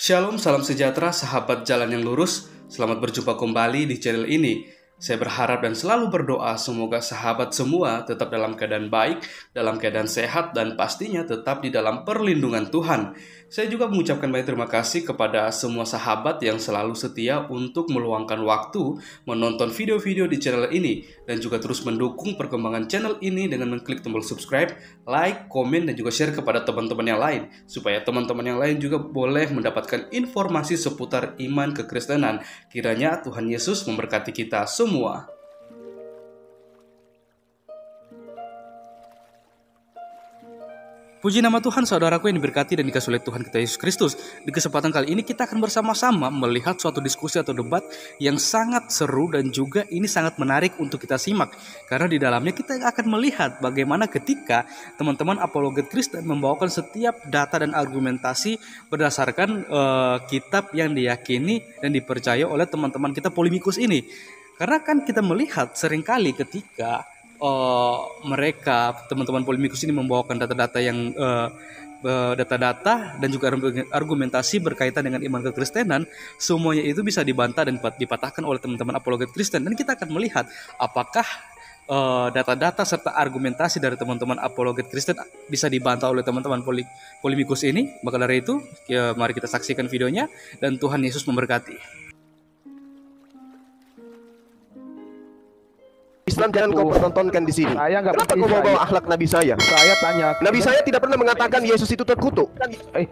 Shalom, salam sejahtera, sahabat jalan yang lurus. Selamat berjumpa kembali di channel ini. Saya berharap dan selalu berdoa semoga sahabat semua tetap dalam keadaan baik, dalam keadaan sehat, dan pastinya tetap di dalam perlindungan Tuhan. Saya juga mengucapkan banyak terima kasih kepada semua sahabat yang selalu setia untuk meluangkan waktu menonton video-video di channel ini, dan juga terus mendukung perkembangan channel ini dengan mengklik tombol subscribe, like, komen, dan juga share kepada teman-teman yang lain, supaya teman-teman yang lain juga boleh mendapatkan informasi seputar iman kekristenan. Kiranya Tuhan Yesus memberkati kita semua. Puji nama Tuhan, saudaraku yang diberkati dan dikasihi oleh Tuhan kita Yesus Kristus. Di kesempatan kali ini kita akan bersama-sama melihat suatu diskusi atau debat yang sangat seru dan juga ini sangat menarik untuk kita simak. Karena di dalamnya kita akan melihat bagaimana ketika teman-teman apologet Kristen membawakan setiap data dan argumentasi berdasarkan kitab yang diyakini dan dipercaya oleh teman-teman kita polemikus ini. Karena kan kita melihat seringkali ketika mereka teman-teman polemikus ini membawakan data-data yang data-data dan juga argumentasi berkaitan dengan iman kekristenan, semuanya itu bisa dibantah dan dipatahkan oleh teman-teman apologet Kristen. Dan kita akan melihat apakah data-data serta argumentasi dari teman-teman apologet Kristen bisa dibantah oleh teman-teman polemikus ini. Maka dari itu, mari kita saksikan videonya dan Tuhan Yesus memberkati. Islam jangan kau pertontonkan di sini. Kenapa kau bawa akhlak Nabi saya? Saya tanya. Nabi saya tidak pernah mengatakan Yesus itu terkutuk.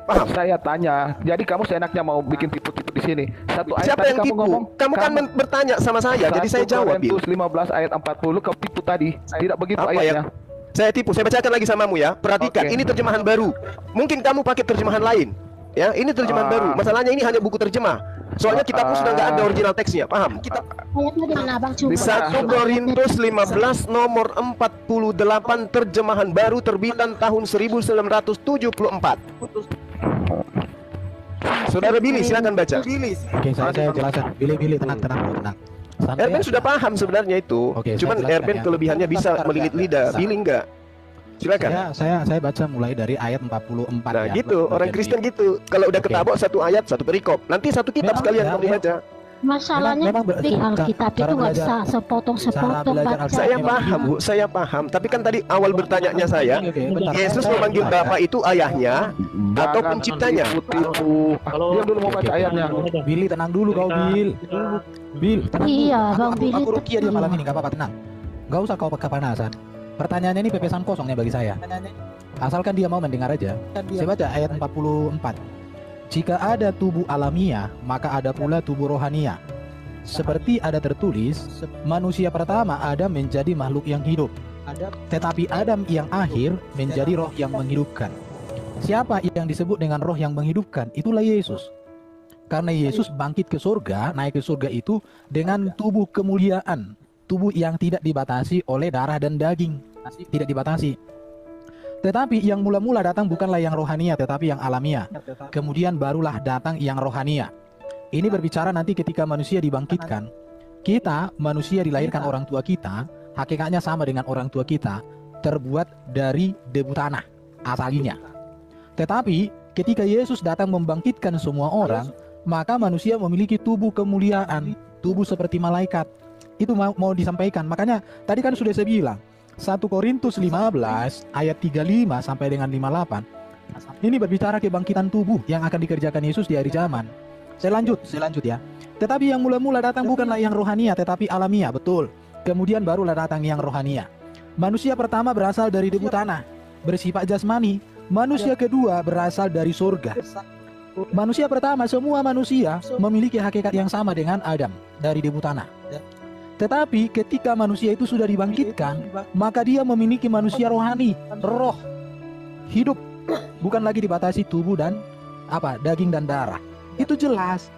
Paham? Saya tanya. Jadi kamu seenaknya mau bikin tipu-tipu di sini. Satu ayat siapa yang kamu tipu? Ngomong, kamu kan bertanya sama saya, jadi saya jawab. 1 Korintus 15 ayat 40 kau tipu tadi. Tidak begitu apa ayatnya. Saya tipu. Saya bacakan lagi samamu ya. Perhatikan, ini terjemahan baru. Mungkin kamu pakai terjemahan lain. Ya, ini terjemahan baru. Masalahnya ini hanya buku terjemah. Soalnya kitabku sudah nggak ada original teksnya, paham? Kitab ayatnya di mana, Bang? Coba. 1 Korintus 15 nomor 48 terjemahan baru terbitan tahun 1974. Saudara Billy, silakan baca. Oke, saya jelaskan. Billy, tenang. Santai. Erben sudah paham sebenarnya itu. Oke, cuman Erben kelebihannya bisa melilit lidah, Billy enggak. Silakan. Saya baca mulai dari ayat 44. Nah, ya. gitu. Orang Kristen gitu. Kalau udah ketabok satu ayat, satu perikop. Nanti satu kitab sekalian kamu baca. Masalahnya di Alkitab itu nggak bisa sepotong-sepotong baca. Saya paham, Bu. Saya paham. Tapi kan tadi awal bertanyanya saya, Yesus memanggil Bapa itu ayahnya atau penciptanya? Kalau dia dulu mau baca ayatnya. Billy, tenang dulu kau, Bill, tenang Iya, dulu. Bang Billy. Aku rukia dia malam ini, gak apa-apa, tenang. Gak usah kau kepanasan. Pertanyaannya ini pepesan kosongnya bagi saya. Asalkan dia mau mendengar aja. Saya baca ayat 44. Jika ada tubuh alamiah, maka ada pula tubuh rohania. Seperti ada tertulis, manusia pertama Adam menjadi makhluk yang hidup. Tetapi Adam yang akhir menjadi roh yang menghidupkan. Siapa yang disebut dengan roh yang menghidupkan? Itulah Yesus. Karena Yesus bangkit ke surga, naik ke surga itu dengan tubuh kemuliaan. Tubuh yang tidak dibatasi oleh darah dan daging. Tidak dibatasi. Tetapi yang mula-mula datang bukanlah yang rohania, tetapi yang alamiah. Kemudian barulah datang yang rohania. Ini berbicara nanti ketika manusia dibangkitkan. Kita, manusia dilahirkan orang tua kita, hakikatnya sama dengan orang tua kita, terbuat dari debu tanah, asalinya. Tetapi ketika Yesus datang membangkitkan semua orang, maka manusia memiliki tubuh kemuliaan, tubuh seperti malaikat. Itu mau disampaikan. Makanya tadi kan sudah saya bilang, 1 Korintus 15 ayat 35 sampai dengan 58. Ini berbicara kebangkitan tubuh yang akan dikerjakan Yesus di akhir zaman. Saya lanjut ya. Tetapi yang mula-mula datang bukanlah yang rohania, tetapi alamiah, betul. Kemudian barulah datang yang rohania. Manusia pertama berasal dari debu tanah, bersifat jasmani. Manusia kedua berasal dari surga. Manusia pertama, semua manusia memiliki hakikat yang sama dengan Adam, dari debu tanah. Tetapi ketika manusia itu sudah dibangkitkan, maka dia memiliki manusia rohani, roh, hidup, bukan lagi dibatasi tubuh dan daging dan darah. Itu jelas.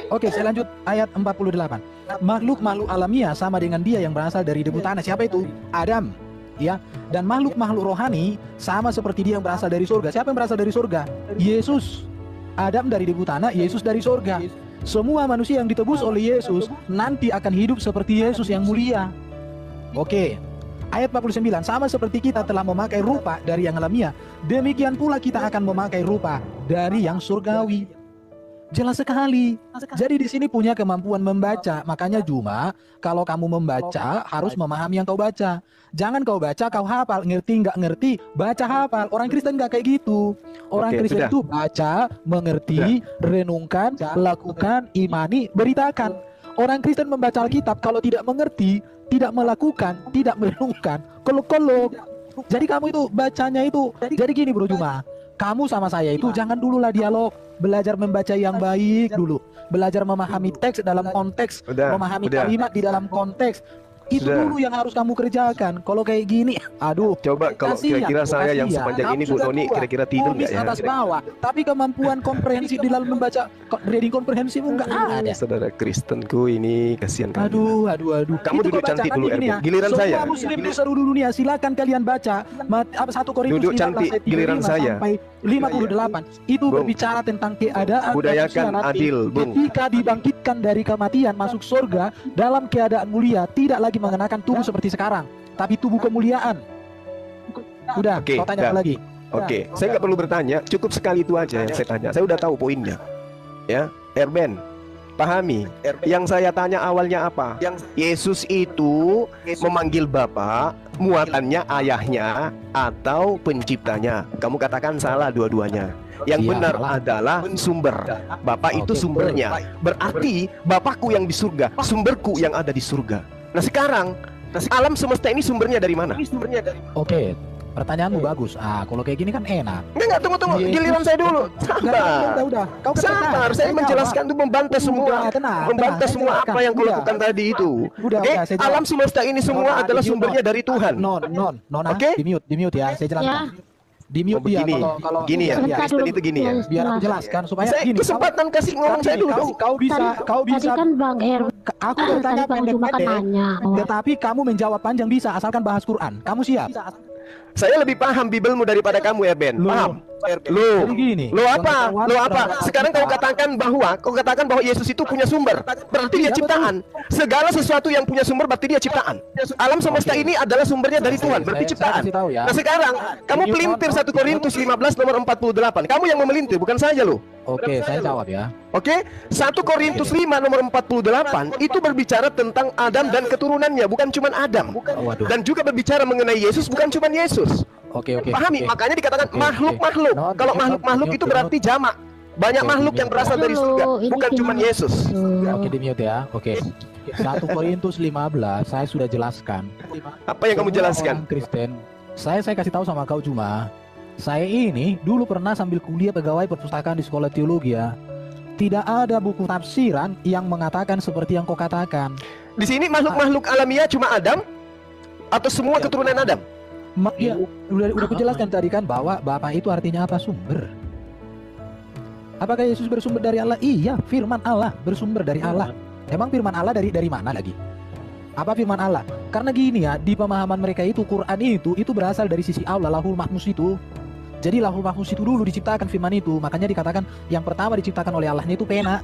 Oke, saya lanjut ayat 48. Makhluk-makhluk alamiah sama dengan dia yang berasal dari debu tanah. Siapa itu? Adam. Ya, dan makhluk-makhluk rohani sama seperti dia yang berasal dari surga. Siapa yang berasal dari surga? Yesus. Adam dari debu tanah, Yesus dari surga. Semua manusia yang ditebus oleh Yesus nanti akan hidup seperti Yesus yang mulia. Oke. Ayat 49, sama seperti kita telah memakai rupa dari yang alamiah, demikian pula kita akan memakai rupa dari yang surgawi. Jelas sekali. Jadi di sini punya kemampuan membaca. Makanya Juma, kalau kamu membaca harus memahami yang kau baca. Jangan kau baca, kau hafal, ngerti nggak ngerti, baca hafal. Orang Kristen nggak kayak gitu. Orang Oke, Kristen sudah. itu baca, mengerti, renungkan, lakukan, imani, beritakan. Orang Kristen membaca Alkitab kalau tidak mengerti, tidak melakukan, tidak merenungkan, kolok-kolok. Jadi kamu itu bacanya itu. Jadi gini Bro Juma, kamu sama saya itu jangan dululah dialog. Belajar membaca yang baik dulu. Belajar memahami teks dalam konteks, memahami kalimat di dalam konteks. Itu Sudah. dulu yang harus kamu kerjakan. Kalau kayak gini, aduh. Coba kalau kasihan, kira-kira saya yang kasihan. sepanjang Kamu ini Bu sudah Noni tua. kira-kira tidur Tulis nggak ya? atas bawah, tapi kemampuan komprehensif di dalam membaca reading komprehensifmu nggak ada. Saudara Kristenku ini kasihan kali. Aduh. Kamu Itu duduk kau cantik bacakan dulu, di gini Erwin. Giliran Semua saya. muslim di seluruh dunia silakan kalian baca 1 Korintus Duduk 15 cantik, ayat 35 giliran saya. sampai 58. Itu Bung. berbicara tentang keadaan Budayakan manusia nanti adil, Bung. ketika dibangkitkan dari kematian masuk surga dalam keadaan mulia, tidak lagi mengenakan tubuh seperti sekarang, tapi tubuh kemuliaan. Udah, Oke, kau tanya apa dah. lagi? Oke, saya nggak perlu bertanya, cukup sekali itu aja yang saya tanya. Saya udah tahu poinnya. Ya, Erben, pahami. Yang saya tanya awalnya apa? Yesus itu memanggil Bapa, muatannya ayahnya atau penciptanya. Kamu katakan salah dua-duanya. Yang Iya, benar salah. adalah sumber. Bapak itu Oke, sumbernya. Berarti Bapakku yang di surga, sumberku yang ada di surga. Nah sekarang, alam semesta ini sumbernya dari mana? Oke, pertanyaanmu bagus. Kalau kayak gini kan enak. Enggak, tunggu. Yesus- Giliran saya dulu. Sabar. Udah. Kau kan Sabar, tenang. saya menjelaskan itu membantah semua. Tenang, Membantah saya semua jelaskan. apa yang kau Udah. lakukan tadi itu. Udah, Oke, saya jawab. alam semesta ini semua Nona, adalah di mute, sumbernya dari Tuhan. Nona, Oke? di mute ya, saya jelaskan. Di mute dia begini, kalau gini ya, Sebentar Kristen dulu. itu gini ya. biar aku jelaskan supaya Saya gini. kesempatan kasih ngomong saya dulu dong. Kau bisa Tadi kan Bang Erwin aku tadi bertanya Bang Juma kan pendek-pendek, nanya. Oh, tetapi kamu menjawab panjang bisa asalkan bahas Quran. Kamu siap? Saya lebih paham Bibelmu daripada kamu ya Ben. Loh. Paham? Jadi gini. Lo apa? pengetahuan Lo apa? terhadap Sekarang kita- kau katakan bahwa Yesus itu punya sumber. Berarti dia Iya, ciptaan. Segala sesuatu yang punya sumber berarti dia ciptaan. Alam semesta ini adalah sumbernya dari Tuhan, berarti Saya ciptaan. kasih tahu ya. Nah sekarang kamu Di mute, pelintir non. 1 Korintus 15 nomor 48. Kamu yang memelintir, bukan saya lo. Oke, saya jawab ya. Oke, 1 Korintus 5 nomor 48 itu berbicara tentang Adam dan keturunannya, bukan cuma Adam. Waduh. Dan juga berbicara mengenai Yesus, bukan cuma Yesus. Oke. Pahami? Oke. Makanya dikatakan Oke, makhluk-makhluk. oke. Kalau Not, makhluk-makhluk not, itu berarti jamak. Banyak Oke, makhluk yang berasal dari surga, Ini bukan cuma gimana? Yesus. Oke, di mute ya. Oke. 1 Korintus 15 saya sudah jelaskan. Apa yang kamu Semua jelaskan? orang Kristen, saya kasih tahu sama kau Juma. Saya ini dulu pernah sambil kuliah pegawai perpustakaan di sekolah teologi ya. Tidak ada buku tafsiran yang mengatakan seperti yang kau katakan. Di sini makhluk-makhluk alamiah cuma Adam atau semua keturunan Adam? Ya, udah kujelaskan tadi kan bahwa Bapa itu artinya apa? Sumber. Apakah Yesus bersumber dari Allah? Iya, firman Allah bersumber dari Allah. Emang firman Allah dari mana lagi? Apa firman Allah? Karena gini ya, di pemahaman mereka itu Quran itu berasal dari sisi Allah, Lauhul Mahfuz itu. Jadi Lauhul Mahfuz itu dulu diciptakan firman itu. Makanya dikatakan yang pertama diciptakan oleh Allahnya itu pena.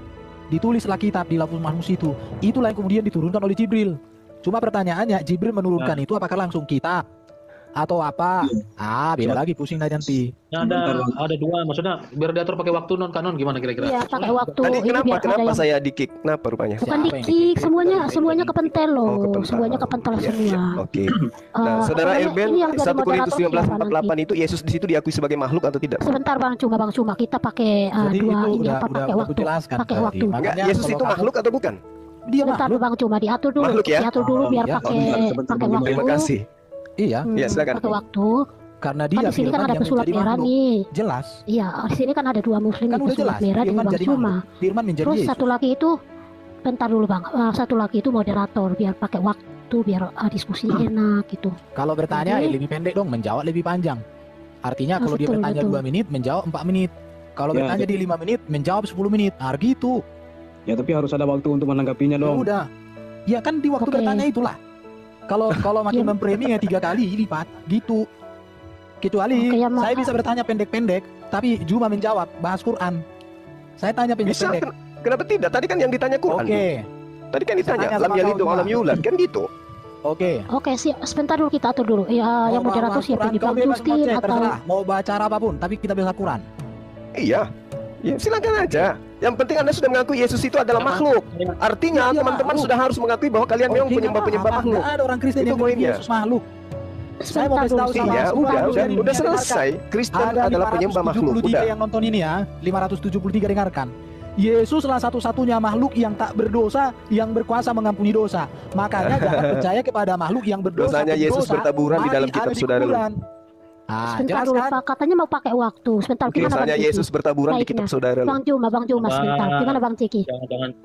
Ditulislah kitab di Lauhul Mahfuz itu. Itulah yang kemudian diturunkan oleh Jibril. Cuma pertanyaannya, Jibril menurunkan itu apakah langsung kitab atau apa? Beda lagi, pusing dah nanti. Ya, ada dua, maksudnya biar diatur pakai waktu non kanon gimana kira-kira? Iya, pakai waktu. Tadi Ini biar ada kenapa yang saya di-kick? Kenapa rupanya? bukan Siapa yang dikik, semuanya kepentel loh. Oh, kepental. Semuanya kepentel Iya, semua. iya. Oke. Nah, Saudara pokoknya Erben, ini yang jadi 1 Korintus moderator siapa 15:48 nanti? itu Yesus di situ diakui sebagai makhluk atau tidak? Sebentar Bang Cuma kita pakai Jadi dua itu ini apa pakai udah waktu. kujelaskan Pakai tadi. waktu. Enggak, Makanya Yesus kalau itu kamu- makhluk atau bukan? Dia Sebentar makhluk. Bang Cuma diatur dulu. Makhluk ya? Diatur dulu biar Iya. pakai pakai waktu. Terima kasih. Iya, Ya, silakan. Pakai waktu. karena Kan dia di sini kan firman ada yang pesulap menjadi merah makhluk. nih. Jelas. Iya, di sini kan ada dua muslim Kan nih, udah pesulap jelas. merah dan Firman Bang jadi Cuma. makhluk. Firman menjadi Terus Yesus. satu lagi itu bentar dulu Bang. Satu lagi itu moderator biar pakai waktu biar diskusi enak gitu. Kalau bertanya Oke. lebih pendek dong, menjawab lebih panjang. Artinya kalau dia Betul, bertanya betul. 2 menit, menjawab 4 menit. Kalau Ya, bertanya di 5 menit, menjawab 10 menit. Gitu. Ya tapi harus ada waktu untuk menanggapinya Ya dong. udah. Ya kan di waktu Oke. bertanya itulah. Kalau makin Ya. mempremi ya 3 kali lipat gitu. Kecuali Oke, ya, saya bisa bertanya pendek-pendek, tapi Juma menjawab bahas Quran. Saya tanya Bisa, pendek-pendek. kenapa tidak? Tadi kan yang ditanya Quran. Oke. Tadi kan ditanya, Tanya lam sama yalid kau wa lam juga. yulad, kan gitu. Oke. Oke, sebentar dulu kita atur dulu. Ya, yang Mau moderator bahas siapa Quran, di kau Bang bebas Justin ngoceh, atau terserah. Mau baca apapun, tapi kita bahas Quran. Iya. Ya, silakan aja. Yang penting Anda sudah mengakui Yesus itu adalah makhluk. Artinya Iya, teman-teman makhluk. sudah harus mengakui bahwa kalian memang Oke, penyembah-penyembah nggak makhluk. ada orang Kristen Itu yang bilang poinnya. Yesus makhluk. Saya mau Sebentar kasih tahu dulu, sama Iya, semua udah yang udah dengarkan. selesai. Kristen Ada adalah penyembah makhluk. 573 Udah. yang nonton ini ya, 573 dengarkan. Yesuslah satu-satunya makhluk yang tak berdosa, yang berkuasa mengampuni dosa. Makanya jangan percaya kepada makhluk yang berdosa. Dosanya Yesus berdosa, bertaburan di mati dalam ada kitab di saudara. kuburan. Ah, Sebentar jelas dulu kan? Pak, katanya mau pakai waktu. Sebentar, gimana Dosanya Bang Ciki? Yesus bertaburan di Baiknya. kitab saudara. Bang Juma, sebentar. Bang. Gimana Bang Ciki?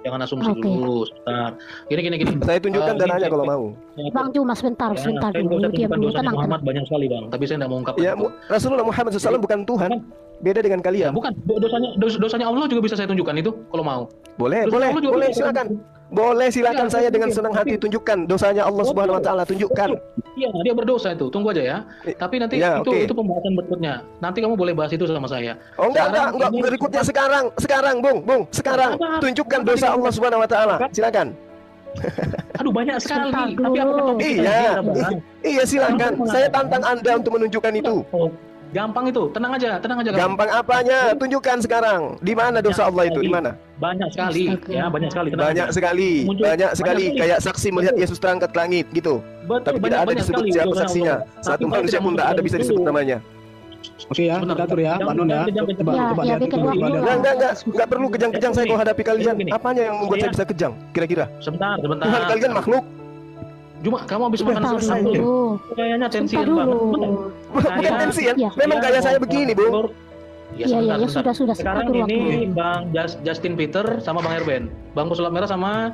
Jangan asumsi Oke. dulu. Sebentar. Gini. Saya tunjukkan Ini dananya kalau mau. Bang Juma, sebentar Ya, dulu. saya Diam tunjukkan dulu, dosanya tenang. Muhammad banyak sekali bang, tapi saya tidak mau ungkapkan Ya, itu. Rasulullah Muhammad SAW bukan Tuhan. Beda dengan Ya, kalian. bukan dosanya Allah juga bisa saya tunjukkan itu kalau mau. Boleh, Dosanya Allah juga boleh, bisa silakan. saya- Boleh, silakan Ya, saya dengan tapi- senang hati tunjukkan dosanya Allah Subhanahu wa taala, tunjukkan. Iya, dia berdosa itu. Tunggu aja ya. Tapi nanti Ya, itu oke. itu pembahasan berikutnya. Nanti kamu boleh bahas itu sama saya. Oh enggak, Sekarang ini- berikutnya sekarang, Bung, sekarang Apa? tunjukkan Apa dosa ini? Allah Subhanahu wa taala. Silakan. Aduh banyak sekali. Sebentar Tapi apa dulu. topik kita Iya. bicara, Bang? Iya, silakan. Saya tantang Anda untuk menunjukkan itu. Oh, gampang itu. Tenang aja. Kamu. Gampang apanya? Tunjukkan sekarang. Di mana dosa Allah itu? Di mana? Banyak sekali. Astaga. Ya, banyak sekali. Tenang Banyak aja. sekali, Muncul- banyak sekali. banyak sekali. Kayak saksi melihat Yesus terangkat ke langit gitu. Betul, Tapi tidak ada disebut sekali siapa dosanya saksinya. Allah. Satu Tapi manusia saya pun tidak ada bisa disebut dulu. namanya. Oke ya, Sebentar, kita atur ya, jangan- Pak Non ya. jangan- jangan- Coba Ya, coba ya, lihat bikin dulu, waktu coba dulu. lihat. Enggak perlu kejang-kejang saya kalau hadapi kalian. Gini. Apanya yang membuat saya bisa kejang? Kira-kira. Sebentar. Tuhan kalian makhluk. Cuma kamu habis makan Sebentar selesai. dulu. Kayaknya Sebentar tensian dulu. banget. Bentar. Bukan Saya- tensian. Iya. Memang kayak saya begini, Bung. Ya, Iya, sebentar, ya, sebentar. sudah. Sekarang Atur ini waktu. Bang Justin Peter sama Bang Erben. Bang Pesulap Merah sama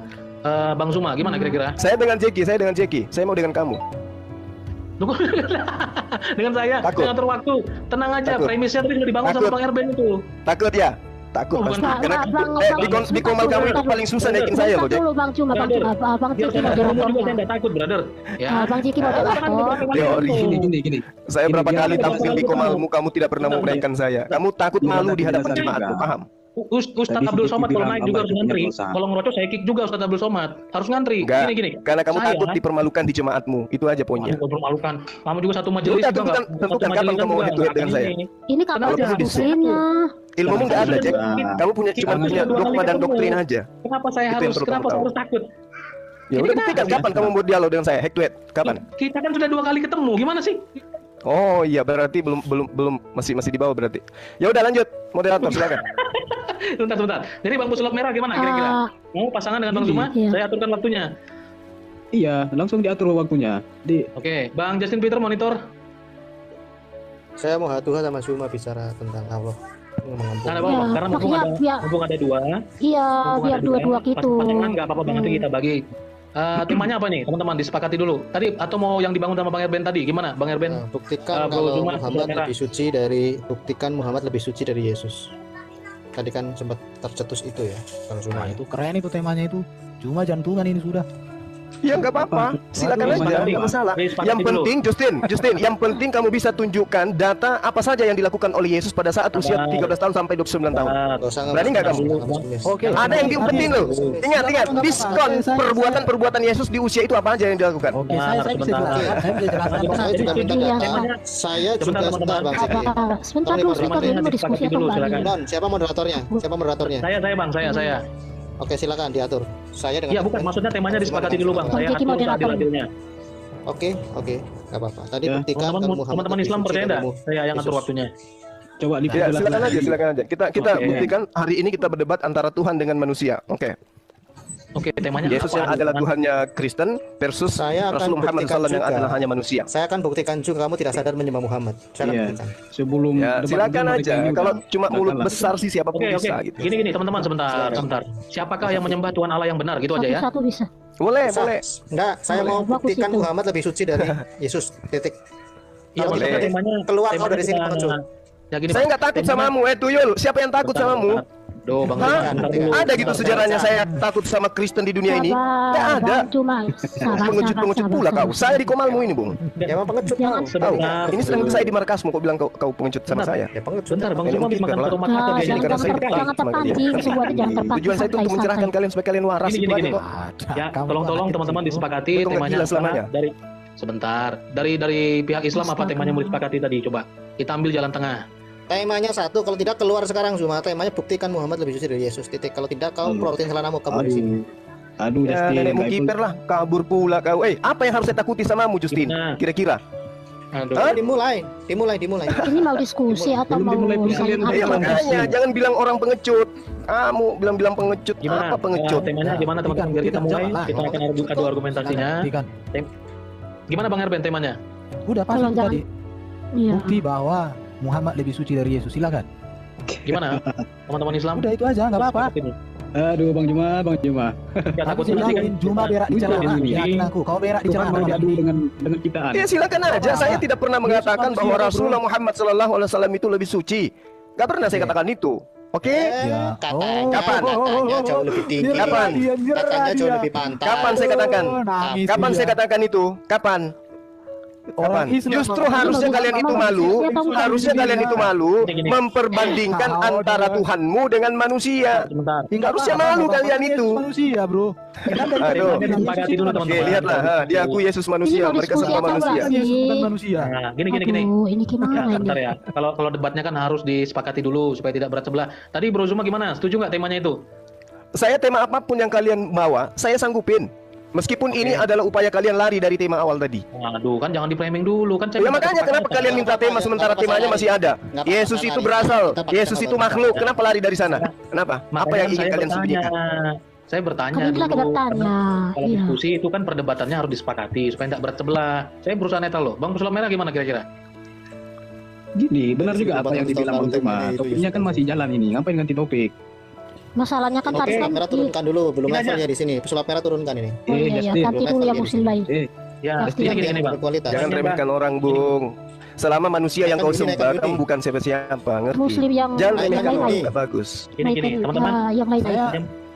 Bang Zuma. Gimana kira-kira? Saya dengan Jeki. Saya mau dengan kamu. Tunggu. Dengan saya, Takut. saya atur waktu. Tenang aja, Takut. premisnya tadi sudah dibangun Takut. sama Bang Erben itu. Takut ya? Takut Oh, pasti. bukan. Karena di komal kamu itu paling susah naikin saya loh, Jack. Dulu Bang Juma, Bang Brother, Juma. Bang Biar Ciki saya ngomong juga saya moderatornya. nggak takut, brother. Ya. Bang Ciki moderator. Teori. Gini. Saya Gini, berapa biar kali ada tampil di komalmu, kamu tidak pernah Bentar, memberikan saya. Kamu takut Biar malu ada di hadapan penjelasan jemaatku, juga. paham? Ustadz Tadi Abdul sedikit Somad kalau bilang naik juga hamba harus itu ngantri. punya dosa. Kalau ngerocos saya kick juga Ustadz Abdul Somad. Harus ngantri. Enggak, Gini. karena kamu Saya- takut dipermalukan di jemaatmu. Itu aja poinnya. Aduh, mempermalukan. Kamu juga satu majelis Udah, juga tentukan- nggak? tentukan Satu kapan majelis kamu mau juga head to head nggak? dengan saya. Ini. Ini kapan Tenang aja. diskusinya? Ilmumu nggak ada, Jack. Jangan. Kamu cuma Kita punya sudah dua dogma kali dan ketemu. doktrin aja. Kenapa saya Itu yang harus perlu kenapa kamu saya tahu. harus takut? Ya Ini udah kenapa buktikan sih? kapan kamu mau dialog dengan saya, head to head. Kapan? Kita kan sudah 2 kali ketemu. Gimana sih? Oh iya, berarti belum masih di bawah berarti. Ya udah lanjut, moderator silakan. Sebentar. Jadi Bang Pesulap Merah gimana kira-kira? Ah, Mau pasangan dengan Bang Ini. Zuma? Iya. Saya aturkan waktunya. Iya, langsung diatur waktunya. Oke, Bang Justin Peter monitor. Saya mau Tuhan sama Zuma bicara tentang Allah mengampuni. Karena apa? Ya, Karena mumpung makanya ada biar mumpung ada 2. iya Mumpung biar ada dua-dua pas gitu. pasangan nggak apa-apa Bang, nanti kita bagi. Temanya apa nih teman-teman, disepakati dulu. Tadi atau mau yang dibangun sama Bang Erben tadi? Gimana Bang Erben? Nah, buktikan Bro kalau Zuma, Muhammad Merah. lebih suci dari Yesus. Tadi kan sempat tercetus itu ya, Bang Zuma. Nah, itu keren itu temanya itu. Cuma jantungan ini sudah. Ya nggak apa-apa, silakan Waduh, aja, disepakati. nggak masalah. Disepakati Yang dulu. penting, Justin, yang penting kamu bisa tunjukkan data apa saja yang dilakukan oleh Yesus pada saat usia 13 tahun sampai 29 tahun. Dosa Berani nggak kamu? Oke. Ada yang penting loh. Ingat, Nggak diskon apa-apa. perbuatan Yesus di usia itu apa aja yang dilakukan? Oke, saya bisa Sebentar. jelaskan. Saya bisa jelaskan. Saya juga minta Iya, data. Temanya- Saya Sebentar, juga teman-teman. sebentar Bang Zeki. Sebentar Tolong dulu, diperhatikan. sebentar ini mau diskusi Disepakati dulu, kembali. silakan. Non, siapa moderatornya? Saya Bang, saya. Oke, silakan diatur. Saya dengan Iya, bukan maksudnya temanya disepakati dulu Bang. Saya Jadi atur moderator. seadil-adilnya. Oke, nggak apa-apa. Tadi Ya, buktikan kalau Muhammad Teman-teman lebih Islam suci percaya dari enggak? Saya yang atur Yesus. waktunya. Coba Ya, diperjelas silakan lagi. aja, silakan aja. Kita Oke. buktikan hari ini kita berdebat antara Tuhan dengan manusia. Oke. Oke, temanya Yesus yang apa? adalah Tuhannya Kristen versus Saya akan Rasul Muhammad buktikan SAW yang juga. adalah hanya manusia. Saya akan buktikan juga kamu tidak sadar menyembah Muhammad. Saya akan Iya. buktikan. Sebelum Ya, debat silakan mereka aja. ini Kalau udah cuma mulut batal lah. besar sih siapapun Oke. bisa gitu. Gini seteman sebentar. Siapakah yang menyembah Tuhan Allah yang benar gitu aja ya? Satu bisa. Boleh. Enggak, saya mau Bagus buktikan itu. Muhammad lebih suci dari Yesus. Titik. Iya, Kalau maksudnya boleh. temanya Keluar kau temanya dari sini, kita- pengecut. Ya gini. Saya nggak takut sama kamu, Tuyul. Siapa yang takut sama kamu? Duh, Bang. Hah? Bentar dulu. Ada gitu sejarahnya saya takut sama Kristen di dunia ini? Nggak ada. Cuma Pengecut-pengecut pula kau. Saya di komalmu ini, Bung. Ya emang pengecut Jangan. kau. Tahu? Sebentar. Ini sedang saya di markasmu. Kau bilang kau pengecut sama Bentar. saya. Ya pengecut. Bentar, Bang Ini Zuma habis mungkin makan karena- tomat Nah, atau Jadi jangan karena saya jangan terpancing, semuanya jangan terpancing. Tujuan saya untuk santai, mencerahkan santai. kalian supaya kalian waras. Gini, Itu aja gini. kok. Ya, tolong teman-teman disepakati Betul nggak temanya gila apa selamanya? dari sebentar. Dari pihak Islam apa temanya mau disepakati tadi? Coba kita ambil jalan tengah. Temanya satu, kalau tidak keluar sekarang Zuma. Temanya buktikan Muhammad lebih suci dari Yesus. Titik. Kalau tidak kau protein celanamu kabur di sini. Aduh, Ya, Justin. nenekmu nggak kiper lah, kabur pula kau. Apa yang harus saya takuti samamu, Justin? Gimana? Kira-kira? Aduh. Hah? Dimulai. Ini mau diskusi atau Belum mau dimulai pun saling kalian Ya Betul. makanya jangan bilang orang pengecut. Kamu bilang pengecut. Gimana? Apa pengecut? Temanya gimana teman-teman? Biar kita mulai. Jangan lah. Kita akan adu argumentasinya. Buktikan. Gimana Bang Erben temanya? Udah pasti Kalau itu jangan- tadi. Iya. Bukti bahwa Muhammad lebih suci dari Yesus. Silakan. Gimana? Teman-teman Islam? Udah itu aja, nggak apa-apa. Aduh, Bang Juma. Ya, Aku takut sih nanti kan. yakin Juma berak di Muncul celana. ini. Yakin aku. Kau berak di Tuhan celana. mau diadu Bang. dengan kitaan. Ya silakan aja. Saya tidak pernah mengatakan Yesus bahwa manusia, Rasulullah Muhammad Sallallahu Alaihi Wasallam itu lebih suci. Gak pernah saya katakan itu. Oke? Ya. Katanya jauh lebih tinggi. Kapan? Katanya jauh lebih pantas. Kapan saya katakan? Nangis Kapan dia. saya katakan itu? Kapan? Orang Kapan? Islam Justru orang harusnya Islam kalian itu sama malu. manusia tahu nggak? Harusnya kalian itu malu Gini. memperbandingkan Kau antara dia. Tuhanmu dengan manusia. Sebentar. Nggak Harusnya apa-apa, malu Bapak. kalian Yesus itu. manusia, bro. Kan dari Aduh. Yesus Kita sepakati dulu, itu teman-teman. Oke, lihatlah. Dia aku Yesus manusia. mau Mereka diskusi semua atau manusia. enggak? Kan Yesus bukan manusia. Nah, gini. Aduh, ini gimana Ya, ini? bentar ya. Kalau debatnya kan harus disepakati dulu supaya tidak berat sebelah. Tadi Bro Zuma gimana? Setuju nggak temanya itu? Saya tema apapun yang kalian bawa, saya sanggupin. Meskipun ini adalah upaya kalian lari dari tema awal tadi. Waduh, kan jangan di-framing dulu kan. Ya makanya kenapa kalian minta tema sementara temanya masih ada? Yesus itu berasal, Yesus itu makhluk. Kenapa lari dari sana? Kenapa? Apa yang ingin kalian sembunyikan? Saya bertanya Kalian lagi dulu. bertanya. Kalau Iya. diskusi itu kan perdebatannya harus disepakati supaya tidak berat sebelah. Saya berusaha netral loh. Bang Pesulap Merah gimana kira-kira? Gini, benar juga apa yang dibilang Bang Juma. Itu, Topiknya kan masih jalan ini. Ngapain ganti topik? Masalahnya kan tadi kan Pesulap merah turunkan dulu, belum Ini levelnya di sini. Pesulap merah turunkan ini. Oh iya ya, Justin. ganti dulu ya muslim lain. Ya, Pasti gini Bang. Berkualitas. Jangan remehkan orang, Bung. Selama manusia yang Kan kau di sini, sembah, kan kamu Yudi. bukan siapa-siapa, ngerti? Muslim yang Jangan Nah, remehkan kan orang, Yudi. nggak bagus. Gini teman-teman. yang lain Saya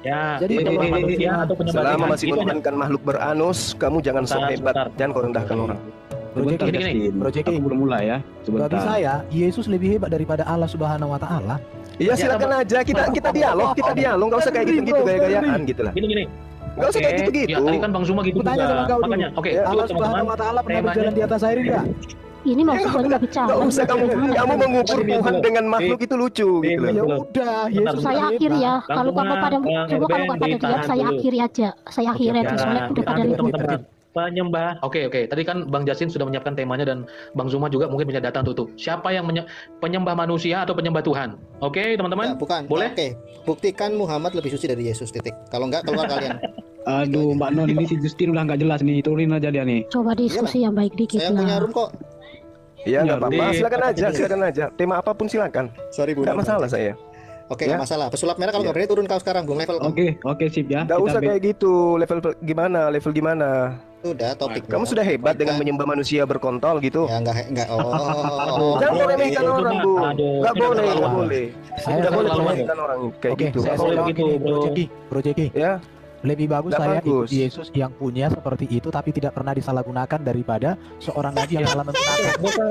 Ya, Jadi penyembah manusia atau penyembah Selama Tuhan. masih Itu aja. menuhankan makhluk beranus, kamu jangan sok Sebentar, hebat, sebentar. jangan kau rendahkan orang. Sebentar, Gini. Justin. Bro JK. Aku belum mulai ya. Bagi Sebentar. saya, Yesus lebih hebat daripada Allah Subhanahu wa taala. Iya silakan aja, kita dialog, nggak usah kayak gitu-gitu gaya-gayaan gitu lah. Gini. Nggak usah kayak Oke. gitu-gitu. Ya, tadi kan Bang Zuma gitu Aku tanya sama kau dulu. Makanya, oke, Ya, cukup Allah teman-teman. Subhanahu wa taala pernah Temanya- berjalan di atas air enggak? ini mau semuanya bicara. Nggak usah kamu mengukur Tuhan dengan makhluk itu lucu gitu Ya loh. udah, Yesus Saya lebih akhiri hebat. ya. Bang Kalau Zuma, kakak pada Bang coba kalau Erben, kakak pada ditahan lihat saya dulu. akhiri aja. Saya akhiri aja soalnya udah pada lihat. teman-teman. Penyembah. Oke. Tadi kan Bang Jasin sudah menyiapkan temanya dan Bang Zuma juga mungkin punya data untuk itu. Siapa yang penyembah manusia atau penyembah Tuhan? Oke, Ya, teman-teman. bukan. Boleh? Oke. Buktikan Muhammad lebih suci dari Yesus. Titik. Kalau enggak keluar kalian. Aduh, Mbak Non ini si Justin udah nggak jelas nih. Turunin aja dia nih. Coba diskusi yang baik dikit Saya punya lah. room kok. Iya nggak apa-apa, Jadi- silakan aja. Tema apapun silakan, Sorry Bu. nggak masalah saya. Oke, Ya. nggak masalah. Pesulap merah kalau Ya. nggak berani turun kau sekarang, belum level. Oke, sip ya. Nggak Kita usah be- kayak gitu. Level gimana? Sudah topik. Kamu sudah hebat dengan menyembah manusia berkontol gitu. Ya enggak. Oh. Jangan meremehkan Aduh, orang, Bu. aduh, Nggak sudah boleh, nggak terlalu. boleh. Saya Nggak boleh terlalu. meremehkan orang kayak Oke, gitu. saya Nggak boleh boleh. jawab gitu, gini, bro. Bro Jeki. Ya, Lebih bagus Nggak saya bagus. ikut Yesus yang punya seperti itu tapi tidak pernah disalahgunakan daripada seorang nabi yang salah menggunakan.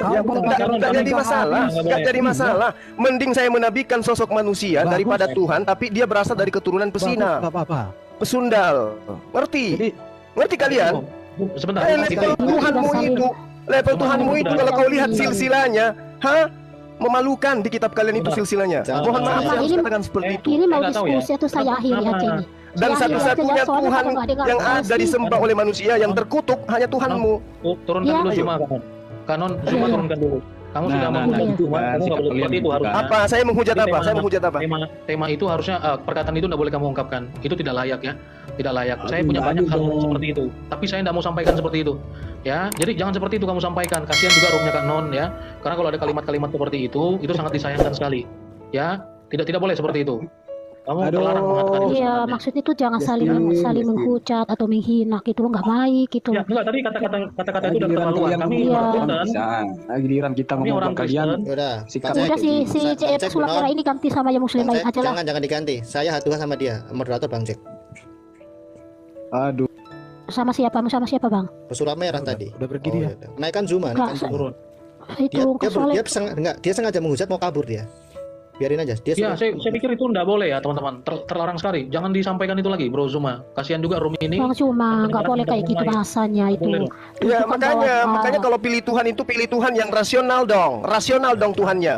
ya nggak jadi masalah, nggak jadi masalah. Mending saya menabikan sosok manusia Bagus. daripada Tuhan, tapi dia berasal dari keturunan pesina, Enggak apa-apa. pesundal. Ngerti? Jadi Ngerti kalian? Sebentar. Level Tuhanmu itu, level Tuhanmu itu kalau kau lihat silsilanya, memalukan di kitab kalian itu silsilanya. Jangan. Mohon maaf saya harus Ini- katakan seperti itu. Ini mau Saya nggak tahu ya. diskusi atau saya akhiri aja ini. Dan Saya akhiri satu-satunya aja, soalnya Tuhan kalau nggak dengar yang diskusi, ada disembah oleh manusia yang terkutuk hanya Tuhanmu. Turunkan Ya. dulu Ayo. Zuma, Kanon. Zuma Iya. turunkan dulu. Kamu sudah Nah, menghujat nah, Tuhan, kamu nggak sikap boleh kalian seperti itu juga. harusnya. Apa? Saya menghujat Jadi apa? Saya menghujat apa? Tema itu harusnya perkataan itu tidak boleh kamu ungkapkan. Itu tidak layak ya. Tidak layak. Saya punya Aduh, banyak hal dong. seperti itu. Tapi saya tidak mau sampaikan seperti itu. Ya, jadi jangan seperti itu kamu sampaikan. Kasihan juga roomnya Kak Non ya. Karena kalau ada kalimat-kalimat seperti itu sangat disayangkan sekali. Ya, tidak boleh seperti itu. Kamu Aduh. terlarang mengatakan itu. Iya, sebenarnya. maksudnya itu jangan saling Justin. menghujat atau menghina gitu loh, nggak baik gitu Ya, loh. enggak tadi kata-kata itu udah Giliran keterlaluan. kalian Kami Iya. orang ngomong Kristen, bisa. Giliran kita kami ngomong orang buat kalian. Kristen. Udah. Sikap. Bang Udah Cek. si Bang CF Cek, sulap Bang merah ini ganti sama yang muslim lain Cek, aja lah. jangan diganti. Saya haduhan sama dia, moderator Bang Cek. Aduh, Sama siapa bang? Pesulap merah tadi. Udah pergi dia. yaudah. Naikkan Zuma, Nggak, naikkan Zuma. Itu soalnya Dia sengaja menghujat mau kabur dia. Biarin aja. Dia Ya, sengaja- saya pikir itu enggak boleh ya, teman-teman. Terlarang sekali. Jangan disampaikan itu lagi, Bro Zuma. Kasihan juga room ini. bang cuma nggak Kedengaran boleh kayak kita gitu mulai. bahasanya itu. Boleh dong. Ya Tunjukkan makanya bahwa- kalau pilih Tuhan itu pilih Tuhan yang rasional dong. Rasional dong Tuhannya.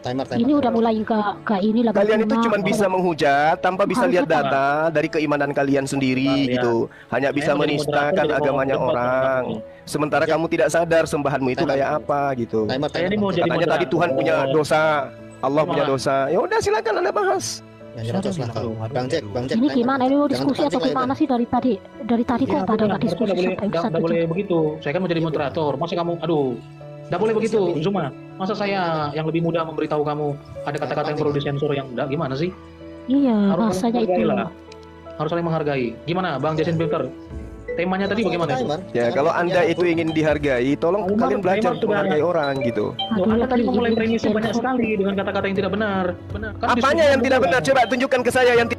Ini udah mulai ke ini lah. Kalian itu cuma bisa menghujat tanpa bisa lihat data dari keimanan kalian sendiri gitu. Hanya bisa menistakan agamanya orang. Sementara kamu tidak sadar sembahanmu itu kayak apa gitu. Katanya tadi Tuhan punya dosa, Allah punya dosa. Ya udah silakan Anda bahas. Bang Jack. Ini gimana? Ini mau diskusi atau gimana sih dari tadi? Dari tadi kok pada nggak diskusi sampai Nggak boleh begitu. Saya kan mau jadi moderator. Masa kamu, aduh, nggak boleh begitu, Zuma. Masa saya yang lebih muda memberitahu kamu ada kata-kata yang perlu disensor yang enggak, gimana sih? Iya, rasanya itu. Harus saling menghargai. Gimana, Bang Jason Filter? Temanya tadi bagaimana itu? Ya, kalau Anda itu ingin dihargai, tolong kalian belajar untuk menghargai orang gitu. Anda tadi memulai premisnya banyak sekali dengan kata-kata yang tidak benar. Kan apanya yang tidak benar? Coba tunjukkan ke saya yang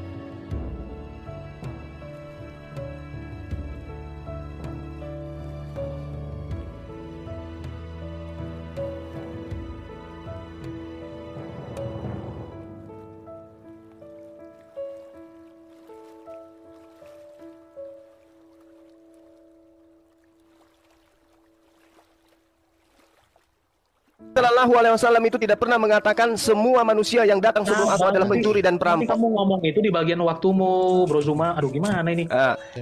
Sallallahu alaihi wasallam itu tidak pernah mengatakan semua manusia yang datang sebelum aku adalah pencuri dan perampok. Kamu ngomong itu di bagian waktumu, Bro Zuma. Aduh, gimana ini?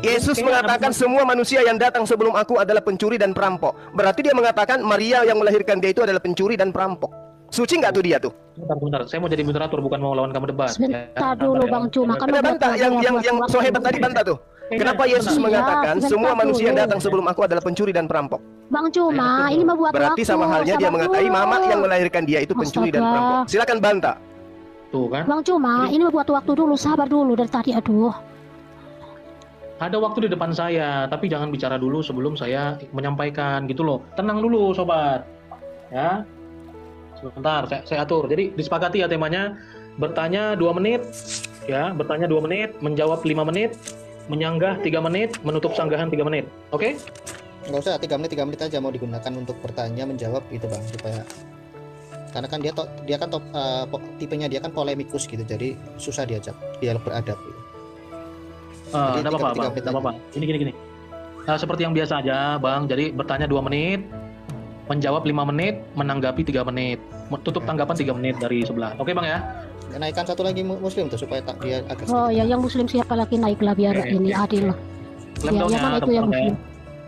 Yesus mengatakan semua manusia yang datang sebelum aku adalah pencuri dan perampok. Berarti dia mengatakan Maria yang melahirkan dia itu adalah pencuri dan perampok. Suci nggak tuh dia tuh? Bentar. Saya mau jadi moderator, bukan mau lawan kamu debat. Sebentar dulu Bang Cuma. Kan bantah yang so hebat tadi bantah tuh. Kenapa Yesus mengatakan semua manusia yang datang sebelum aku adalah pencuri dan perampok? Bang Cuma, ini membuat berarti sama halnya dia mengatai mama yang melahirkan dia itu pencuri dan perampok. Silakan bantah. Tuh kan? Bang Cuma, ini membuat waktu dulu, sabar dulu dari tadi, aduh. Ada waktu di depan saya, tapi jangan bicara dulu sebelum saya menyampaikan gitu loh. Tenang dulu, sobat. Ya. Sebentar, saya atur. Jadi disepakati ya temanya. Bertanya 2 menit, ya. Bertanya 2 menit, menjawab 5 menit, menyanggah 3 menit, menutup sanggahan 3 menit. Oke? Nggak usah 3 menit aja mau digunakan untuk bertanya menjawab gitu Bang, supaya karena kan dia kan tipenya dia kan polemikus gitu, jadi susah diajak dialog beradab gitu. Enggak apa-apa. Ini gini. Seperti yang biasa aja Bang, jadi bertanya 2 menit, menjawab 5 menit, menanggapi 3 menit, tutup tanggapan 3 menit dari sebelah. Oke Bang ya? Naikkan satu lagi muslim tuh supaya dia agak oh ya, yang muslim siapa lagi naiklah biar ini adil lah. Ya, yang mana itu yang muslim?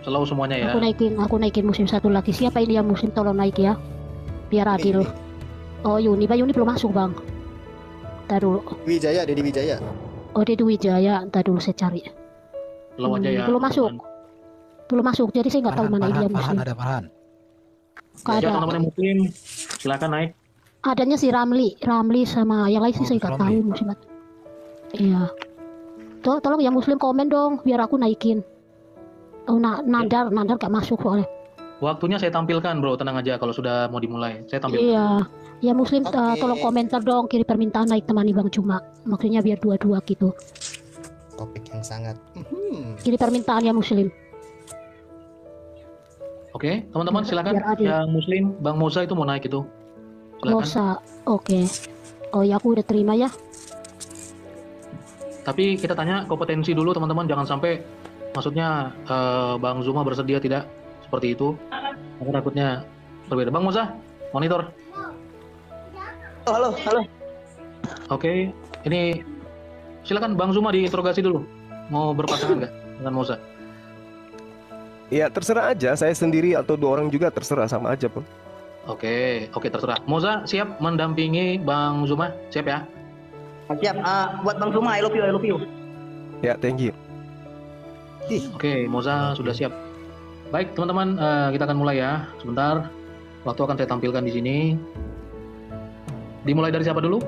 Selalu semuanya ya. Aku naikin muslim satu lagi. Siapa ini yang muslim, tolong naik ya, biar adil. Oh Yuni belum masuk Bang. Ntar dulu. Dedi Wijaya. Oh Dedi Wijaya, ntar dulu saya cari. Selalu aja ya. Belum masuk. Jadi saya nggak tahu mana dia muslim. Ada Farhan. Ada teman-teman muslim, silakan naik. Adanya si Ramli sama yang lain sih saya nggak tahu muslim. Iya. Tolong yang muslim komen dong, biar aku naikin. Oh, Nandar gak masuk soalnya. Waktunya saya tampilkan bro, tenang aja kalau sudah mau dimulai. Saya tampilkan. Iya, ya muslim tolong komentar dong, kirim permintaan naik temani Bang Cuma. Maksudnya biar dua-dua gitu. Topik yang sangat. Kirim permintaan ya muslim. Oke, teman-teman silakan. Yang muslim, Bang Moza itu mau naik itu. Silakan. Moza, oke. Oh ya aku udah terima ya. Tapi kita tanya kompetensi dulu teman-teman, jangan sampai maksudnya Bang Zuma bersedia tidak seperti itu. Aku takutnya berbeda. Bang Moza, monitor. Halo. Oke, ini silakan Bang Zuma diinterogasi dulu. Mau berpasangan nggak dengan Moza? Ya terserah aja, saya sendiri atau 2 orang juga terserah, sama aja pun. Oke, terserah. Moza siap mendampingi Bang Zuma? Siap ya? Siap. Buat Bang Zuma, I love you. Ya, thank you. Oke, Moza sudah siap. Baik, teman-teman, kita akan mulai ya. Sebentar, waktu akan saya tampilkan di sini. Dimulai dari siapa dulu?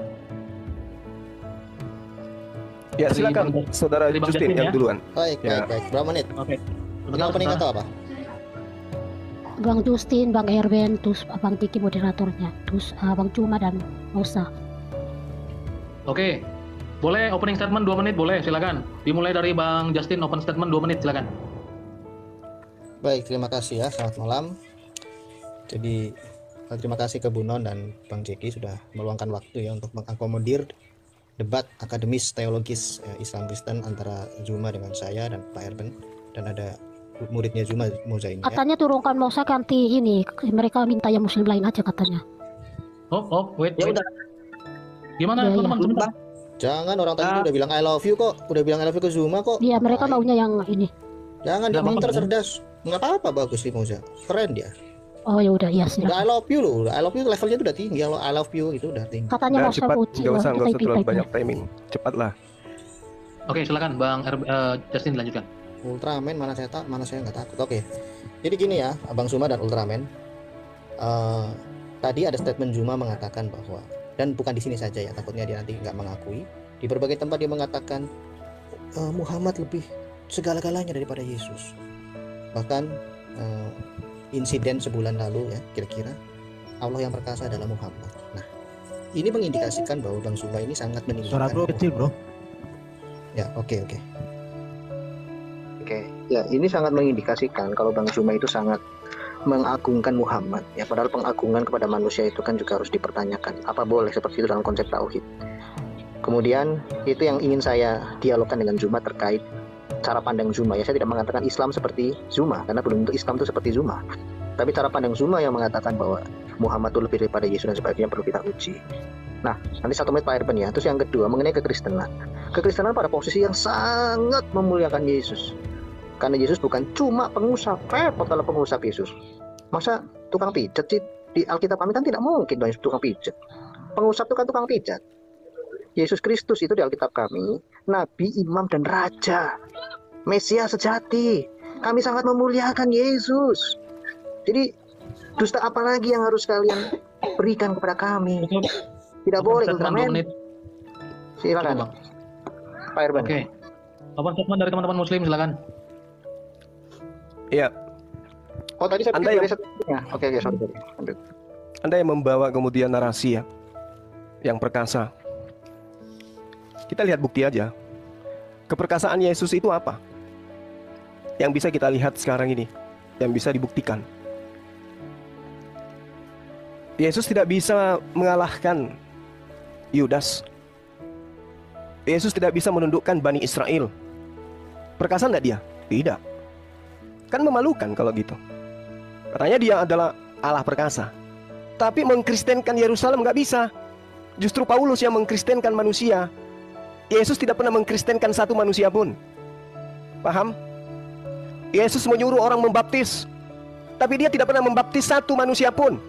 Ya, silakan Saudara Justin yang duluan. Baik. Berapa menit? Oke. Opening atau apa? Bang Justin, Bang Erben, terus Bang Tiki moderatornya, terus Bang Cuma dan Moza. Oke. Boleh opening statement 2 menit, boleh, silakan. Dimulai dari Bang Justin, open statement 2 menit, silakan. Baik, terima kasih ya, selamat malam. Jadi, terima kasih ke Bu Non dan Bang Jeki sudah meluangkan waktu ya untuk mengakomodir debat akademis teologis Islam Kristen antara Zuma dengan saya dan Pak Erben, dan ada muridnya Zuma, Moza ini. Katanya turunkan Moza ganti ini, mereka minta yang muslim lain aja katanya. Wait. Ya udah. Gimana Iya, teman-teman iya. sebentar? Jangan, orang tadi udah bilang I love you kok. Udah bilang I love you ke Zuma kok. Iya, mereka Ay, maunya yang ini. Jangan, dia Nggak apa-apa, pinter, kan? cerdas. Nggak apa-apa, bagus nih Moza. Keren dia. Oh ya udah, iya Udah silakan. I love you loh. Udah I love you levelnya tuh udah tinggi. Kalau I love you itu udah tinggi. Katanya Nah, Marcel cepat, Uci nggak loh, usah kita terlalu type-type. banyak timing. Cepatlah. Oke, silakan Bang Justin dilanjutkan. Ultraman mana saya nggak takut. Oke. Jadi gini ya, Abang Zuma dan Ultraman. Tadi ada statement Zuma mengatakan bahwa, dan bukan di sini saja ya, takutnya dia nanti nggak mengakui. Di berbagai tempat dia mengatakan Muhammad lebih segala-galanya daripada Yesus. Bahkan insiden sebulan lalu ya, kira-kira Allah yang perkasa adalah Muhammad. Nah, ini mengindikasikan bahwa Bang Zuma ini sangat meninggikan. Suara bro kecil bro. Ya, oke. Ya, ini sangat mengindikasikan kalau Bang Zuma itu sangat mengagungkan Muhammad. Ya, padahal pengagungan kepada manusia itu kan juga harus dipertanyakan. Apa boleh seperti itu dalam konsep tauhid? Kemudian itu yang ingin saya dialogkan dengan Zuma terkait cara pandang Zuma. Ya, saya tidak mengatakan Islam seperti Zuma karena belum tentu Islam itu seperti Zuma. Tapi cara pandang Zuma yang mengatakan bahwa Muhammad itu lebih daripada Yesus dan sebagainya perlu kita uji. Nah, nanti 1 menit Pak Erben ya. Terus yang kedua mengenai kekristenan. Kekristenan pada posisi yang sangat memuliakan Yesus. Karena Yesus bukan cuma pengusap, repot kalau pengusap Yesus. Masa tukang pijat sih? Di Alkitab kami kan tidak mungkin dong tukang pijat. Pengusap itu kan tukang pijat. Yesus Kristus itu di Alkitab kami, Nabi, Imam, dan Raja. Mesias sejati. Kami sangat memuliakan Yesus. Jadi, dusta apa lagi yang harus kalian berikan kepada kami? Tidak boleh, Ultraman. Silakan, Bang. Pak Erben. Oke. Apa statement dari teman-teman Muslim, silakan. Iya, Oh, tadi saya Anda pikir yang- dari setnya. Oke, sorry. Lanjut. Anda yang membawa kemudian narasi ya, yang perkasa. Kita lihat bukti aja. Keperkasaan Yesus itu apa? Yang bisa kita lihat sekarang ini, yang bisa dibuktikan. Yesus tidak bisa mengalahkan Yudas. Yesus tidak bisa menundukkan Bani Israel. Perkasa enggak dia? Tidak. Kan memalukan kalau gitu. Katanya dia adalah Allah perkasa. Tapi mengkristenkan Yerusalem nggak bisa. Justru Paulus yang mengkristenkan manusia. Yesus tidak pernah mengkristenkan satu manusia pun. Paham? Yesus menyuruh orang membaptis, tapi dia tidak pernah membaptis satu manusia pun.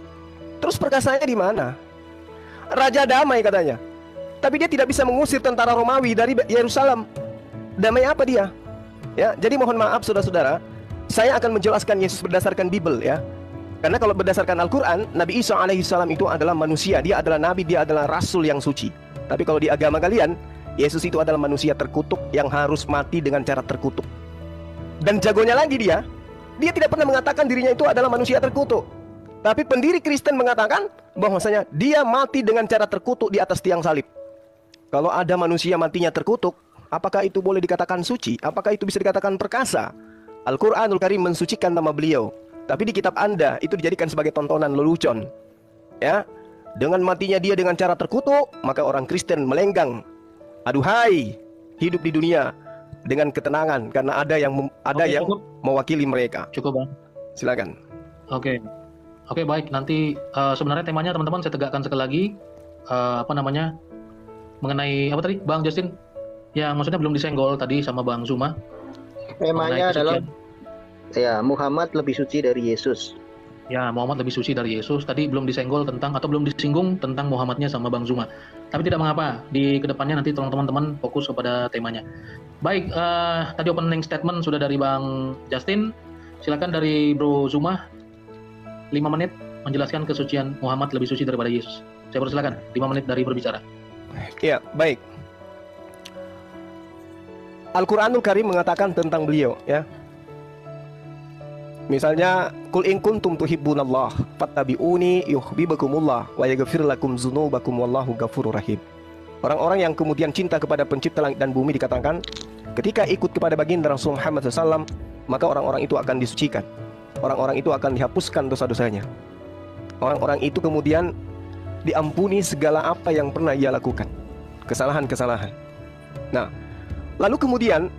Terus perkasanya di mana? Raja damai katanya, tapi dia tidak bisa mengusir tentara Romawi dari Yerusalem. Damai apa dia? Ya, jadi mohon maaf saudara-saudara, saya akan menjelaskan Yesus berdasarkan Bible ya. Karena kalau berdasarkan Al-Quran, Nabi Isa alaihissalam itu adalah manusia. Dia adalah nabi, dia adalah rasul yang suci. Tapi kalau di agama kalian, Yesus itu adalah manusia terkutuk yang harus mati dengan cara terkutuk. Dan jagonya lagi dia tidak pernah mengatakan dirinya itu adalah manusia terkutuk. Tapi pendiri Kristen mengatakan bahwasanya dia mati dengan cara terkutuk di atas tiang salib. Kalau ada manusia matinya terkutuk, apakah itu boleh dikatakan suci? Apakah itu bisa dikatakan perkasa? Al-Quranul Karim mensucikan nama beliau, tapi di kitab Anda itu dijadikan sebagai tontonan lelucon. Ya, dengan matinya dia dengan cara terkutuk, maka orang Kristen melenggang. Aduhai, hidup di dunia dengan ketenangan karena ada yang Cukup. mewakili mereka. Cukup, Bang. Silakan. Oke, baik. Nanti sebenarnya temanya teman-teman saya tegakkan sekali lagi. Mengenai apa tadi, Bang Justin? Yang maksudnya belum disenggol tadi sama Bang Zuma. Temanya Mengenai adalah kesucian. Muhammad lebih suci dari Yesus. Ya, Muhammad lebih suci dari Yesus. Tadi belum disenggol tentang atau belum disinggung tentang Muhammadnya sama Bang Zuma. Tapi tidak mengapa. Di kedepannya nanti tolong teman-teman fokus kepada temanya. Baik, tadi opening statement sudah dari Bang Justin. Silakan dari Bro Zuma. 5 menit menjelaskan kesucian Muhammad lebih suci daripada Yesus. Saya persilakan 5 menit dari berbicara. Ya, baik. Al-Quranul Karim mengatakan tentang beliau ya. Misalnya, Qul in kuntum tuhibbunallah fattabi'uni yuhibbukumullah wa yaghfir lakum dzunubakum wallahu ghafurur rahim. Orang-orang yang kemudian cinta kepada pencipta langit dan bumi dikatakan, ketika ikut kepada baginda Rasul Muhammad SAW, maka orang-orang itu akan disucikan. Orang-orang itu akan dihapuskan dosa-dosanya. Orang-orang itu kemudian diampuni segala apa yang pernah ia lakukan, kesalahan-kesalahan. Nah, lalu kemudian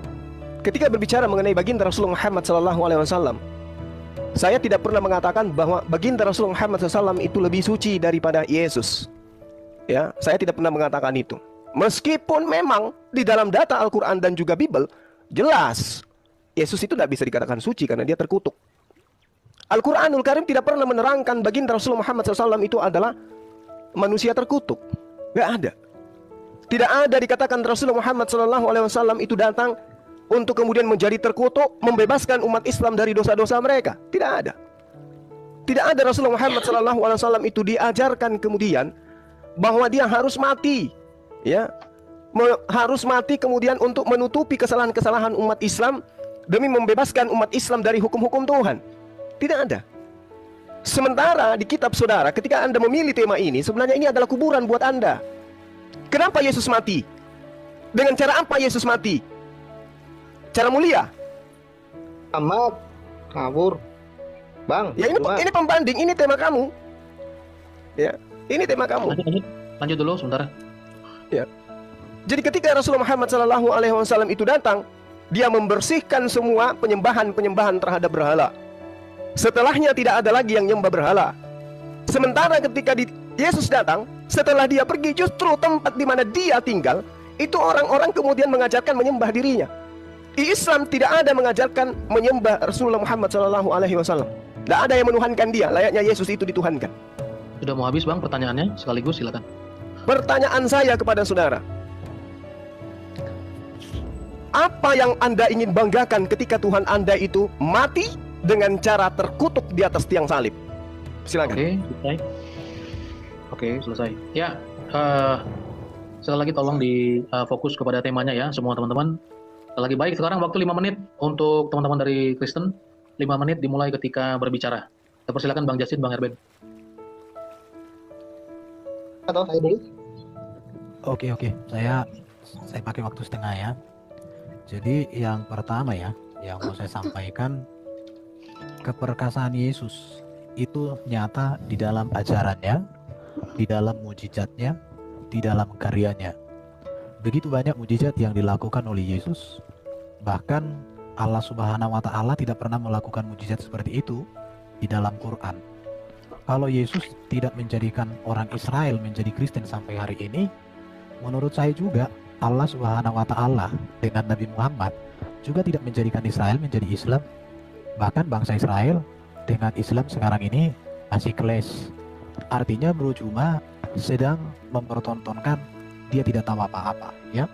ketika berbicara mengenai baginda Rasulullah Muhammad SAW, Saya tidak pernah mengatakan bahwa baginda Rasulullah Muhammad SAW itu lebih suci daripada Yesus. Ya, saya tidak pernah mengatakan itu. Meskipun memang di dalam data Al-Quran dan juga Bible jelas Yesus itu tidak bisa dikatakan suci karena dia terkutuk. Al-Quranul Karim tidak pernah menerangkan baginda Rasulullah Muhammad SAW itu adalah manusia terkutuk. Gak ada. Tidak ada dikatakan Rasulullah Muhammad SAW itu datang untuk kemudian menjadi terkutuk, membebaskan umat Islam dari dosa-dosa mereka. Tidak ada. Tidak ada Rasulullah Muhammad SAW itu diajarkan kemudian bahwa dia harus mati, ya, harus mati kemudian untuk menutupi kesalahan-kesalahan umat Islam demi membebaskan umat Islam dari hukum-hukum Tuhan. Tidak ada. Sementara di kitab saudara, ketika Anda memilih tema ini, sebenarnya ini adalah kuburan buat Anda. Kenapa Yesus mati? Dengan cara apa Yesus mati? Cara mulia? Amat ngawur, Bang. Ya ini pembanding, ini tema kamu. Ya, ini tema kamu. Lanjut dulu sebentar. Ya. Jadi ketika Rasulullah Muhammad SAW itu datang, dia membersihkan semua penyembahan-penyembahan terhadap berhala. Setelahnya tidak ada lagi yang nyembah berhala. Sementara ketika Yesus datang, setelah dia pergi, justru tempat di mana dia tinggal itu orang-orang kemudian mengajarkan menyembah dirinya. Di Islam tidak ada mengajarkan menyembah Rasulullah Muhammad SAW. Tidak ada yang menuhankan dia, layaknya Yesus itu dituhankan. Sudah mau habis Bang pertanyaannya, sekaligus silakan. Pertanyaan saya kepada saudara, apa yang Anda ingin banggakan ketika Tuhan Anda itu mati dengan cara terkutuk di atas tiang salib? Silakan. Oke, selesai. Oke, selesai. Ya, sekali lagi tolong fokus kepada temanya ya, semua teman-teman. Sekali lagi baik, sekarang waktu 5 menit untuk teman-teman dari Kristen. 5 menit dimulai ketika berbicara. Saya persilakan Bang Justin, Bang Erben. Atau saya dulu? Oke. Saya pakai waktu setengah ya. Jadi yang pertama ya, yang mau saya sampaikan, keperkasaan Yesus itu nyata di dalam ajarannya, di dalam mujizatnya, di dalam karyanya. Begitu banyak mujizat yang dilakukan oleh Yesus, bahkan Allah Subhanahu wa Ta'ala tidak pernah melakukan mujizat seperti itu di dalam Quran. Kalau Yesus tidak menjadikan orang Israel menjadi Kristen sampai hari ini, menurut saya juga Allah Subhanahu wa Ta'ala dengan Nabi Muhammad juga tidak menjadikan Israel menjadi Islam. Bahkan bangsa Israel dengan Islam sekarang ini masih clash. Artinya Bro Juma sedang mempertontonkan dia tidak tahu apa-apa, ya.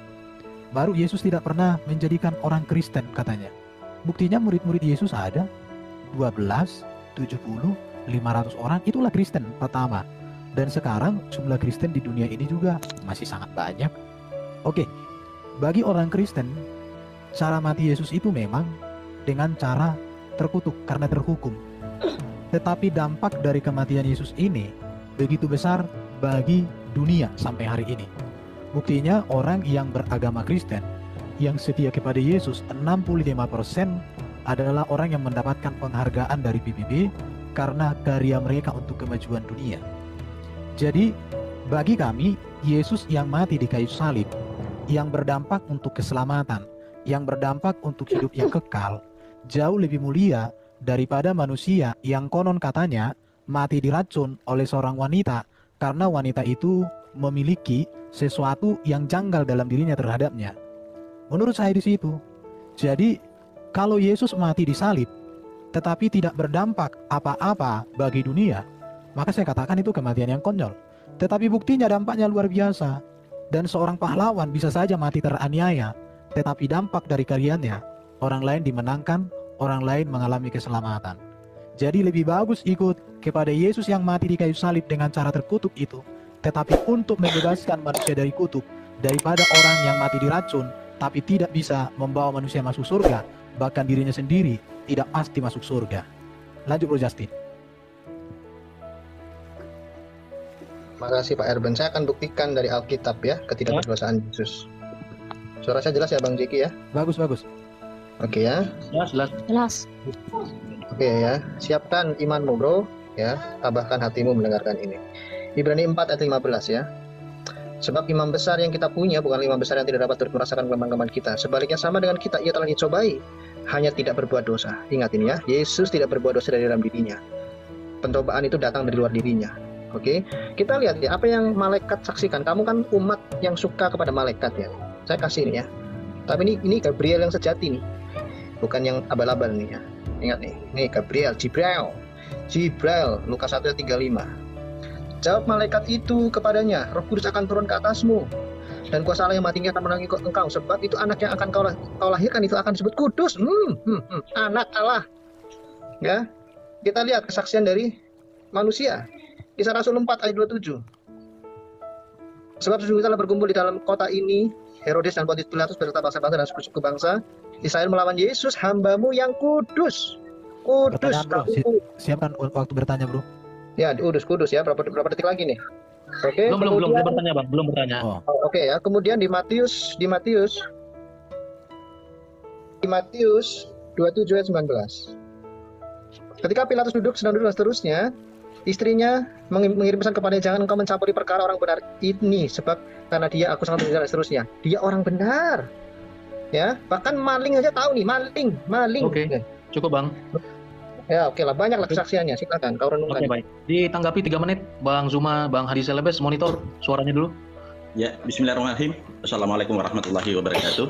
Baru Yesus tidak pernah menjadikan orang Kristen katanya. Buktinya murid-murid Yesus ada 12, 70, 500 orang, itulah Kristen pertama. Dan sekarang jumlah Kristen di dunia ini juga masih sangat banyak. Oke, bagi orang Kristen, cara mati Yesus itu memang dengan cara terkutuk karena terhukum. Tetapi dampak dari kematian Yesus ini begitu besar bagi dunia sampai hari ini. Buktinya orang yang beragama Kristen, yang setia kepada Yesus, 65% adalah orang yang mendapatkan penghargaan dari PBB karena karya mereka untuk kemajuan dunia. Jadi, bagi kami, Yesus yang mati di kayu salib, yang berdampak untuk keselamatan, yang berdampak untuk hidup yang kekal, jauh lebih mulia daripada manusia yang konon katanya mati diracun oleh seorang wanita karena wanita itu memiliki sesuatu yang janggal dalam dirinya terhadapnya. Menurut saya di situ. Jadi, kalau Yesus mati di salib, tetapi tidak berdampak apa-apa bagi dunia, maka saya katakan itu kematian yang konyol. Tetapi buktinya dampaknya luar biasa. Dan seorang pahlawan bisa saja mati teraniaya, tetapi dampak dari karyanya, orang lain dimenangkan, orang lain mengalami keselamatan. Jadi lebih bagus ikut kepada Yesus yang mati di kayu salib dengan cara terkutuk itu, tetapi untuk membebaskan manusia dari kutuk, daripada orang yang mati diracun, tapi tidak bisa membawa manusia masuk surga, bahkan dirinya sendiri tidak pasti masuk surga. Lanjut Bro Justin. Makasih Pak Erben. Saya akan buktikan dari Alkitab ya ketidakberdosaan Yesus. Suara saya jelas ya Bang Jeki ya? Bagus. Oke ya. Jelas. Oke ya. Siapkan imanmu bro ya. Tabahkan hatimu mendengarkan ini. Ibrani 4 ayat 15 ya. Sebab imam besar yang kita punya bukan imam besar yang tidak dapat turut merasakan kelemahan-kelemahan kita. Sebaliknya sama dengan kita, ia telah dicobai, hanya tidak berbuat dosa. Ingat ini ya, Yesus tidak berbuat dosa dari dalam dirinya. Pentobaan itu datang dari luar dirinya. Oke, kita lihat ya apa yang malaikat saksikan. Kamu kan umat yang suka kepada malaikat ya. Saya kasih ini ya. Tapi ini Gabriel yang sejati nih, bukan yang abal-abal nih ya. Ingat nih, ini Gabriel, Jibril, Lukas 1 ayat 35. Jawab malaikat itu kepadanya, Roh Kudus akan turun ke atasmu, dan kuasa Allah yang matinya akan menangis engkau, sebab itu anak yang akan kau lahirkan itu akan disebut kudus. Anak Allah. Ya, kita lihat kesaksian dari manusia. Kisah Rasul 4 ayat 27. Sebab sesungguhnya telah berkumpul di dalam kota ini Herodes dan Pontius Pilatus beserta bangsa-bangsa dan suku-suku bangsa Israel melawan Yesus, hambamu yang kudus. Kudus. Bro. Siapkan waktu bertanya, bro. Ya, kudus ya. Berapa detik lagi nih? Oke. Belum bertanya, Bang. Belum bertanya. Oke ya. Kemudian di Matius 27 ayat 19. Ketika Pilatus sedang duduk dan seterusnya, istrinya mengirim pesan kepadanya, jangan engkau mencampuri perkara orang benar ini, sebab karena dia aku sangat mencintai, dan seterusnya. Dia orang benar. Ya, bahkan maling aja tahu nih, maling. Oke. Cukup, Bang. Ya, oke lah, banyak lah kesaksiannya. Silakan kau renungkan. Oke, baik. Ditanggapi 3 menit, Bang Zuma, Bang Hadi Selebes, monitor suaranya dulu. Ya, bismillahirrahmanirrahim. Assalamualaikum warahmatullahi wabarakatuh.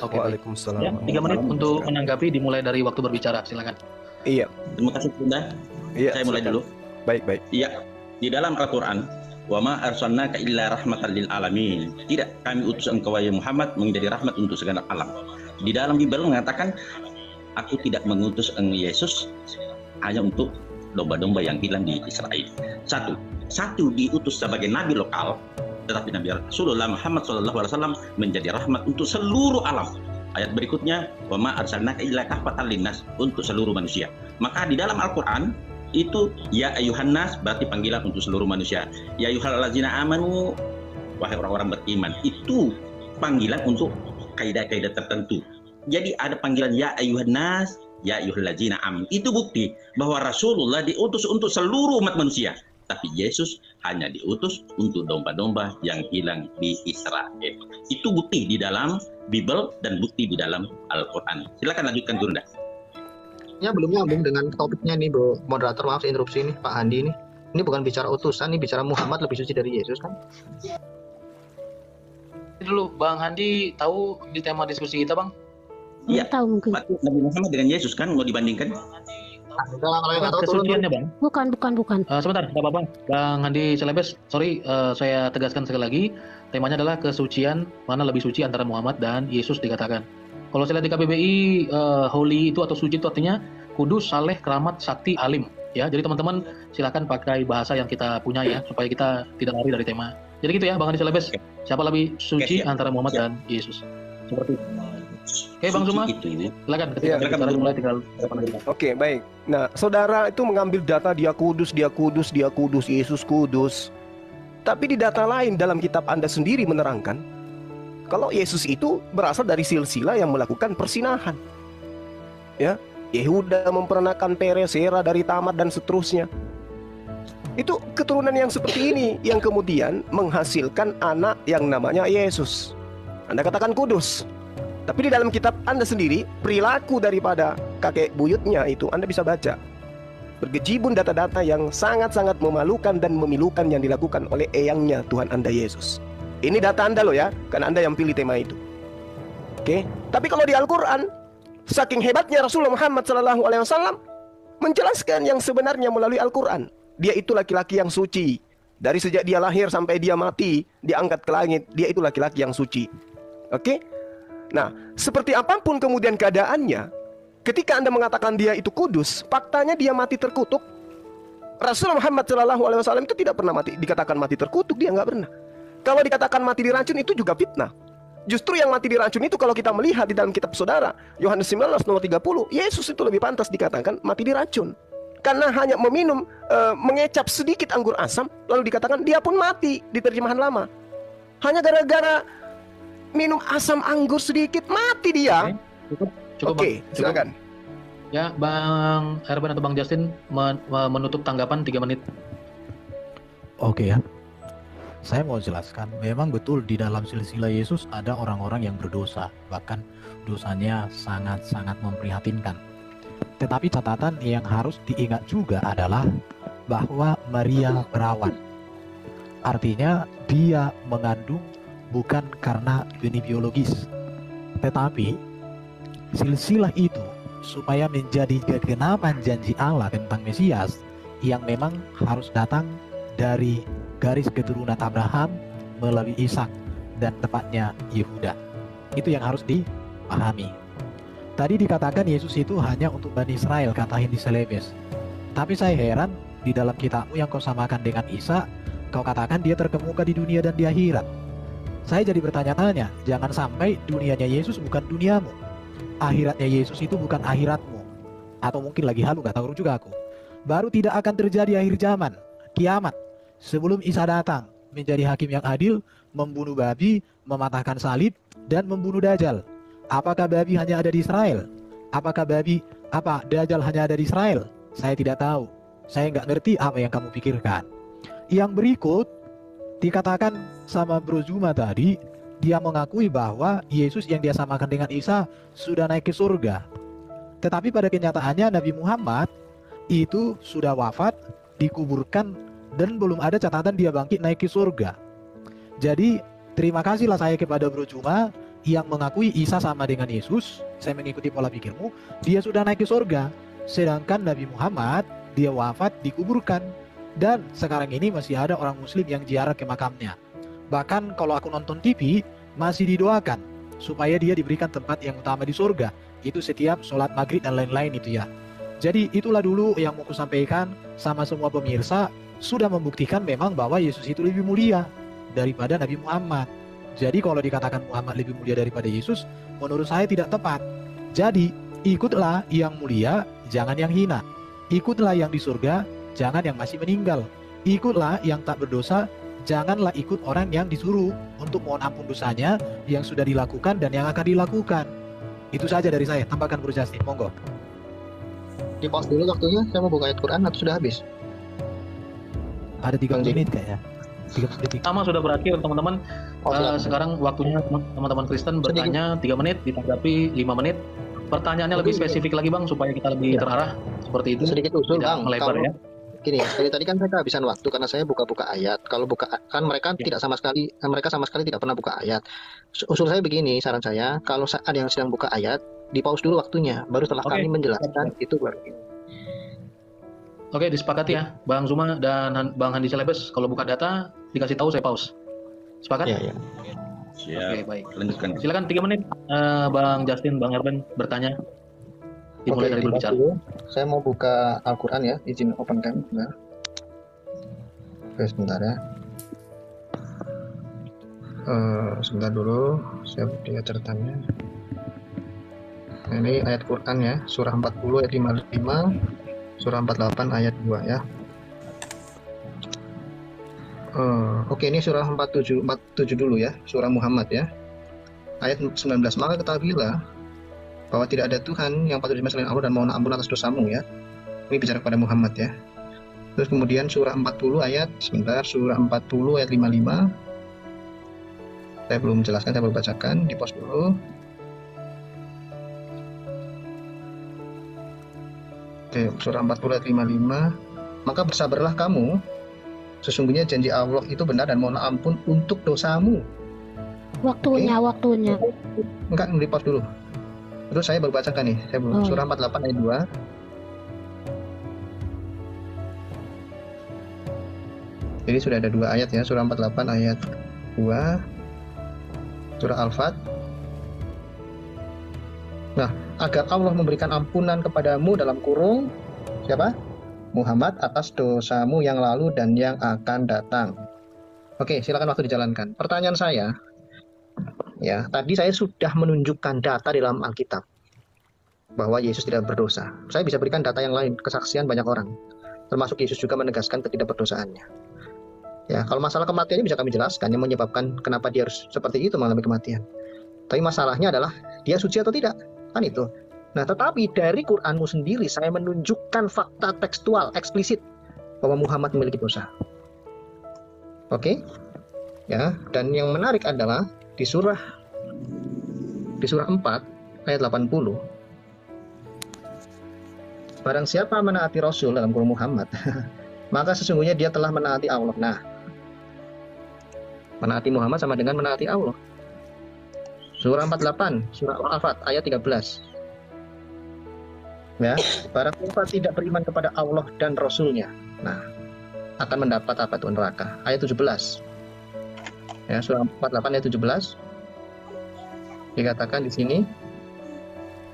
Oke, Waalaikumsalam. ya, 3 menit untuk menanggapi, dimulai dari waktu berbicara, silakan. Iya. Terima kasih Bunda. Iya. Saya mulai dulu. Baik. Iya, di dalam Al-Qur'an, wa ma arsalnaka illa rahmatan lil alamin. Tidak kami utus engkau wahai Muhammad menjadi rahmat untuk segala alam. Di dalam Bible mengatakan, aku tidak mengutus Yesus hanya untuk domba-domba yang hilang di Israel. Satu diutus sebagai nabi lokal, tetapi Nabi Rasulullah Muhammad SAW menjadi rahmat untuk seluruh alam. Ayat berikutnya, wa ma arsalnaka illa kafatan linnas, untuk seluruh manusia. Maka di dalam Al-Qur'an itu ya ayuhan nas berarti panggilan untuk seluruh manusia. Ya ayyuhallazina amanu, wahai orang-orang beriman, itu panggilan untuk kaidah-kaidah tertentu. Jadi ada panggilan ya ayuhan nas, ya ayyuhallazina amanu. Itu bukti bahwa Rasulullah diutus untuk seluruh umat manusia. Tapi Yesus hanya diutus untuk domba-domba yang hilang di Israel. Itu bukti di dalam Bible dan bukti di dalam Al-Quran. Silakan lanjutkan, Gunda. Ya, belum nyambung dengan topiknya nih, Bro. Moderator, maaf interupsi nih, Pak Andi nih. Ini bukan bicara utusan, ini bicara Muhammad lebih suci dari Yesus kan? Dulu, Bang Handi tahu di tema diskusi kita, Bang? Iya. Tahu mungkin. Nabi Muhammad dengan Yesus kan mau dibandingkan? Kesuciannya, Bang. Bukan. Sebentar, nggak apa-apa. Bang Handi Selebes, sorry, saya tegaskan sekali lagi. Temanya adalah kesucian, mana lebih suci antara Muhammad dan Yesus dikatakan. Kalau saya lihat di KBBI, holy itu atau suci itu artinya kudus, saleh, keramat, sakti, alim. Ya, jadi teman-teman silakan pakai bahasa yang kita punya ya, supaya kita tidak lari dari tema. Jadi gitu ya, Bang Handi Selebes. Siapa lebih suci antara Muhammad dan Yesus? Seperti itu. Oke, Bang Zuma, silakan. Ketika bicara mulai tinggal. Oke, baik. Nah, saudara itu mengambil data dia kudus, Yesus kudus. Tapi di data lain dalam kitab Anda sendiri menerangkan kalau Yesus itu berasal dari silsilah yang melakukan persinahan. Ya, Yehuda memperanakan Peres, Zera dari Tamar dan seterusnya. Itu keturunan yang seperti ini yang kemudian menghasilkan anak yang namanya Yesus. Anda katakan kudus. Tapi di dalam kitab Anda sendiri, perilaku daripada kakek buyutnya itu Anda bisa baca. Bergejibun data-data yang sangat-sangat memalukan dan memilukan yang dilakukan oleh eyangnya Tuhan Anda Yesus. Ini data Anda loh ya, karena Anda yang pilih tema itu. Oke, tapi kalau di Al-Quran, saking hebatnya Rasulullah Muhammad SAW menjelaskan yang sebenarnya melalui Al-Quran. Dia itu laki-laki yang suci. Dari sejak dia lahir sampai dia mati, diangkat ke langit, dia itu laki-laki yang suci. Oke? Nah, seperti apapun kemudian keadaannya, ketika Anda mengatakan dia itu kudus, faktanya dia mati terkutuk. Rasulullah Muhammad SAW itu tidak pernah dikatakan mati terkutuk, dia nggak pernah. Kalau dikatakan mati diracun itu juga fitnah. Justru yang mati diracun itu kalau kita melihat di dalam kitab saudara Yohanes 19 nomor 30, Yesus itu lebih pantas dikatakan mati diracun. Karena hanya meminum, mengecap sedikit anggur asam, lalu dikatakan dia pun mati di terjemahan lama. Hanya gara-gara minum asam anggur sedikit, mati dia. Oke, silakan. Ya, Bang Herben atau Bang Justin menutup tanggapan 3 menit. Oke ya. Saya mau jelaskan, memang betul di dalam silsilah Yesus ada orang-orang yang berdosa, bahkan dosanya sangat-sangat memprihatinkan. Tetapi catatan yang harus diingat juga adalah bahwa Maria perawan. Artinya dia mengandung bukan karena benih biologis, tetapi silsilah itu supaya menjadi kegenapan janji Allah tentang Mesias yang memang harus datang dari garis keturunan Abraham melalui Ishak dan tepatnya Yehuda. Itu yang harus dipahami. Tadi dikatakan Yesus itu hanya untuk Bani Israel, kata Hindi Selebes. Tapi saya heran, di dalam kitabmu yang kau samakan dengan Isa, kau katakan dia terkemuka di dunia dan di akhirat. Saya jadi bertanya-tanya, jangan sampai dunianya Yesus bukan duniamu, akhiratnya Yesus itu bukan akhiratmu. Atau mungkin lagi halu, gak tahu juga aku. Baru tidak akan terjadi akhir zaman, kiamat, sebelum Isa datang menjadi hakim yang adil, membunuh babi, mematahkan salib, dan membunuh Dajjal. Apakah babi hanya ada di Israel? Apakah Dajjal hanya ada di Israel? Saya tidak tahu. Saya nggak ngerti apa yang kamu pikirkan. Yang berikut dikatakan sama Bro Zuma tadi, dia mengakui bahwa Yesus yang dia samakan dengan Isa sudah naik ke surga. Tetapi pada kenyataannya Nabi Muhammad itu sudah wafat, dikuburkan, dan belum ada catatan dia bangkit naik ke surga. Jadi terima kasihlah saya kepada Bro Zuma yang mengakui Isa sama dengan Yesus. Saya mengikuti pola pikirmu, dia sudah naik ke surga. Sedangkan Nabi Muhammad, dia wafat, dikuburkan, dan sekarang ini masih ada orang muslim yang ziarah ke makamnya. Bahkan kalau aku nonton TV, masih didoakan supaya dia diberikan tempat yang utama di surga. Itu setiap sholat maghrib dan lain-lain itu ya. Jadi itulah dulu yang mau kusampaikan sama semua pemirsa, sudah membuktikan memang bahwa Yesus itu lebih mulia daripada Nabi Muhammad. Jadi kalau dikatakan Muhammad lebih mulia daripada Yesus, menurut saya tidak tepat. Jadi ikutlah yang mulia, jangan yang hina. Ikutlah yang di surga, jangan yang masih meninggal. Ikutlah yang tak berdosa, janganlah ikut orang yang disuruh untuk mohon ampun dosanya yang sudah dilakukan dan yang akan dilakukan. Itu saja dari saya. Tambahkan Bro Justin, monggo. Di pause dulu waktunya, saya mau buka ayat Quran atau sudah habis? Ada 3 menit kayaknya. 3 detik. Sama sudah berakhir teman-teman. Sekarang waktunya teman-teman Kristen bertanya 3 menit, ditanggapi 5 menit. Pertanyaannya lebih spesifik lagi Bang, supaya kita lebih terarah seperti itu. Sedikit usul Bang, melebar ya. Gini, tadi kan saya kehabisan waktu karena saya buka-buka ayat. Kalau buka kan mereka tidak sama sekali, mereka sama sekali tidak pernah buka ayat. Usul saya begini, saran saya, kalau ada yang sedang buka ayat, di pause dulu waktunya, baru setelah kami menjelaskan itu baru. Oke, disepakati ya, Bang Zuma dan Bang Handi Selebes. Kalau buka data, dikasih tahu saya pause. Sepakat? Iya. Siap. Oke, baik. Lanjutkan. Silakan 3 menit, Bang Justin, Bang Erben bertanya. Dimulai dari berbicara. Saya mau buka Al-Quran ya, izin open cam. Nah. Oke, sebentar ya. Sebentar dulu, saya lihat catatannya. Nah, ini ayat Quran ya, surah 40 ayat 55, surah 48 ayat 2 ya. Oke, ini surah 47 dulu ya, surah Muhammad ya. Ayat 19, maka ketahuilah bahwa tidak ada Tuhan yang patut disembah selain Allah dan mohon ampun atas dosamu ya. Ini bicara kepada Muhammad ya. Terus kemudian surah 40 ayat, surah 40 ayat 55. Saya belum menjelaskan, saya baru bacakan, di pause dulu. Oke, surah 40 ayat 55. Maka bersabarlah kamu, sesungguhnya janji Allah itu benar dan mohon ampun untuk dosamu. Waktunya. Enggak, di pause dulu. Terus saya baru bacakan nih, surah 48 ayat 2. Jadi sudah ada 2 ayat ya, surah 48 ayat 2, surah Al-Fat. Nah, agar Allah memberikan ampunan kepadamu dalam kurung siapa? Muhammad atas dosamu yang lalu dan yang akan datang. Oke, silakan waktu dijalankan. Pertanyaan saya, ya, tadi saya sudah menunjukkan data di dalam Alkitab bahwa Yesus tidak berdosa. Saya bisa berikan data yang lain, kesaksian banyak orang, termasuk Yesus juga menegaskan ketidakberdosaannya. Ya, kalau masalah kematiannya bisa kami jelaskan yang menyebabkan kenapa dia harus seperti itu mengalami kematian. Tapi masalahnya adalah dia suci atau tidak, kan itu. Nah, tetapi dari Quranmu sendiri saya menunjukkan fakta tekstual eksplisit bahwa Muhammad memiliki dosa. Oke? Ya, dan yang menarik adalah di surah 4 ayat 80. Barang siapa menaati Rasul dalam kurung Muhammad, maka sesungguhnya dia telah menaati Allah. Nah, menaati Muhammad sama dengan menaati Allah. Surah 48, surah Al-Afat ayat 13. Ya, barang siapa tidak beriman kepada Allah dan Rasulnya, nah, akan mendapat apa tuh? Neraka. Ayat 17. Ya, surah 48 ayat 17. Dikatakan di sini.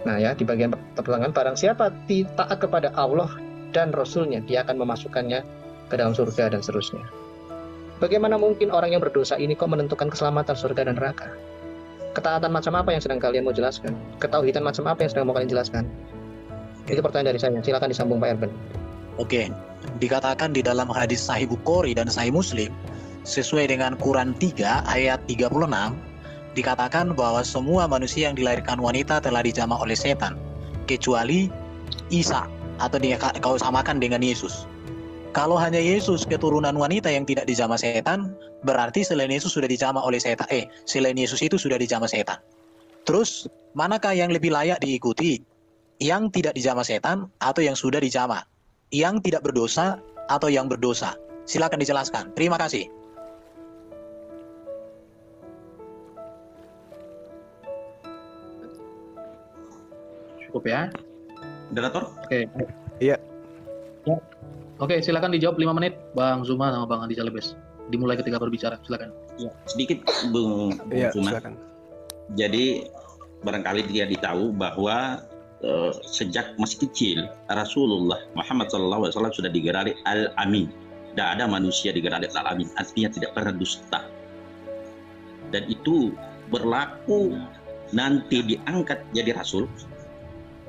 Nah ya, di bagian pertengahan, barang siapa taat kepada Allah dan Rasulnya, dia akan memasukkannya ke dalam surga dan seterusnya. Bagaimana mungkin orang yang berdosa ini kok menentukan keselamatan surga dan neraka? Ketaatan macam apa yang sedang kalian mau jelaskan? Ketauhidan macam apa yang sedang mau kalian jelaskan? Itu pertanyaan dari saya. Silakan disambung Pak Erben. Oke, dikatakan di dalam hadis Sahih Bukhari dan Sahih Muslim, sesuai dengan Quran 3 ayat 36, dikatakan bahwa semua manusia yang dilahirkan wanita telah dijamah oleh setan, kecuali Isa, atau kau samakan dengan Yesus. Kalau hanya Yesus keturunan wanita yang tidak dijamah setan, berarti selain Yesus sudah dijamah oleh setan. Selain Yesus itu sudah dijamah setan. Terus, manakah yang lebih layak diikuti? Yang tidak dijamah setan atau yang sudah dijamah? Yang tidak berdosa atau yang berdosa? Silakan dijelaskan. Terima kasih. Cukup ya. Moderator? Oke. Iya. Ya. Oke, silakan dijawab 5 menit Bang Zuma sama Bang Andi Calebes. Dimulai ketika berbicara, silakan. Ya, sedikit Bung Zuma. Silakan. Jadi barangkali dia tahu bahwa sejak masih kecil Rasulullah Muhammad SAW sudah digelari Al-Amin. Tidak ada manusia digelari Al-Amin, artinya tidak pernah dusta. Dan itu berlaku nanti diangkat jadi Rasul,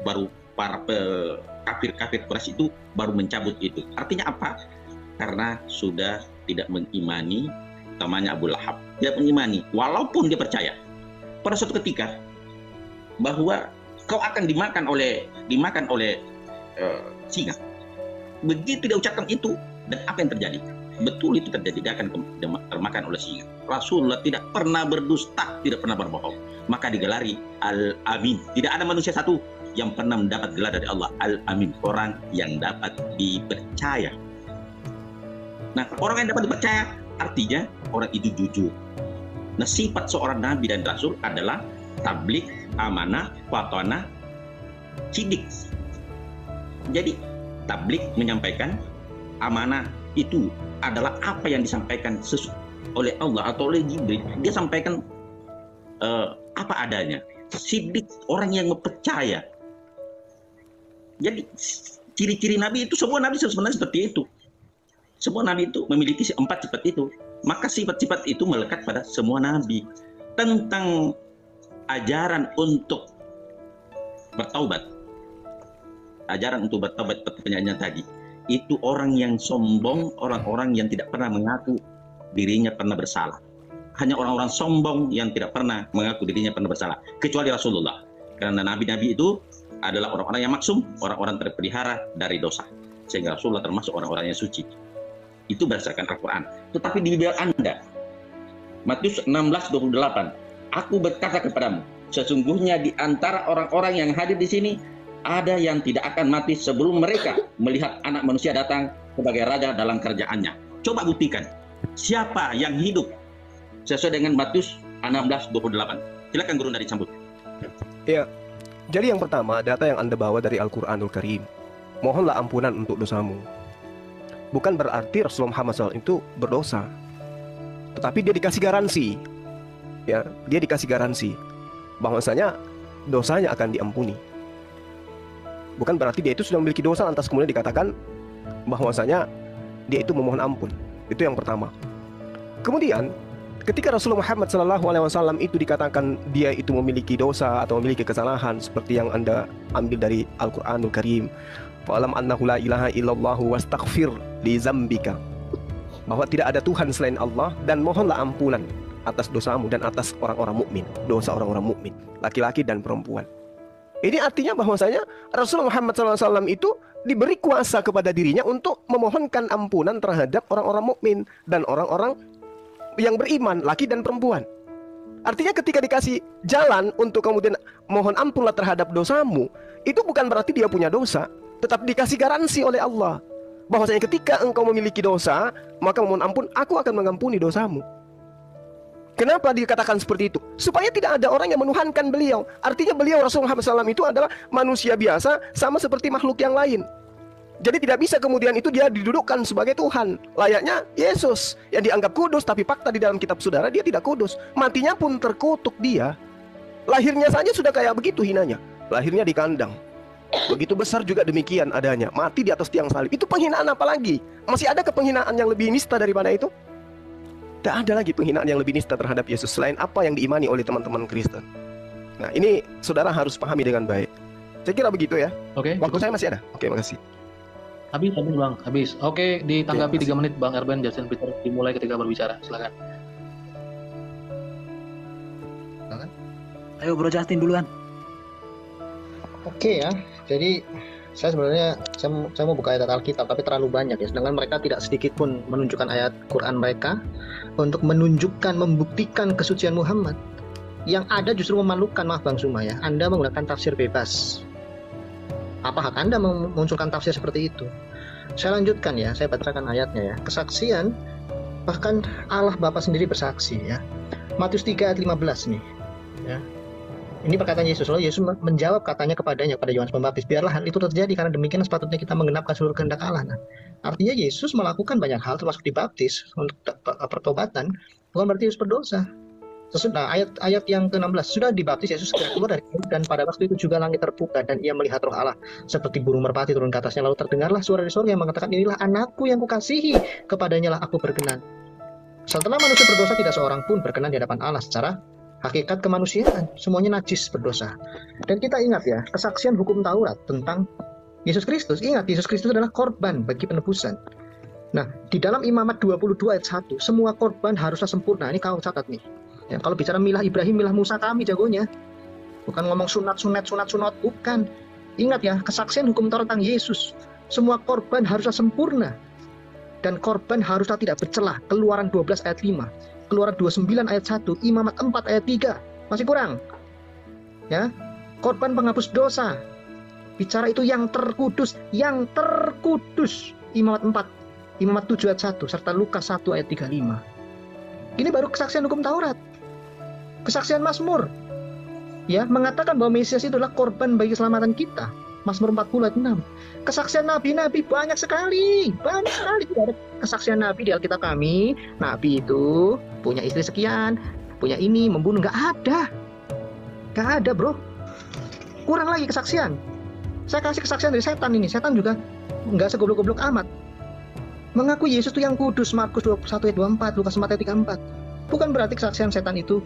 baru para kafir-kafir Quraisy itu baru mencabut itu. Artinya apa? Karena sudah tidak mengimani, utamanya Abu Lahab. Tidak mengimani, walaupun dia percaya pada suatu ketika bahwa kau akan dimakan oleh singa. Begitu dia ucapkan itu, dan apa yang terjadi? Betul itu terjadi, dia akan termakan oleh singa. Rasulullah tidak pernah berdusta, tidak pernah berbohong. Maka digelari Al-Amin. Tidak ada manusia satu yang pernah mendapat gelar dari Allah Al-Amin, orang yang dapat dipercaya. Nah, orang yang dapat dipercaya artinya orang itu jujur. Nah, sifat seorang nabi dan rasul adalah tabligh, amanah, watonah, sidik. Jadi tabligh menyampaikan, amanah itu adalah apa yang disampaikan oleh Allah atau oleh Jibril. Dia sampaikan apa adanya. Sidik, orang yang percaya. Jadi ciri-ciri Nabi itu, semua Nabi sebenarnya seperti itu. Semua Nabi itu memiliki 4 sifat itu. Maka sifat-sifat itu melekat pada semua Nabi. Tentang ajaran untuk bertaubat. Ajaran untuk bertaubat pertanyaannya tadi. Itu orang yang sombong, orang-orang yang tidak pernah mengaku dirinya pernah bersalah. Hanya orang-orang sombong yang tidak pernah mengaku dirinya pernah bersalah. Kecuali Rasulullah. Karena Nabi-Nabi itu adalah orang-orang yang maksum, orang-orang terpelihara dari dosa. Sehingga Rasulullah termasuk orang-orang yang suci. Itu berdasarkan Al-Quran. Tetapi di Bible Anda, Matius 16:28, aku berkata kepadamu, sesungguhnya di antara orang-orang yang hadir di sini, ada yang tidak akan mati sebelum mereka melihat anak manusia datang sebagai raja dalam kerajaannya. Coba buktikan, siapa yang hidup sesuai dengan Matius 16:28. Silakan Guru dari Cambut. Iya. Jadi yang pertama, data yang Anda bawa dari Al-Quranul Karim. Mohonlah ampunan untuk dosamu. Bukan berarti Rasulullah Muhammad SAW itu berdosa. Tetapi dia dikasih garansi. Ya, dia dikasih garansi bahwasanya dosanya akan diampuni. Bukan berarti dia itu sudah memiliki dosa lantas kemudian dikatakan bahwasanya dia itu memohon ampun. Itu yang pertama. Kemudian ketika Rasulullah Muhammad SAW itu dikatakan dia itu memiliki dosa atau memiliki kesalahan seperti yang Anda ambil dari Al-Quranul Karim, fa'alam annahu la ilaha illallahu wastaghfir li zambika, bahwa tidak ada Tuhan selain Allah dan mohonlah ampunan atas dosamu dan atas orang-orang mukmin, dosa orang-orang mukmin, laki-laki dan perempuan. Ini artinya bahwasanya Rasulullah Muhammad SAW itu diberi kuasa kepada dirinya untuk memohonkan ampunan terhadap orang-orang mukmin dan orang-orang yang beriman, laki dan perempuan. Artinya ketika dikasih jalan untuk kemudian mohon ampunlah terhadap dosamu, itu bukan berarti dia punya dosa, tetap dikasih garansi oleh Allah bahwasanya ketika engkau memiliki dosa, maka mohon ampun, aku akan mengampuni dosamu. Kenapa dikatakan seperti itu? Supaya tidak ada orang yang menuhankan beliau. Artinya beliau Rasulullah SAW itu adalah manusia biasa, sama seperti makhluk yang lain. Jadi tidak bisa kemudian itu dia didudukkan sebagai Tuhan. Layaknya Yesus yang dianggap kudus, tapi fakta di dalam kitab saudara dia tidak kudus. Matinya pun terkutuk dia. Lahirnya saja sudah kayak begitu hinanya. Lahirnya di kandang. Begitu besar juga demikian adanya. Mati di atas tiang salib. Itu penghinaan apa lagi? Masih ada penghinaan yang lebih nista daripada itu? Tidak ada lagi penghinaan yang lebih nista terhadap Yesus selain apa yang diimani oleh teman-teman Kristen. Nah, ini saudara harus pahami dengan baik. Saya kira begitu ya. Oke. Waktu saya masih ada. Oke, makasih. Habis Bang, habis. Oke, ditanggapi 3 menit Bang Erben, Justin Peter dimulai ketika berbicara. Silakan. Ayo Bro Justin duluan. Oke ya, jadi saya sebenarnya saya mau buka ayat Alkitab, tapi terlalu banyak ya. Sedangkan mereka tidak sedikit pun menunjukkan ayat Quran mereka untuk menunjukkan, membuktikan kesucian Muhammad. Yang ada justru memalukan, maaf Bang Suma ya. Anda menggunakan tafsir bebas. Apa hak Anda memunculkan tafsir seperti itu? Saya lanjutkan ya, saya bacakan ayatnya ya. Kesaksian, bahkan Allah Bapa sendiri bersaksi ya. Matius 3 ayat 15 nih ya. Ini perkataan Yesus. Lalu Yesus menjawab katanya kepadanya, pada Yohanes Pembaptis, biarlah hal itu terjadi karena demikian sepatutnya kita menggenapkan seluruh kehendak Allah. Nah, artinya Yesus melakukan banyak hal termasuk dibaptis untuk pertobatan, bukan berarti Yesus berdosa. Sesudah ayat yang ke-16, sudah dibaptis Yesus keluar dari air, dan pada waktu itu juga langit terbuka dan ia melihat Roh Allah seperti burung merpati turun ke atasnya, lalu terdengarlah suara dari surga yang mengatakan, inilah anakku yang kukasihi, kepadanya lah aku berkenan. Setelah manusia berdosa tidak seorang pun berkenan di hadapan Allah secara hakikat kemanusiaan, semuanya najis berdosa. Dan kita ingat ya, kesaksian hukum Taurat tentang Yesus Kristus. Ingat, Yesus Kristus adalah korban bagi penebusan. Nah, di dalam Imamat 22 ayat 1, semua korban haruslah sempurna. Ini kau catat nih. Ya, kalau bicara milah Ibrahim, milah Musa kami jagonya. Bukan ngomong sunat, bukan. Ingat ya, kesaksian hukum Taurat tentang Yesus. Semua korban haruslah sempurna. Dan korban haruslah tidak bercelah. Keluaran 12 ayat 5. Keluaran 29 ayat 1, Imamat 4 ayat 3. Masih kurang. Ya. Korban penghapus dosa. Bicara itu yang terkudus, Imamat 4, Imamat 7 ayat 1 serta Lukas 1 ayat 35. Ini baru kesaksian hukum Taurat. Kesaksian Mazmur. Ya, mengatakan bahwa Mesias itu adalah korban bagi keselamatan kita. Mazmur 40 ayat 6. Kesaksian nabi-nabi banyak sekali. Tidak ada kesaksian nabi di Alkitab kami. Nabi itu punya istri sekian, punya ini, membunuh. Nggak ada bro. Kurang lagi kesaksian. Saya kasih kesaksian dari setan ini. Setan juga nggak segoblok-goblok amat. Mengaku Yesus itu yang kudus. Markus 21 ayat 24, Lukas 4 ayat 34. Bukan berarti kesaksian setan itu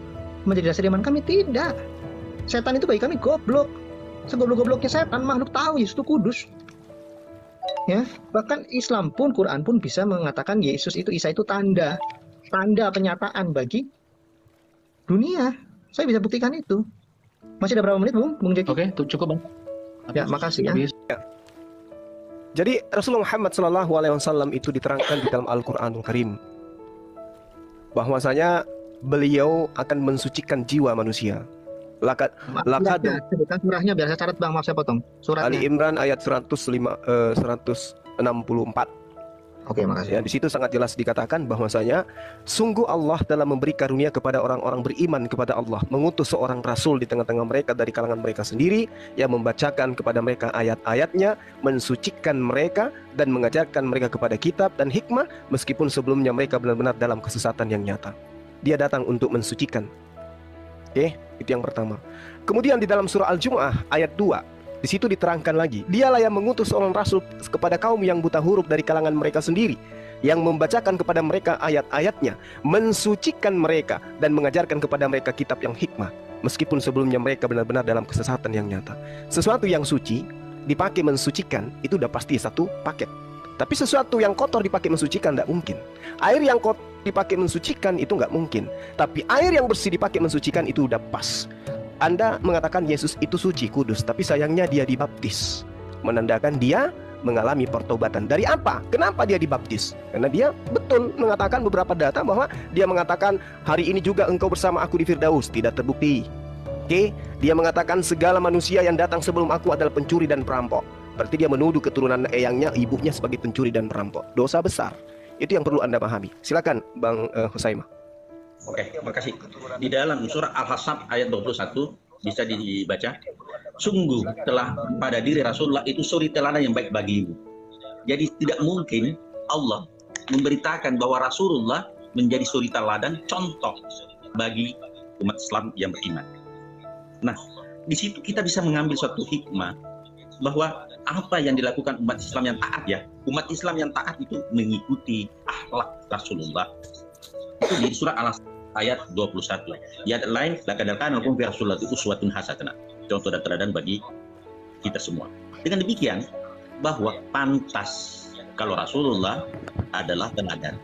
menjadi dasar iman kami. Tidak. Setan itu bagi kami goblok. Segoblok-gobloknya setan, makhluk tahu Yesus itu kudus. Ya, bahkan Islam pun, Quran pun bisa mengatakan Yesus itu, Isa itu tanda penyataan bagi dunia. Saya bisa buktikan itu. Masih ada berapa menit, Bung Jeki? Oke, cukup, Bang. Ya, makasih ya. Jadi Rasulullah Muhammad SAW itu diterangkan di dalam Al-Quranul Karim bahwasanya beliau akan mensucikan jiwa manusia. Sebutkan surahnya biar saya catat Bang, maaf saya potong. Suratnya. Ali Imran ayat 164. Oke, makasih. Ya, di situ sangat jelas dikatakan bahwasanya sungguh Allah dalam memberi karunia kepada orang-orang beriman kepada Allah, mengutus seorang rasul di tengah-tengah mereka dari kalangan mereka sendiri yang membacakan kepada mereka ayat-ayatnya, mensucikan mereka dan mengajarkan mereka kepada kitab dan hikmah meskipun sebelumnya mereka benar-benar dalam kesesatan yang nyata. Dia datang untuk mensucikan. Oke, itu yang pertama. Kemudian di dalam surah Al-Jumu'ah ayat 2, di situ diterangkan lagi, dialah yang mengutus seorang rasul kepada kaum yang buta huruf dari kalangan mereka sendiri, yang membacakan kepada mereka ayat-ayatnya, mensucikan mereka dan mengajarkan kepada mereka kitab yang hikmah, meskipun sebelumnya mereka benar-benar dalam kesesatan yang nyata. Sesuatu yang suci dipakai mensucikan itu udah pasti satu paket. Tapi sesuatu yang kotor dipakai mensucikan tidak mungkin. Air yang kotor dipakai mensucikan itu nggak mungkin. Tapi air yang bersih dipakai mensucikan itu udah pas. Anda mengatakan Yesus itu suci, kudus, tapi sayangnya dia dibaptis, menandakan dia mengalami pertobatan. Dari apa? Kenapa dia dibaptis? Karena dia betul mengatakan beberapa data bahwa dia mengatakan hari ini juga engkau bersama aku di Firdaus. Tidak terbukti. Oke, dia mengatakan segala manusia yang datang sebelum aku adalah pencuri dan perampok. Berarti dia menuduh keturunan eyangnya, ibunya sebagai pencuri dan perampok. Dosa besar. Itu yang perlu Anda pahami. Silakan Bang Husaimah. Oke, terima kasih. Di dalam surah Al-Hasab ayat 21 bisa dibaca. Sungguh telah pada diri Rasulullah itu suri teladan yang baik bagimu. Jadi tidak mungkin Allah memberitakan bahwa Rasulullah menjadi suri teladan contoh bagi umat Islam yang beriman. Nah, di situ kita bisa mengambil suatu hikmah bahwa apa yang dilakukan umat Islam yang taat ya, umat Islam yang taat itu mengikuti akhlak Rasulullah. Itu di surah Al-Hasab ayat 21. Di ayat lain, laqad kana lakum fi Rasulillah uswatun hasanah. Contoh dan teladan bagi kita semua. Dengan demikian, bahwa pantas kalau Rasulullah adalah teladan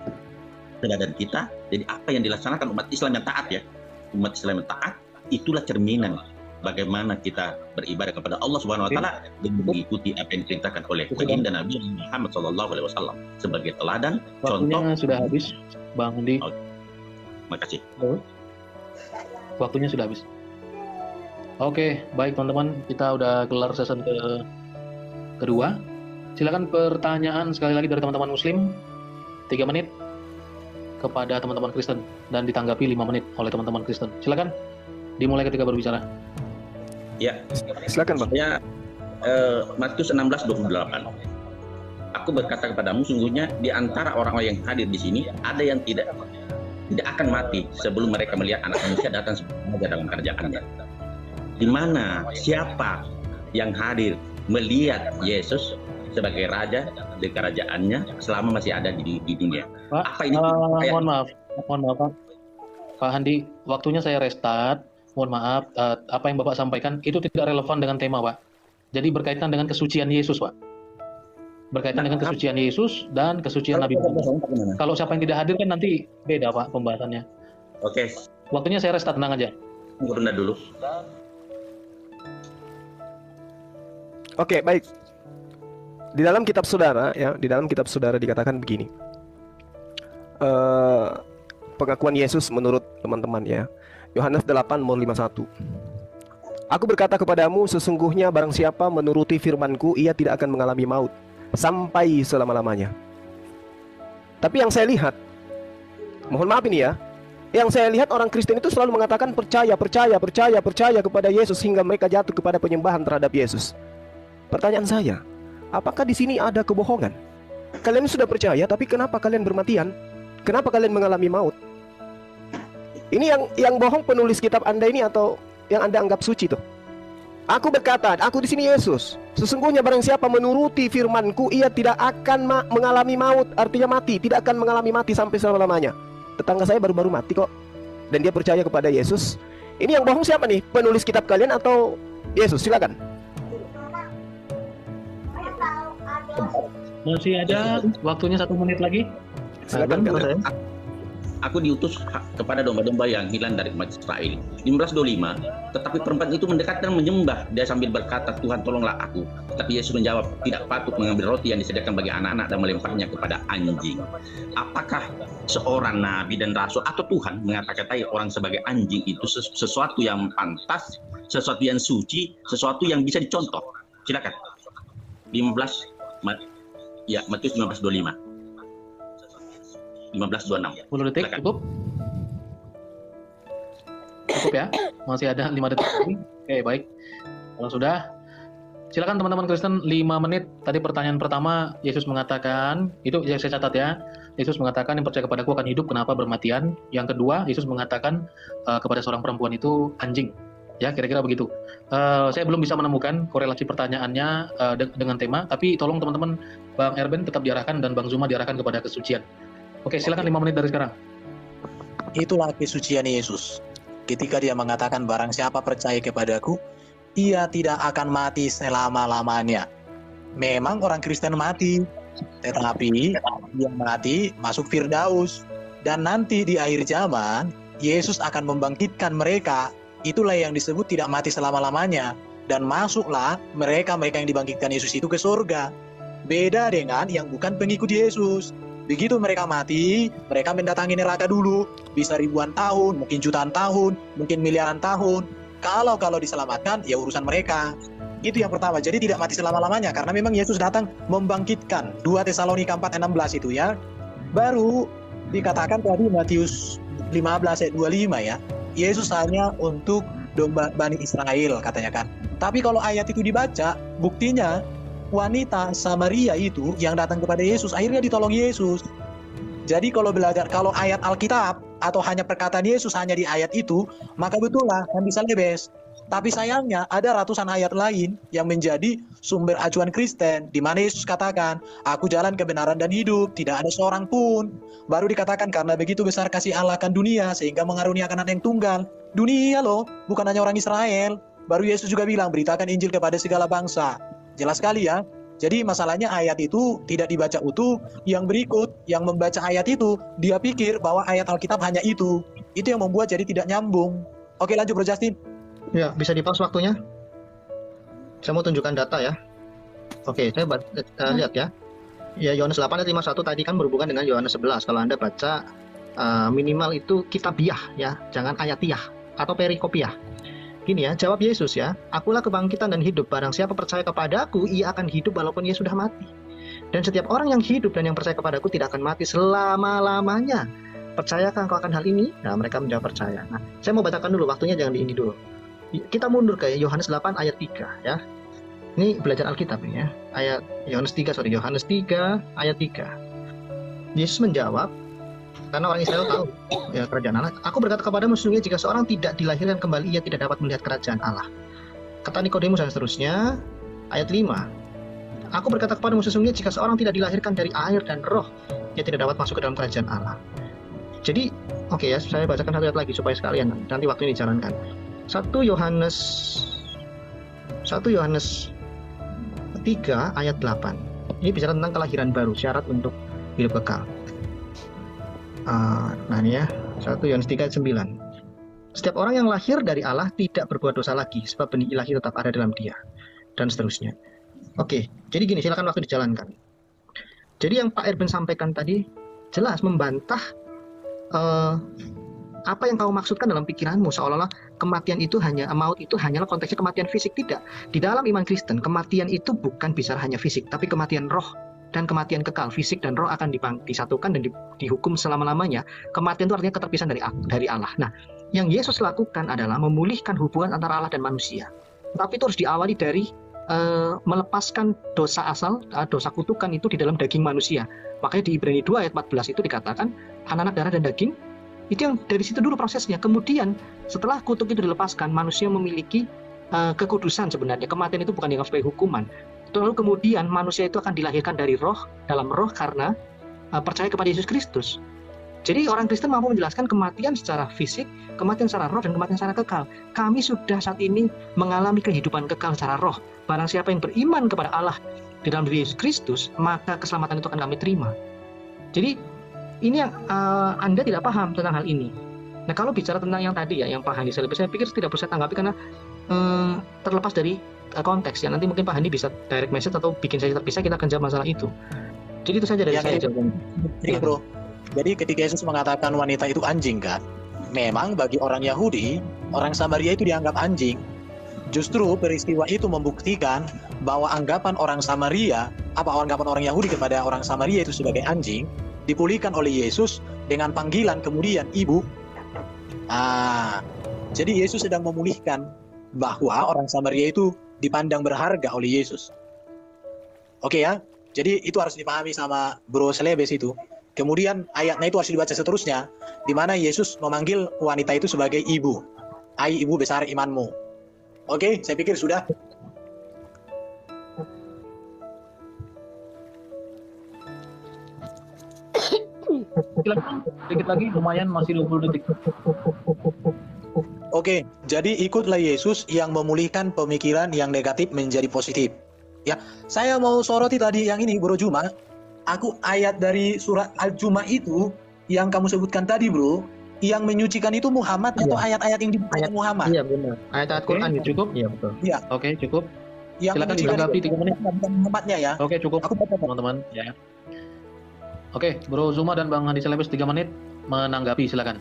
kita. Jadi apa yang dilaksanakan umat Islam yang taat ya, umat Islam yang taat itulah cerminan bagaimana kita beribadah kepada Allah Subhanahu Wa Taala dan mengikuti apa yang diperintahkan oleh baginda Nabi Muhammad SAW sebagai teladan. Waktunya contoh. Sudah habis, Bang Andi. Terima kasih. Waktunya sudah habis. Oke, baik teman-teman, kita udah kelar season kedua. Silakan pertanyaan sekali lagi dari teman-teman Muslim 3 menit kepada teman-teman Kristen dan ditanggapi 5 menit oleh teman-teman Kristen. Silakan dimulai ketika berbicara. Ya, silakan Bang. Ya, Matius 16:28. Aku berkata kepadamu, sungguhnya di antara orang-orang yang hadir di sini ada yang tidak akan mati sebelum mereka melihat Anak Manusia datang sebagai raja dalam kerajaannya. Di mana siapa yang hadir melihat Yesus sebagai raja di kerajaannya selama masih ada di dunia? Pak, apa ini? Mohon maaf Pak Handi, waktunya saya restart. Mohon maaf, apa yang Bapak sampaikan itu tidak relevan dengan tema, Pak. Jadi berkaitan dengan kesucian Yesus, Pak. Berkaitan dengan kesucian Yesus dan kesucian Nabi Muhammad. Kalau siapa yang tidak hadir kan nanti beda, Pak, pembahasannya. Oke. Waktunya saya restart, tenang aja. Tunda dulu. Oke, baik. Di dalam kitab saudara ya, di dalam kitab saudara dikatakan begini. Pengakuan Yesus menurut teman-teman ya. Yohanes 8:51. Aku berkata kepadamu, sesungguhnya barang siapa menuruti firman-Ku, ia tidak akan mengalami maut sampai selama-lamanya. Tapi yang saya lihat, mohon maaf ini ya, yang saya lihat orang Kristen itu selalu mengatakan percaya kepada Yesus hingga mereka jatuh kepada penyembahan terhadap Yesus. Pertanyaan saya, apakah di sini ada kebohongan? Kalian sudah percaya, tapi kenapa kalian bermatian? Kenapa kalian mengalami maut? Ini yang bohong penulis kitab Anda ini atau yang Anda anggap suci tuh? Aku berkata, aku di sini Yesus. Sesungguhnya barang siapa menuruti firman-Ku, ia tidak akan mengalami maut, artinya mati, tidak akan mengalami mati sampai selama-lamanya. Tetangga saya baru-baru mati kok, dan dia percaya kepada Yesus. Ini yang bohong siapa nih? Penulis kitab kalian atau Yesus? Silakan. Masih ada waktunya 1 menit lagi. Silakan. Aku diutus kepada domba-domba yang hilang dari umat Israel. 15:25. Tetapi perempuan itu mendekat dan menyembah. Dia sambil berkata, Tuhan tolonglah aku. Tetapi Yesus menjawab, tidak patut mengambil roti yang disediakan bagi anak-anak dan melemparnya kepada anjing. Apakah seorang nabi dan rasul atau Tuhan mengatakan orang sebagai anjing itu sesuatu yang pantas, sesuatu yang suci, sesuatu yang bisa dicontoh? Silakan. 15 ya, Matius 15:25. 15:26. 10 detik cukup? Cukup ya? Masih ada 5 detik lagi. Oke, baik. Kalau sudah, silakan teman-teman Kristen 5 menit. Tadi pertanyaan pertama, Yesus mengatakan, itu yang saya catat ya. Yesus mengatakan yang percaya kepadaku akan hidup, kenapa bermatian? Yang kedua, Yesus mengatakan kepada seorang perempuan itu anjing. Ya, kira-kira begitu. Saya belum bisa menemukan korelasi pertanyaannya dengan tema, tapi tolong teman-teman, Bang Erben tetap diarahkan dan Bang Zuma diarahkan kepada kesucian. Oke, silakan 5 menit dari sekarang. Itulah kesucian Yesus. Ketika dia mengatakan barang siapa percaya kepadaku, ia tidak akan mati selama-lamanya. Memang orang Kristen mati, tetapi yang mati masuk Firdaus. Dan nanti di akhir zaman, Yesus akan membangkitkan mereka. Itulah yang disebut tidak mati selama-lamanya. Dan masuklah mereka yang dibangkitkan Yesus itu ke surga. Beda dengan yang bukan pengikut Yesus. Begitu mereka mati, mereka mendatangi neraka dulu, bisa ribuan tahun, mungkin jutaan tahun, mungkin miliaran tahun. Kalau diselamatkan, ya urusan mereka. Itu yang pertama. Jadi tidak mati selama-lamanya, karena memang Yesus datang membangkitkan. 2 Tesalonika 4:16 itu ya. Baru dikatakan tadi Matius 15 ayat 25 ya. Yesus hanya untuk domba Bani Israel katanya kan. Tapi kalau ayat itu dibaca, buktinya wanita Samaria itu yang datang kepada Yesus akhirnya ditolong Yesus. Jadi kalau ayat Alkitab atau hanya perkataan Yesus hanya di ayat itu, maka betul lah kan bisa lebes. Tapi sayangnya ada ratusan ayat lain yang menjadi sumber acuan Kristen, di mana Yesus katakan, aku jalan kebenaran dan hidup, tidak ada seorang pun. Baru dikatakan karena begitu besar kasih Allah akan dunia, sehingga mengaruniakan anak yang tunggal. Dunia loh, bukan hanya orang Israel. Baru Yesus juga bilang, beritakan Injil kepada segala bangsa. Jelas sekali ya. Jadi masalahnya ayat itu tidak dibaca utuh. Yang berikut, yang membaca ayat itu, dia pikir bahwa ayat Alkitab hanya itu. Itu yang membuat jadi tidak nyambung. Oke, lanjut Bro Justin. Ya, bisa di-pause waktunya. Saya mau tunjukkan data ya. Oke, saya lihat ya. Ya, Yohanes 8 ayat 51 tadi kan berhubungan dengan Yohanes 11. Kalau Anda baca minimal itu kitabiah ya, jangan ayatiah atau perikopiah. Gini ya, jawab Yesus ya, akulah kebangkitan dan hidup. Barang siapa percaya kepadaku, ia akan hidup walaupun ia sudah mati. Dan setiap orang yang hidup dan yang percaya kepadaku tidak akan mati selama-lamanya. Percayakah engkau akan hal ini? Nah, mereka menjawab percaya. Nah, saya mau bacakan dulu, waktunya jangan di ini dulu. Kita mundur ke Yohanes 8 ayat 3 ya. Ini belajar Alkitab ya. Yohanes 3 ayat 3. Yesus menjawab, karena orang Israel tahu ya kerajaan Allah. Aku berkata kepadamu, sesungguhnya jika seorang tidak dilahirkan kembali, ia tidak dapat melihat kerajaan Allah. Kata Nikodemus dan seterusnya. Ayat 5. Aku berkata kepadamu, sesungguhnya jika seorang tidak dilahirkan dari air dan roh, ia tidak dapat masuk ke dalam kerajaan Allah. Jadi, oke ya, saya bacakan satu ayat lagi supaya sekalian nanti waktu ini dijalankan. 1 Yohanes 3 ayat 8. Ini bicara tentang kelahiran baru, syarat untuk hidup kekal. Nah ini ya, 1 Yohanes 3 ayat 9. Setiap orang yang lahir dari Allah tidak berbuat dosa lagi, sebab benih ilahi tetap ada dalam dia, dan seterusnya. Oke, jadi gini, silakan waktu dijalankan. Jadi yang Pak Erben sampaikan tadi jelas membantah apa yang kau maksudkan dalam pikiranmu, seolah-olah kematian itu maut itu hanyalah konteksnya kematian fisik. Tidak. Di dalam iman Kristen, kematian itu bukan bicara hanya fisik, tapi kematian roh dan kematian kekal. Fisik dan roh akan disatukan dan dihukum selama-lamanya. Kematian itu artinya keterpisahan dari Allah. Nah, yang Yesus lakukan adalah memulihkan hubungan antara Allah dan manusia. Tapi itu harus diawali dari melepaskan dosa asal, dosa kutukan itu di dalam daging manusia. Makanya di Ibrani 2 ayat 14 itu dikatakan, anak-anak darah dan daging, itu yang dari situ dulu prosesnya. Kemudian setelah kutuk itu dilepaskan, manusia memiliki kekudusan sebenarnya. Kematian itu bukan dianggap sebagai hukuman. Lalu kemudian manusia itu akan dilahirkan dari roh, dalam roh karena percaya kepada Yesus Kristus. Jadi orang Kristen mampu menjelaskan kematian secara fisik, kematian secara roh, dan kematian secara kekal. Kami sudah saat ini mengalami kehidupan kekal secara roh. Barang siapa yang beriman kepada Allah di dalam diri Yesus Kristus, maka keselamatan itu akan kami terima. Jadi ini yang Anda tidak paham tentang hal ini. Nah, kalau bicara tentang yang tadi ya, yang Pak Handi, saya pikir tidak perlu saya tanggapi karena terlepas dari konteks ya. Nanti mungkin Pak Handi bisa direct message atau bikin sesi terpisah, kita akan jawab masalah itu. Jadi itu saja dari saya jawabannya. Jadi bro, jadi ketika Yesus mengatakan wanita itu anjing kan, memang bagi orang Yahudi, orang Samaria itu dianggap anjing. Justru peristiwa itu membuktikan bahwa anggapan orang anggapan orang Yahudi kepada orang Samaria itu sebagai anjing dipulihkan oleh Yesus dengan panggilan kemudian ibu. Jadi Yesus sedang memulihkan bahwa orang Samaria itu dipandang berharga oleh Yesus. Oke ya, jadi itu harus dipahami sama Bro Selebes itu. Kemudian ayatnya itu harus dibaca seterusnya, di mana Yesus memanggil wanita itu sebagai ibu. Hai ibu besar imanmu. Oke, saya pikir sudah. Sedikit lagi, lumayan masih 20 detik. Oke, jadi ikutlah Yesus yang memulihkan pemikiran yang negatif menjadi positif. Ya, saya mau soroti tadi yang ini, Bro Juma. Aku ayat dari surat Al-Juma itu yang kamu sebutkan tadi, Bro, yang menyucikan itu Muhammad atau ayat-ayat yang dibaca Muhammad? Iya benar. Ayat-ayat Quran itu cukup? Iya betul. Iya. Oke, cukup. Yang Silakan menguji ditanggapi 3 menit. Muhammadnya ya. Oke, cukup Aku baca. teman-teman ya. Oke, Bro Zuma dan Bang Hadi Celebes 3 menit menanggapi, silakan.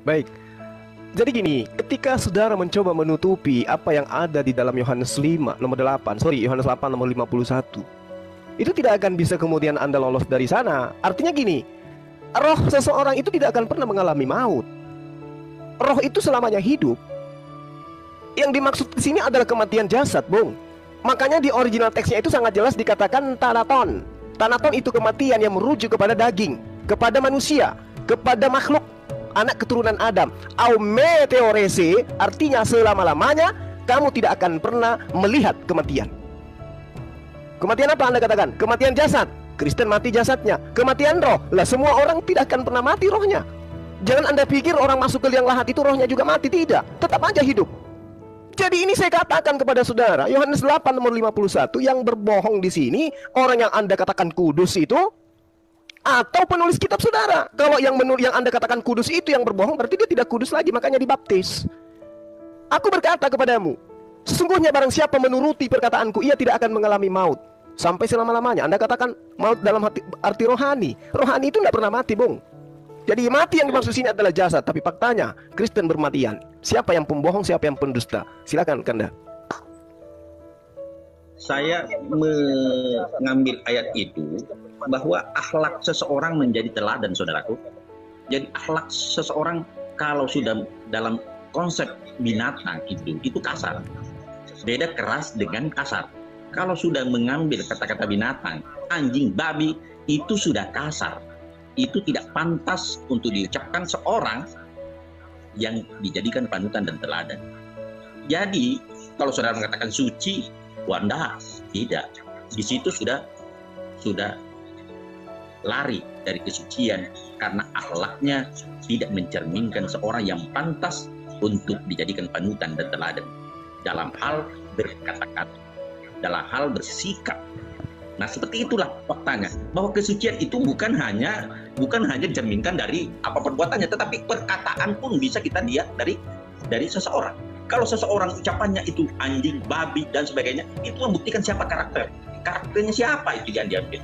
Baik. Jadi gini, ketika saudara mencoba menutupi apa yang ada di dalam Yohanes 5 nomor 8, Yohanes 8 nomor 51, itu tidak akan bisa kemudian Anda lolos dari sana. Artinya gini, roh seseorang itu tidak akan pernah mengalami maut. Roh itu selamanya hidup. Yang dimaksud di sini adalah kematian jasad, Bung. Makanya di original teksnya itu sangat jelas dikatakan Thanaton. Thanaton itu kematian yang merujuk kepada daging, kepada manusia, kepada makhluk anak keturunan Adam. Aumeteorese artinya selama-lamanya kamu tidak akan pernah melihat kematian. Kematian apa Anda katakan? Kematian jasad. Kristen mati jasadnya. Kematian roh. Lah semua orang tidak akan pernah mati rohnya. Jangan Anda pikir orang masuk ke liang lahat itu rohnya juga mati. Tidak. Tetap aja hidup. Jadi ini saya katakan kepada saudara, Yohanes 8 nomor 51, yang berbohong di sini orang yang Anda katakan kudus itu atau penulis kitab saudara. Kalau yang Anda katakan kudus itu yang berbohong, berarti dia tidak kudus lagi, makanya dibaptis. Aku berkata kepadamu, sesungguhnya barang siapa menuruti perkataanku, ia tidak akan mengalami maut sampai selama-lamanya. Anda katakan maut dalam arti rohani. Rohani itu tidak pernah mati, Bung. Jadi mati yang dimaksud sini adalah jasad, tapi faktanya Kristen bermatian. Siapa yang pembohong, siapa yang pendusta? Silakan Kanda. Saya mengambil ayat itu bahwa akhlak seseorang menjadi teladan, saudaraku. Jadi akhlak seseorang kalau sudah dalam konsep binatang itu kasar. Beda keras dengan kasar. Kalau sudah mengambil kata-kata binatang, anjing, babi, itu sudah kasar. Itu tidak pantas untuk diucapkan seorang yang dijadikan panutan dan teladan. Jadi, kalau saudara mengatakan suci, Wanda, tidak. Di situ sudah lari dari kesucian karena akhlaknya tidak mencerminkan seorang yang pantas untuk dijadikan panutan dan teladan dalam hal berkata-kata, dalam hal bersikap. Nah, seperti itulah faktanya, bahwa kesucian itu bukan hanya dicerminkan dari apa perbuatannya, tetapi perkataan pun bisa kita lihat dari seseorang. Kalau seseorang ucapannya itu anjing, babi dan sebagainya, itu membuktikan siapa karakternya siapa itu yang diambil.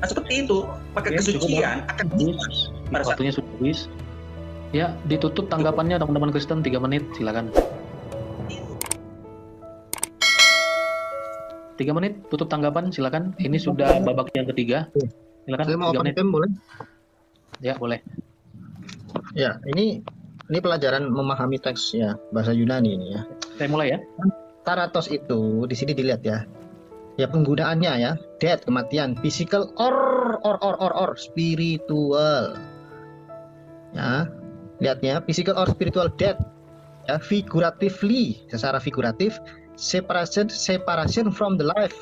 Nah, seperti itu, maka kesucian akan jelas. Waktunya sudah habis. Ya, ditutup tanggapannya teman-teman Kristen 3 menit, silakan. 3 menit tutup tanggapan, silakan. Ini sudah babak yang ketiga. Silakan. Saya mau open cam, boleh? Ya, boleh. Ya, ini pelajaran memahami teks ya, bahasa Yunani ini ya. Saya mulai ya. Thanatos itu di sini dilihat ya. Ya penggunaannya ya, death kematian, physical or spiritual. Ya, lihatnya physical or spiritual death. Ya, figuratively, secara figuratif, separation from the life.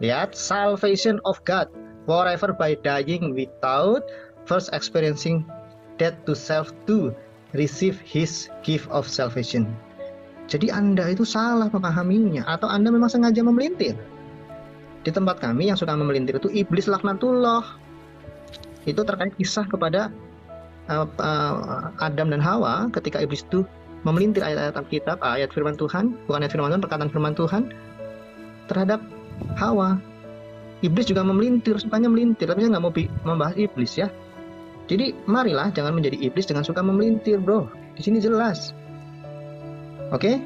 Lihat, salvation of God forever by dying without first experiencing death to self to receive his gift of salvation. Jadi Anda itu salah memahaminya, atau Anda memang sengaja memelintir. Di tempat kami yang suka memelintir itu iblis laknatullah. Itu terkait kisah kepada Adam dan Hawa ketika iblis itu memelintir ayat-ayat Alkitab, ayat firman Tuhan, bukan ayat firman Tuhan, perkataan firman Tuhan terhadap Hawa. Iblis juga memelintir, sukanya melintir, tapi saya nggak mau membahas iblis ya. Jadi marilah jangan menjadi iblis dengan suka memelintir, bro. Di sini jelas. Oke?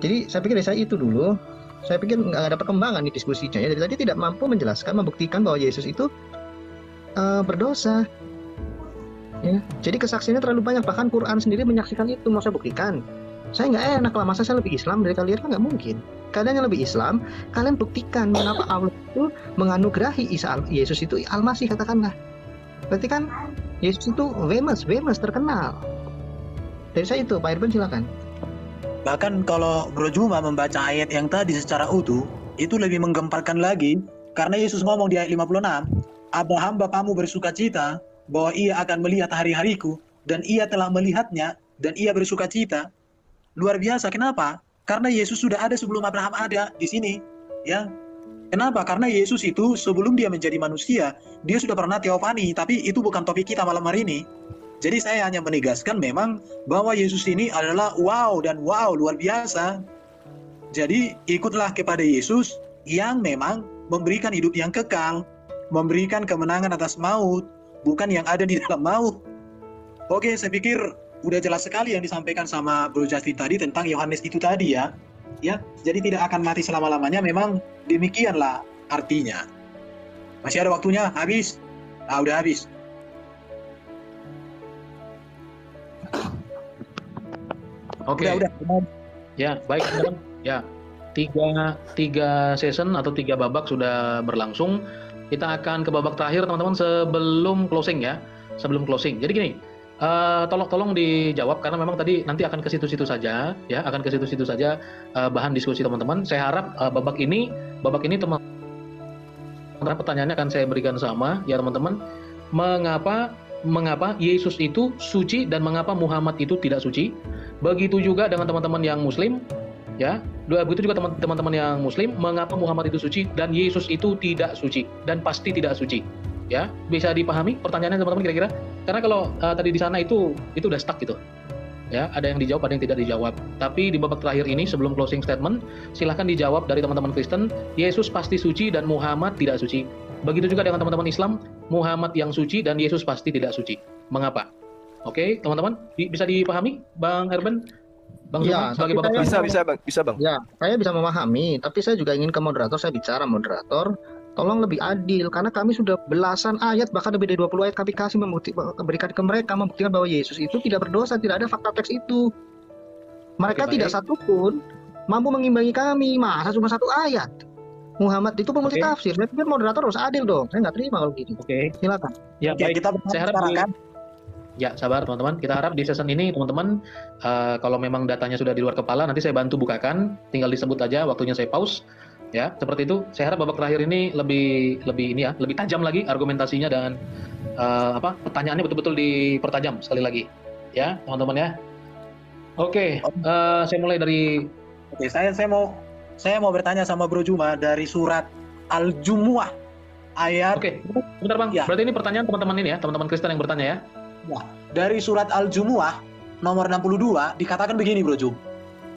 Jadi saya pikir dari saya itu dulu. Saya pikir nggak ada perkembangan di diskusinya ya. Dari tadi tidak mampu menjelaskan, membuktikan bahwa Yesus itu berdosa. Ya. Jadi kesaksiannya terlalu banyak, bahkan Quran sendiri menyaksikan itu. Mau saya buktikan? Saya nggak enak lah, masa saya lebih Islam dari kalian? Kan nggak mungkin. Kalian yang lebih Islam, kalian buktikan mengapa Allah itu menganugerahi Yesus itu Al-Masih, katakanlah. Berarti kan Yesus itu famous, terkenal. Dari saya itu, Pak Irfan silakan. Bahkan kalau Bro Juma membaca ayat yang tadi secara utuh, itu lebih menggemparkan lagi, karena Yesus ngomong di ayat 56, Abraham bapamu bersuka cita bahwa ia akan melihat hari-hariku, dan ia telah melihatnya, dan ia bersuka cita. Luar biasa, kenapa? Karena Yesus sudah ada sebelum Abraham ada di sini. Ya. Kenapa? Karena Yesus itu sebelum dia menjadi manusia, dia sudah pernah teofani, tapi itu bukan topik kita malam hari ini. Jadi saya hanya menegaskan memang bahwa Yesus ini adalah wow dan wow, luar biasa. Jadi ikutlah kepada Yesus yang memang memberikan hidup yang kekal, memberikan kemenangan atas maut, bukan yang ada di dalam maut. Oke, saya pikir udah jelas sekali yang disampaikan sama Bro Justin tadi tentang Yohanes itu tadi ya. Ya, jadi tidak akan mati selama-lamanya, memang demikianlah artinya. Masih ada waktunya? Habis? Ah, udah habis. Oke. Udah. Ya, baik teman-teman. Ya, tiga season atau 3 babak sudah berlangsung. Kita akan ke babak terakhir teman-teman sebelum closing ya. Sebelum closing. Jadi gini, tolong dijawab karena memang tadi nanti akan ke situ-situ saja ya, akan ke situ-situ saja bahan diskusi teman-teman. Saya harap babak ini teman pertanyaannya akan saya berikan sama ya teman-teman. Mengapa Yesus itu suci dan mengapa Muhammad itu tidak suci? Begitu juga dengan teman-teman yang muslim ya. Begitu juga teman-teman yang muslim, mengapa Muhammad itu suci dan Yesus itu tidak suci dan pasti tidak suci. Ya, bisa dipahami pertanyaannya teman-teman kira-kira? Karena kalau tadi di sana itu udah stuck gitu. Ya, ada yang dijawab, ada yang tidak dijawab. Tapi di babak terakhir ini sebelum closing statement, silahkan dijawab dari teman-teman Kristen, Yesus pasti suci dan Muhammad tidak suci. Begitu juga dengan teman-teman Islam, Muhammad yang suci dan Yesus pasti tidak suci. Mengapa? Oke, teman-teman, bisa dipahami, Bang Erben? Bang Ya, sebagai babak bisa bang. Ya, saya bisa memahami, tapi saya juga ingin ke moderator, saya bicara moderator, tolong lebih adil, karena kami sudah belasan ayat, bahkan lebih dari 20 ayat kami kasih memberikan ke mereka, membuktikan bahwa Yesus itu tidak berdosa, tidak ada fakta teks itu. Mereka tidak satupun mampu mengimbangi kami, masa cuma 1 ayat. Muhammad itu pemulti tafsir, saya pikir moderator harus adil dong, saya nggak terima kalau gitu. Silakan. Ya, baik. Saya harap ya, sabar teman-teman. Kita harap di season ini teman-teman kalau memang datanya sudah di luar kepala, nanti saya bantu bukakan, tinggal disebut aja, waktunya saya pause. Ya, seperti itu. Saya harap babak terakhir ini lebih tajam lagi argumentasinya dan pertanyaannya betul-betul dipertajam sekali lagi. Ya, teman-teman ya. Oke, saya mulai dari saya mau bertanya sama Bro Juma dari surat Al-Jumu'ah ayat. Oke, bentar Bang. Ya. Berarti ini pertanyaan teman-teman ini ya, teman-teman Kristen yang bertanya ya. Ya, dari surat Al-Jumu'ah nomor 62 dikatakan begini Bro Jum.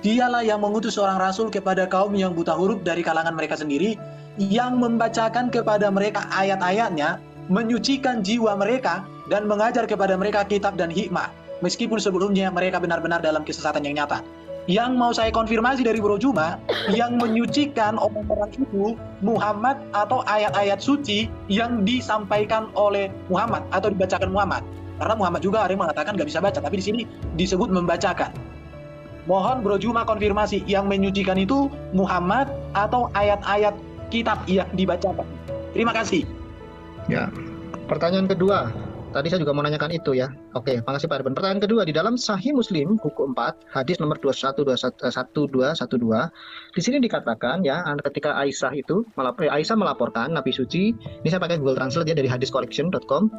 Dialah yang mengutus seorang rasul kepada kaum yang buta huruf dari kalangan mereka sendiri, yang membacakan kepada mereka ayat-ayatnya, menyucikan jiwa mereka, dan mengajar kepada mereka kitab dan hikmah, meskipun sebelumnya mereka benar-benar dalam kesesatan yang nyata. Yang mau saya konfirmasi dari Bro Juma, yang menyucikan orang-orang itu Muhammad atau ayat-ayat suci yang disampaikan oleh Muhammad atau dibacakan Muhammad. Karena Muhammad juga ada yang mengatakan nggak bisa baca, tapi di sini disebut membacakan. Mohon Bro Juma konfirmasi, yang menyucikan itu Muhammad atau ayat-ayat kitab yang dibacakan. Terima kasih. Ya, pertanyaan kedua. Tadi saya juga mau nanyakan itu ya. Oke, makasih Pak Arben. Pertanyaan kedua, di dalam Sahih Muslim buku 4, hadis nomor 1212. Di sini dikatakan ya, ketika Aisyah melaporkan Nabi suci. Ini saya pakai Google Translate ya dari hadiscollection.com.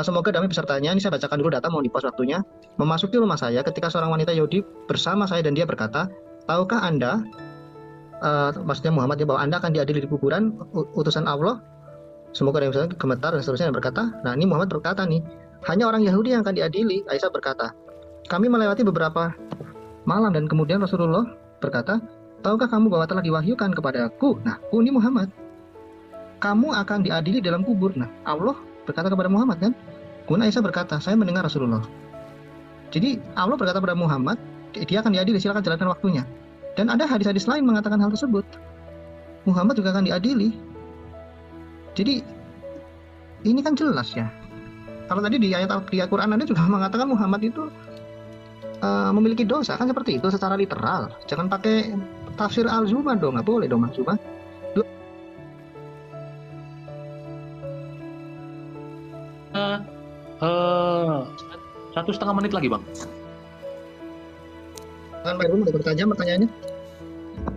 Semoga damai pesertanya. Ini saya bacakan dulu data, mau di-pause waktunya. Memasuki rumah saya ketika seorang wanita Yahudi bersama saya dan dia berkata, "Tahukah Anda," maksudnya Muhammad ya, "bahwa Anda akan diadili di kuburan utusan Allah?" Semoga ada yang gemetar dan seterusnya, dan berkata, nah ini Muhammad berkata nih, hanya orang Yahudi yang akan diadili. Aisyah berkata, kami melewati beberapa malam dan kemudian Rasulullah berkata, tahukah kamu bahwa telah diwahyukan kepadaku? Nah, ini Muhammad. Kamu akan diadili dalam kubur. Nah, Allah berkata kepada Muhammad kan? Kemudian Aisyah berkata, saya mendengar Rasulullah. Jadi Allah berkata kepada Muhammad, dia akan diadili, silakan jalankan waktunya. Dan ada hadis-hadis lain mengatakan hal tersebut. Muhammad juga akan diadili. Jadi ini kan jelas ya. Kalau tadi di ayat Al-Quran ada juga mengatakan Muhammad itu memiliki dosa, kan seperti itu secara literal. Jangan pakai tafsir Al-Zuma dong, nggak boleh dong Mas Zuma. 1,5 menit lagi Bang. Kan Pak Irwan mau bertanya pertanyaannya?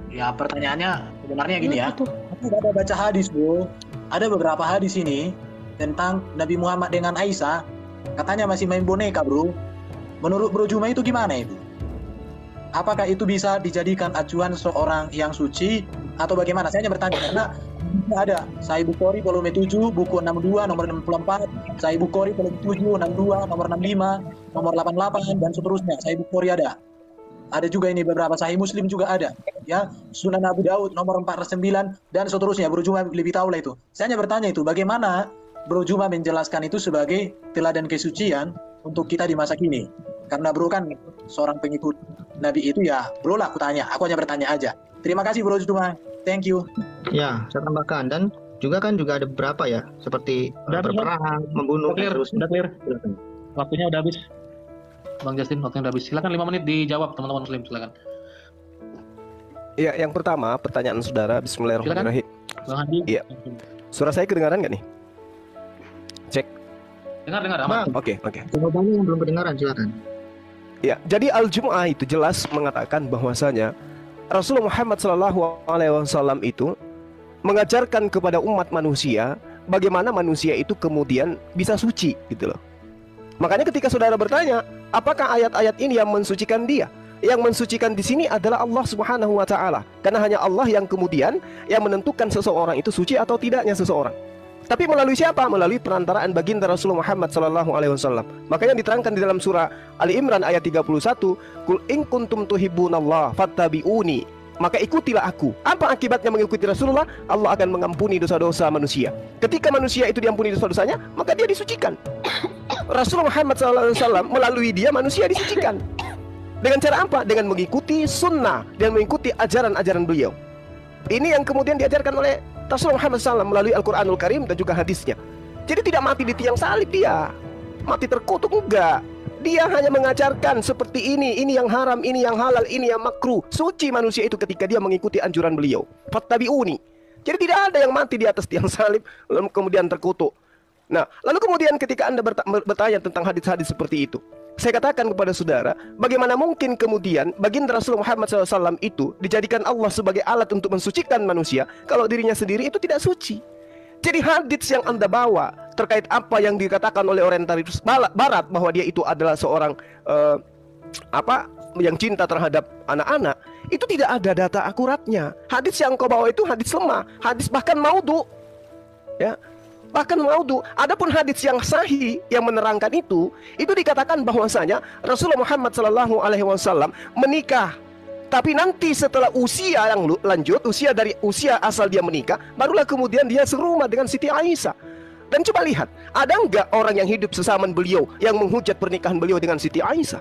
Ya pertanyaannya sebenarnya gini ya. Aku ada baca hadis Bu. Ada beberapa hadis ini tentang Nabi Muhammad dengan Aisyah. Katanya masih main boneka Bro. Menurut Bro Juma itu gimana itu? Apakah itu bisa dijadikan acuan seorang yang suci atau bagaimana? Saya hanya bertanya karena ada Sahih Bukhari volume 7 buku 62 nomor 64, Sahih Bukhari volume 7 62 nomor 65, nomor 88 dan seterusnya. Sahih Bukhari ada. ada juga ini beberapa Sahih Muslim juga ada, ya, Sunan Abu Daud nomor 409 dan seterusnya. Bro Juma lebih tahu lah itu. Saya hanya bertanya itu, bagaimana Bro Juma menjelaskan itu sebagai teladan kesucian untuk kita di masa kini? Karena Bro kan seorang pengikut Nabi itu, ya Bro lah aku tanya, aku hanya bertanya aja. Terima kasih Bro Juma, thank you. Ya, saya tambahkan, dan juga ada beberapa ya, seperti berperang, membunuh, terus. Udah clear. Waktunya udah habis. Bang Justin, waktunya udah habis. Silakan 5 menit dijawab teman-teman Muslim, silakan. Ya, yang pertama pertanyaan saudara. Bismillahirrahmanirrahim. Bang Hadi. Iya. Suara saya kedengaran nggak nih? Cek. Dengar, aman. Oke. Jawabannya yang belum kedengaran, silakan. Ya, jadi Al-Jum'ah itu jelas mengatakan bahwasanya Rasulullah Muhammad SAW itu mengajarkan kepada umat manusia bagaimana manusia itu kemudian bisa suci, gitu loh. Makanya ketika saudara bertanya, apakah ayat-ayat ini yang mensucikan dia? Yang mensucikan di sini adalah Allah Subhanahu wa taala. Karena hanya Allah yang kemudian yang menentukan seseorang itu suci atau tidaknya seseorang. Tapi melalui siapa? Melalui perantaraan baginda Rasulullah Muhammad SAW. Makanya diterangkan di dalam surah Ali Imran ayat 31, "Qul in kuntum tuhibbunallah fattabi'uni." Maka ikutilah aku. Apa akibatnya mengikuti Rasulullah? Allah akan mengampuni dosa-dosa manusia. Ketika manusia itu diampuni dosa-dosanya, maka dia disucikan. Rasulullah Muhammad SAW melalui dia manusia disucikan. Dengan cara apa? Dengan mengikuti sunnah dan mengikuti ajaran-ajaran beliau. Ini yang kemudian diajarkan oleh Rasulullah Muhammad SAW melalui Al-Quranul Karim dan juga hadisnya. Jadi tidak mati di tiang salib dia, mati terkutuk, enggak. Dia hanya mengajarkan seperti ini yang haram, ini yang halal, ini yang makruh. Suci manusia itu ketika dia mengikuti anjuran beliau. Fattabi'uni. Jadi tidak ada yang mati di atas tiang salib lalu kemudian terkutuk. Nah, lalu kemudian ketika Anda bertanya tentang hadis-hadis seperti itu, saya katakan kepada saudara, bagaimana mungkin kemudian baginda Rasulullah Muhammad SAW itu dijadikan Allah sebagai alat untuk mensucikan manusia, kalau dirinya sendiri itu tidak suci. Jadi hadis yang Anda bawa terkait apa yang dikatakan oleh orientalis barat bahwa dia itu adalah seorang yang cinta terhadap anak-anak, itu tidak ada data akuratnya. Hadis yang kau bawa itu hadis lemah, hadis bahkan maudhu. Ya. Bahkan maudhu. Adapun hadis yang sahih yang menerangkan itu dikatakan bahwasanya Rasulullah Muhammad SAW menikah. Tapi nanti setelah usia yang lanjut, usia asal dia menikah, barulah kemudian dia serumah dengan Siti Aisyah. Dan coba lihat, ada nggak orang yang hidup sesaman beliau yang menghujat pernikahan beliau dengan Siti Aisyah?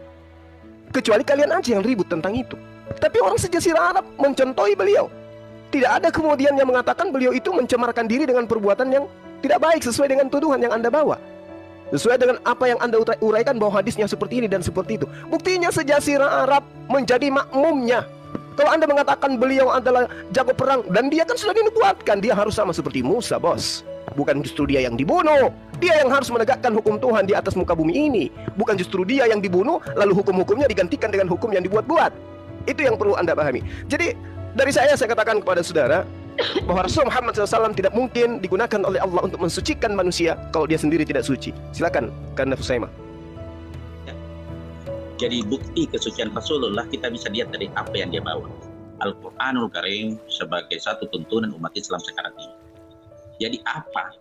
Kecuali kalian aja yang ribut tentang itu. Tapi orang sejazirah Arab mencontohi beliau. Tidak ada kemudian yang mengatakan beliau itu mencemarkan diri dengan perbuatan yang tidak baik sesuai dengan tuduhan yang Anda bawa. Sesuai dengan apa yang Anda uraikan bahwa hadisnya seperti ini dan seperti itu. Buktinya sejazirah Arab menjadi makmumnya. Kalau Anda mengatakan beliau adalah jago perang, dan dia kan sudah dinubuatkan dia harus sama seperti Musa, bos. Bukan justru dia yang dibunuh. Dia yang harus menegakkan hukum Tuhan di atas muka bumi ini. Bukan justru dia yang dibunuh, lalu hukum-hukumnya digantikan dengan hukum yang dibuat-buat. Itu yang perlu Anda pahami. Jadi dari saya katakan kepada saudara bahwa Rasulullah Muhammad SAW tidak mungkin digunakan oleh Allah untuk mensucikan manusia kalau dia sendiri tidak suci. Silakan, Kanda Fusaimah. Jadi bukti kesucian Rasulullah kita bisa lihat dari apa yang dia bawa. Al-Quranul Karim sebagai satu tuntunan umat Islam sekarang ini. Jadi apa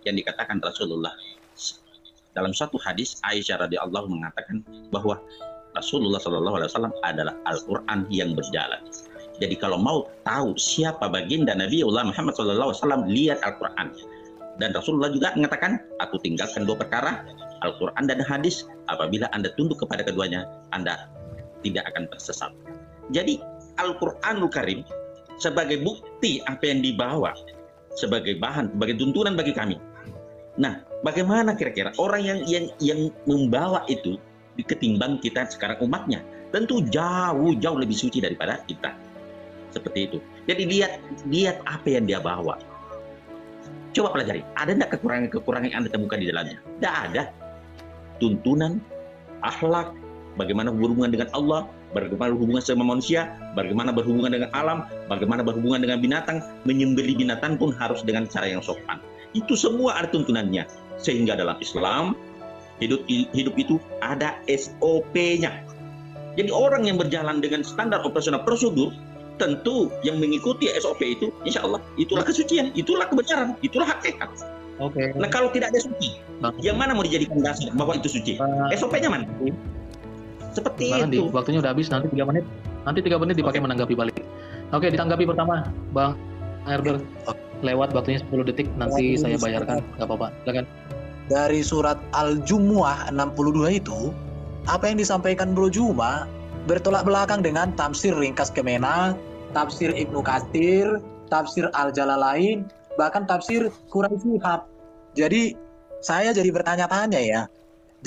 yang dikatakan Rasulullah? Dalam satu hadis Aisyah radhiyallahu mengatakan bahwa Rasulullah SAW adalah Al-Quran yang berjalan. Jadi kalau mau tahu siapa baginda Nabiullah Muhammad SAW, lihat Al-Quran. Dan Rasulullah juga mengatakan, aku tinggalkan 2 perkara, Al-Quran dan hadis. Apabila Anda tunduk kepada keduanya, Anda tidak akan tersesat. Jadi Al-Quranul Karim sebagai bukti apa yang dibawa, sebagai bahan, sebagai tuntunan bagi kami. Nah, bagaimana kira-kira orang yang membawa itu ketimbang kita sekarang umatnya? Tentu jauh lebih suci daripada kita. Seperti itu. Jadi lihat apa yang dia bawa. Coba pelajari. Ada tidak kekurangan yang Anda temukan di dalamnya? Tidak ada. Tuntunan, akhlak, bagaimana berhubungan dengan Allah, bagaimana berhubungan sama manusia, bagaimana berhubungan dengan alam, bagaimana berhubungan dengan binatang, menyembelih binatang pun harus dengan cara yang sopan. Itu semua ada tuntunannya. Sehingga dalam Islam, hidup itu ada SOP-nya. Jadi orang yang berjalan dengan standar operasional prosedur, tentu yang mengikuti SOP itu, insya Allah, itulah kesucian, itulah kebenaran, itulah hakikat. Oke. Nah kalau tidak ada suci, yang mana mau dijadikan dasar bahwa itu suci? SOP-nya mana? Seperti Bang Andi, itu. waktunya udah habis, nanti 3 menit. Nanti 3 menit dipakai menanggapi balik. Oke, ditanggapi pertama, Bang Herbert. Lewat waktunya 10 detik, nanti saya bayarkan. Nggak apa-apa, silakan. Dari surat Al-Jumu'ah 62 itu, apa yang disampaikan Bro Juma bertolak belakang dengan tafsir ringkas Kemenak, tafsir Ibnu Katsir, tafsir Al-Jalalain, bahkan tafsir Quraisy Shihab. Jadi saya jadi bertanya-tanya ya,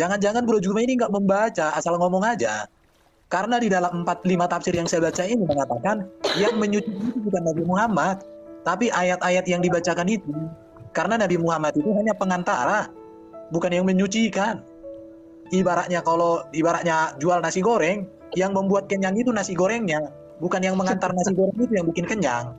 jangan-jangan Bro Juma ini nggak membaca, asal ngomong aja. Karena di dalam 4-5 tafsir yang saya baca ini mengatakan yang menyuci itu bukan Nabi Muhammad, tapi ayat-ayat yang dibacakan itu. Karena Nabi Muhammad itu hanya pengantara, bukan yang menyucikan. Ibaratnya jual nasi goreng, yang membuat kenyang itu nasi gorengnya, bukan yang mengantar nasi goreng itu yang bikin kenyang.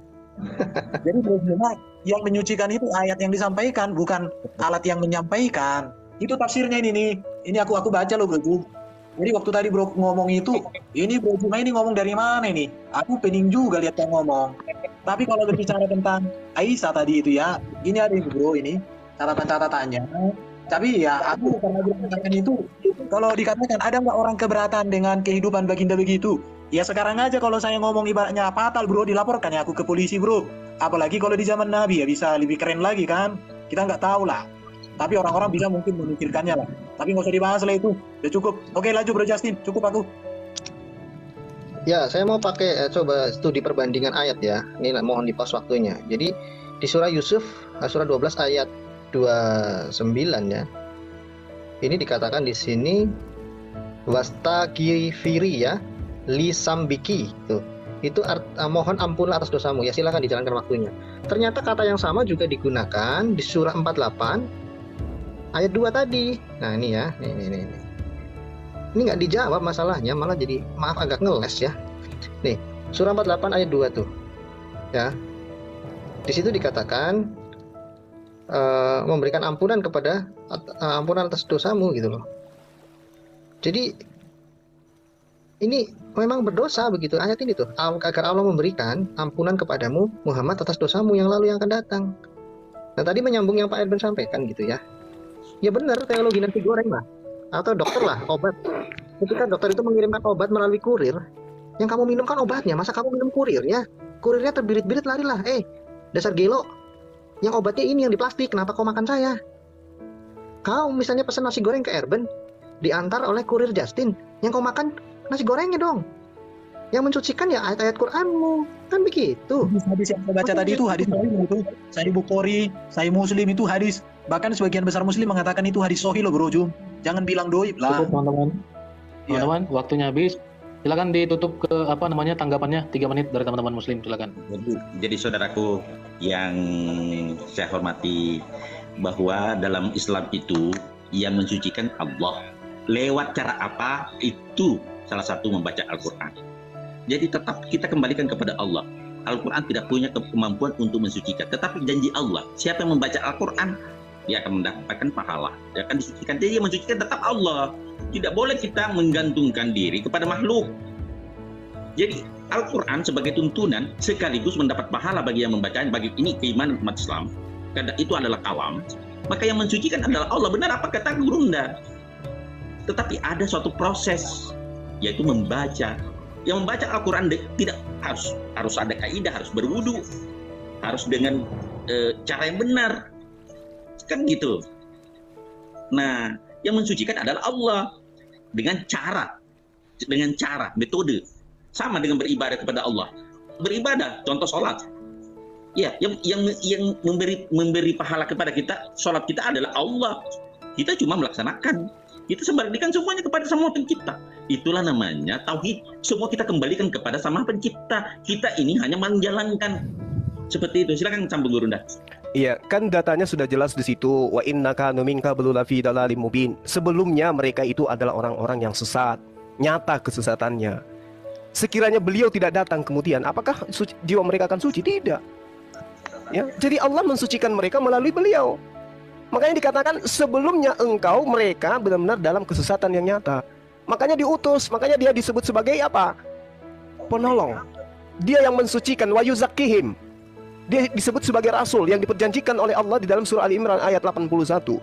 Jadi Bro Juma, yang menyucikan itu ayat yang disampaikan, bukan alat yang menyampaikan. Itu tafsirnya ini nih. Ini aku baca loh Bro Juma. Jadi waktu tadi Bro ngomong itu, ini Bro Juma ini ngomong dari mana ini? Aku pening juga lihat dia ngomong. Tapi kalau berbicara tentang Aisyah tadi itu ya, ini ada Bro ini catatan-catatannya. Tapi ya aku karena mengatakan itu, kalau dikatakan ada nggak orang keberatan dengan kehidupan baginda begitu? Ya sekarang aja kalau saya ngomong ibaratnya fatal Bro, dilaporkan ya aku ke polisi Bro. Apalagi kalau di zaman Nabi ya bisa lebih keren lagi kan? Kita nggak tahu lah. Tapi orang-orang bisa mungkin memikirkannya lah. Tapi nggak usah dibahas lah itu, udah cukup. Oke laju Bro Justin, cukup aku. Ya, saya mau pakai coba studi perbandingan ayat ya. Ini mohon di pause waktunya. Jadi di surah Yusuf, surah 12 ayat 29 ya. Ini dikatakan di sini wastagfiri ya, lisambiki tuh. Itu mohon ampunlah atas dosamu. Ya silakan dijalankan waktunya. Ternyata kata yang sama juga digunakan di surah 48 ayat 2 tadi. Nah, ini ya. Ini. Ini nggak dijawab masalahnya, malah jadi maaf agak ngeles ya. Nih, surah 48 ayat 2 tuh. Ya. Di situ dikatakan memberikan ampunan atas dosamu gitu loh. Jadi ini memang berdosa begitu ayat ini tuh, agar Allah memberikan ampunan kepadamu Muhammad atas dosamu yang lalu yang akan datang. Nah tadi menyambung yang Pak Edben sampaikan gitu ya. Ya benar, teologi nasi goreng lah, atau dokter lah, obat. Ketika dokter itu mengirimkan obat melalui kurir, yang kamu minum kan obatnya, masa kamu minum kurirnya? Kurirnya terbirit-birit larilah, dasar gelo. Yang obatnya ini yang di plastik, kenapa kau makan saya? Kau misalnya pesan nasi goreng ke Erben, diantar oleh kurir Justin, yang kau makan nasi gorengnya dong. Yang mensucikan ya ayat-ayat Qur'anmu, kan begitu. Hadis yang saya baca tadi itu hadis sahih itu, Sahih Bukhari, Sahih Muslim itu hadis. Bahkan sebagian besar Muslim mengatakan itu hadis sahih loh Bro Jum. Jangan bilang doib lah. Cukup teman-teman. Teman-teman, waktunya habis. Silakan ditutup ke tanggapannya 3 menit dari teman-teman Muslim, silakan. Jadi saudaraku yang saya hormati, bahwa dalam Islam itu yang mensucikan Allah. Lewat cara apa? Itu salah satu membaca Al-Quran. Jadi tetap kita kembalikan kepada Allah. Al-Quran tidak punya kemampuan untuk mensucikan, tetapi janji Allah, siapa yang membaca Al-Quran, dia akan mendapatkan pahala, dia akan disucikan. Jadi yang mensucikan tetap Allah. Tidak boleh kita menggantungkan diri kepada makhluk. Jadi Al-Quran sebagai tuntunan sekaligus mendapat pahala bagi yang membacanya. Bagi ini keimanan umat Islam, karena itu adalah kalam. Maka yang mensucikan adalah Allah. Benar apa kata Gurunda? Tetapi ada suatu proses, yaitu membaca. Yang membaca Al-Quran tidak harus ada kaidah, harus berwudu, harus dengan cara yang benar, kan gitu. Nah, yang mensucikan adalah Allah dengan cara, metode, sama dengan beribadah kepada Allah. Beribadah, contoh sholat. Ya, yang memberi pahala kepada kita, sholat kita adalah Allah. Kita cuma melaksanakan. Kita sembahkan semuanya kepada Sang Maha Pencipta. Itulah namanya tauhid. Semua kita kembalikan kepada Sang Maha Pencipta. Kita ini hanya menjalankan. Seperti itu. Silakan sambung Gurunda. Iya, kan datanya sudah jelas di situ. Wa innaka min qablu lafi dalalim mubin. Sebelumnya mereka itu adalah orang-orang yang sesat. Nyata kesesatannya. Sekiranya beliau tidak datang kemudian, apakah jiwa mereka akan suci? Tidak. Ya, jadi Allah mensucikan mereka melalui beliau. Makanya dikatakan sebelumnya mereka benar-benar dalam kesesatan yang nyata. Makanya diutus, makanya dia disebut sebagai apa? Penolong. Dia yang mensucikan, wa yuzakkihim. Dia disebut sebagai rasul yang diperjanjikan oleh Allah di dalam surah Ali Imran ayat 81.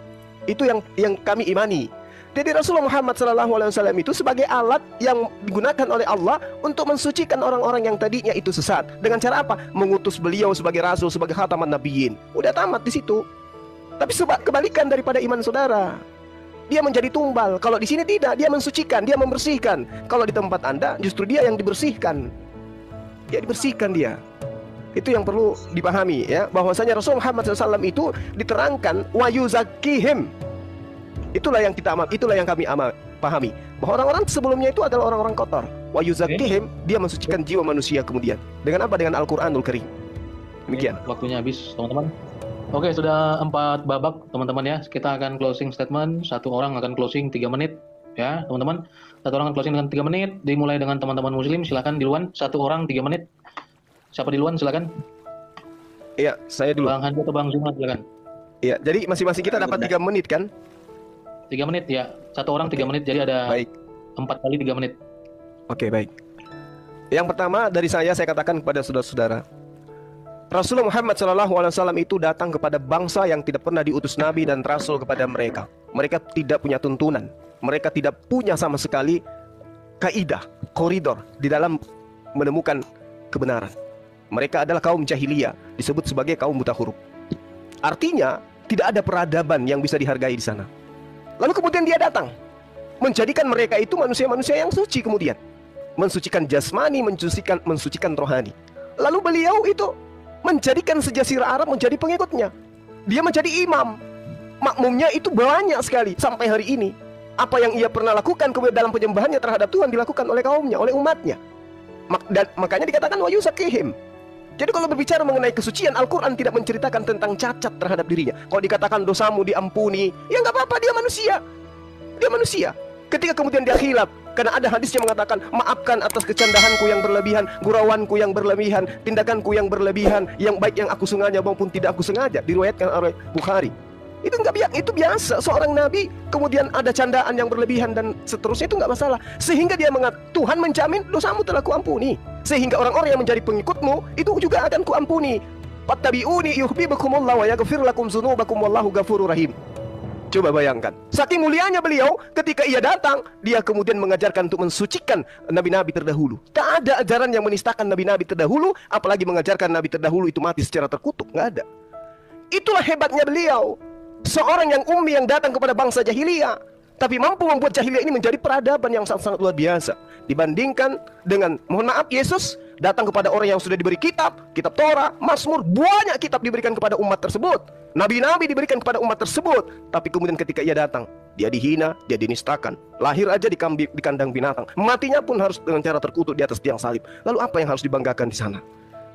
Itu yang kami imani. Jadi Rasulullah Muhammad SAW itu sebagai alat yang digunakan oleh Allah untuk mensucikan orang-orang yang tadinya itu sesat. Dengan cara apa? Mengutus beliau sebagai rasul, sebagai khataman nabiyyin. Udah tamat di situ. Tapi kebalikan daripada iman saudara. Dia menjadi tumbal. Kalau di sini tidak, dia mensucikan, dia membersihkan. Kalau di tempat Anda justru dia yang dibersihkan. Dia dibersihkan dia. Itu yang perlu dipahami ya, bahwasanya Rasulullah Muhammad SAW itu diterangkan wa yuzakkihim. Itulah yang kami pahami, bahwa orang-orang sebelumnya itu adalah orang-orang kotor. Wa yuzakkihim, dia mensucikan jiwa manusia kemudian. Dengan apa? Dengan Al-Qur'anul Karim. Demikian. Waktunya habis, teman-teman. Oke, sudah 4 babak, teman-teman ya. Kita akan closing statement. Satu orang akan closing 3 menit, ya, teman-teman. Satu orang akan closing dengan 3 menit. Dimulai dengan teman-teman Muslim. Silakan duluan. Satu orang 3 menit. Siapa duluan? Silakan. Iya, saya dulu. Bang Hanjo atau Bang Zuma, silakan. Iya, jadi masing-masing kita dapat 3 menit kan? 3 menit ya, satu orang 3 menit, jadi ada 4 kali 3 menit. Oke, baik. Yang pertama dari saya katakan kepada saudara-saudara, Rasulullah Muhammad SAW itu datang kepada bangsa yang tidak pernah diutus Nabi dan Rasul kepada mereka. Mereka tidak punya tuntunan, mereka tidak punya sama sekali kaidah, koridor di dalam menemukan kebenaran. Mereka adalah kaum jahiliyah, disebut sebagai kaum buta huruf. Artinya tidak ada peradaban yang bisa dihargai di sana. Lalu kemudian dia datang, menjadikan mereka itu manusia-manusia yang suci kemudian. Mensucikan jasmani, mensucikan rohani. Lalu beliau itu menjadikan sejazirah Arab menjadi pengikutnya. Dia menjadi imam. Makmumnya itu banyak sekali sampai hari ini. Apa yang ia pernah lakukan dalam penyembahannya terhadap Tuhan dilakukan oleh kaumnya, oleh umatnya. Dan makanya dikatakan wa yuzakkihim. Jadi kalau berbicara mengenai kesucian, Al-Quran tidak menceritakan tentang cacat terhadap dirinya. Kalau dikatakan dosamu diampuni, ya nggak apa-apa, dia manusia. Dia manusia. Ketika kemudian dia khilaf, karena ada hadis yang mengatakan, maafkan atas kecandahanku yang berlebihan, gurauanku yang berlebihan, tindakanku yang berlebihan, yang baik yang aku sengaja maupun tidak aku sengaja, diriwayatkan oleh Bukhari. Itu itu biasa, seorang nabi kemudian ada candaan yang berlebihan dan seterusnya, itu nggak masalah. Sehingga dia Tuhan menjamin dosamu telah kuampuni. Sehingga orang-orang yang menjadi pengikutmu itu juga akan kuampuni. Fattabi'uni yuhibbukumullah wa yaghfir lakum dzunubakum wallahu ghafurur rahim. Coba bayangkan, saking mulianya beliau, ketika ia datang, dia kemudian mengajarkan untuk mensucikan nabi-nabi terdahulu. Tak ada ajaran yang menistakan nabi-nabi terdahulu, apalagi mengajarkan nabi terdahulu itu mati secara terkutuk, nggak ada. Itulah hebatnya beliau. Seorang yang ummi yang datang kepada bangsa jahiliyah, tapi mampu membuat jahiliyah ini menjadi peradaban yang sangat-sangat luar biasa. Dibandingkan dengan, mohon maaf, Yesus datang kepada orang yang sudah diberi kitab Torah, Mazmur, banyak kitab diberikan kepada umat tersebut. Nabi-nabi diberikan kepada umat tersebut. Tapi kemudian ketika ia datang, dia dihina, dia dinistakan. Lahir aja di kandang binatang. Matinya pun harus dengan cara terkutuk di atas tiang salib. Lalu apa yang harus dibanggakan di sana?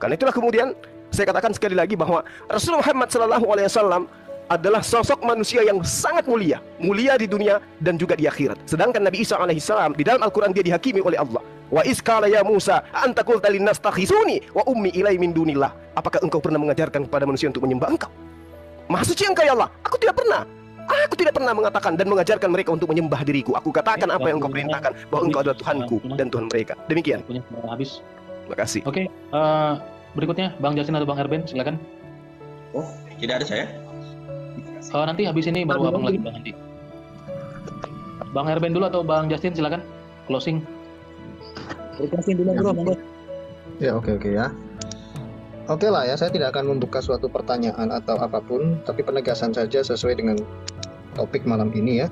Karena itulah kemudian saya katakan sekali lagi bahwa Rasulullah Muhammad SAW adalah sosok manusia yang sangat mulia, mulia di dunia dan juga di akhirat. Sedangkan Nabi Isa alaihissalam di dalam Al-Quran dia dihakimi oleh Allah. Wa iz qala ya Musa anta qulta linnas takhizuni wa ummi ilai min dunillah. Apakah engkau pernah mengajarkan kepada manusia untuk menyembah engkau? Maha suci engkau ya Allah. Aku tidak pernah. Aku tidak pernah mengatakan dan mengajarkan mereka untuk menyembah diriku. Aku katakan apa yang engkau perintahkan, bahwa engkau adalah Tuhanku dan Tuhan mereka. Demikian. Habis. Terima kasih. Oke, berikutnya Bang Jasin atau Bang Erben, silakan. Oh, tidak ada saya. Nanti habis ini baru abang lagi Bang Andi. Bang Erben dulu atau Bang Justin, silakan closing. Closing dulu bro, monggo. Ya oke ya. Oke lah ya, saya tidak akan membuka suatu pertanyaan atau apapun, tapi penegasan saja sesuai dengan topik malam ini ya.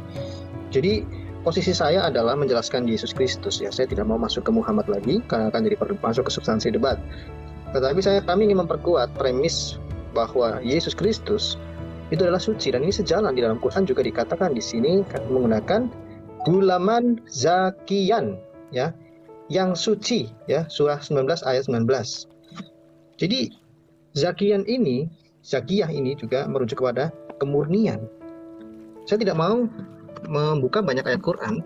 Jadi posisi saya adalah menjelaskan Yesus Kristus ya. Saya tidak mau masuk ke Muhammad lagi karena akan jadi masuk ke substansi debat. Tetapi kami ingin memperkuat premis bahwa Yesus Kristus itu adalah suci, dan ini sejalan di dalam Quran juga dikatakan di sini menggunakan gulaman zakiyan ya, yang suci ya, surah 19 ayat 19. Jadi zakiyah ini juga merujuk kepada kemurnian. Saya tidak mau membuka banyak ayat Quran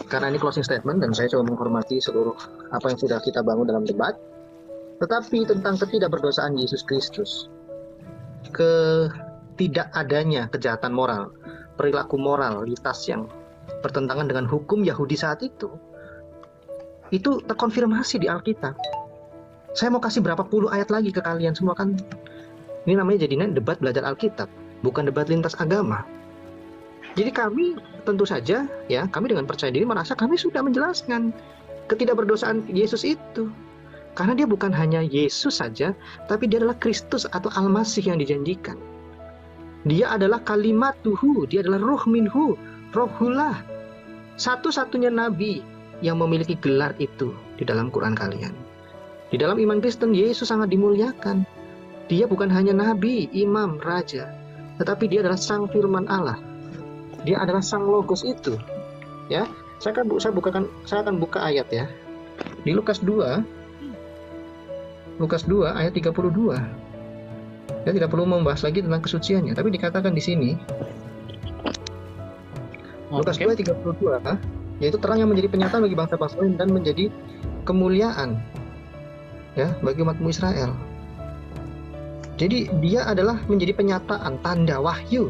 karena ini closing statement dan saya coba menghormati seluruh apa yang sudah kita bangun dalam debat. Tetapi tentang ketidakberdosaan Yesus Kristus, tidak adanya kejahatan moral, perilaku moralitas yang bertentangan dengan hukum Yahudi saat itu terkonfirmasi di Alkitab. Saya mau kasih berapa puluh ayat lagi ke kalian semua kan. Ini namanya jadinya debat belajar Alkitab, bukan debat lintas agama. Jadi kami tentu saja ya, kami dengan percaya diri merasa kami sudah menjelaskan ketidakberdosaan Yesus itu. Karena dia bukan hanya Yesus saja, tapi dia adalah Kristus atau Al-Masih yang dijanjikan. Dia adalah kalimatuhu, dia adalah ruh minhu, rohullah. Satu-satunya nabi yang memiliki gelar itu di dalam Quran kalian. Di dalam iman Kristen, Yesus sangat dimuliakan. Dia bukan hanya nabi, imam, raja, tetapi dia adalah sang firman Allah. Dia adalah sang logos itu. Ya, saya akan buka ayat ya. Di Lukas 2 ayat 32. Saya tidak perlu membahas lagi tentang kesuciannya, tapi dikatakan di sini Lukas 2 ayat 32, yaitu terang yang menjadi penyataan bagi bangsa-bangsa lain dan menjadi kemuliaan ya bagi umatmu Israel. Jadi dia adalah menjadi penyataan, tanda, wahyu.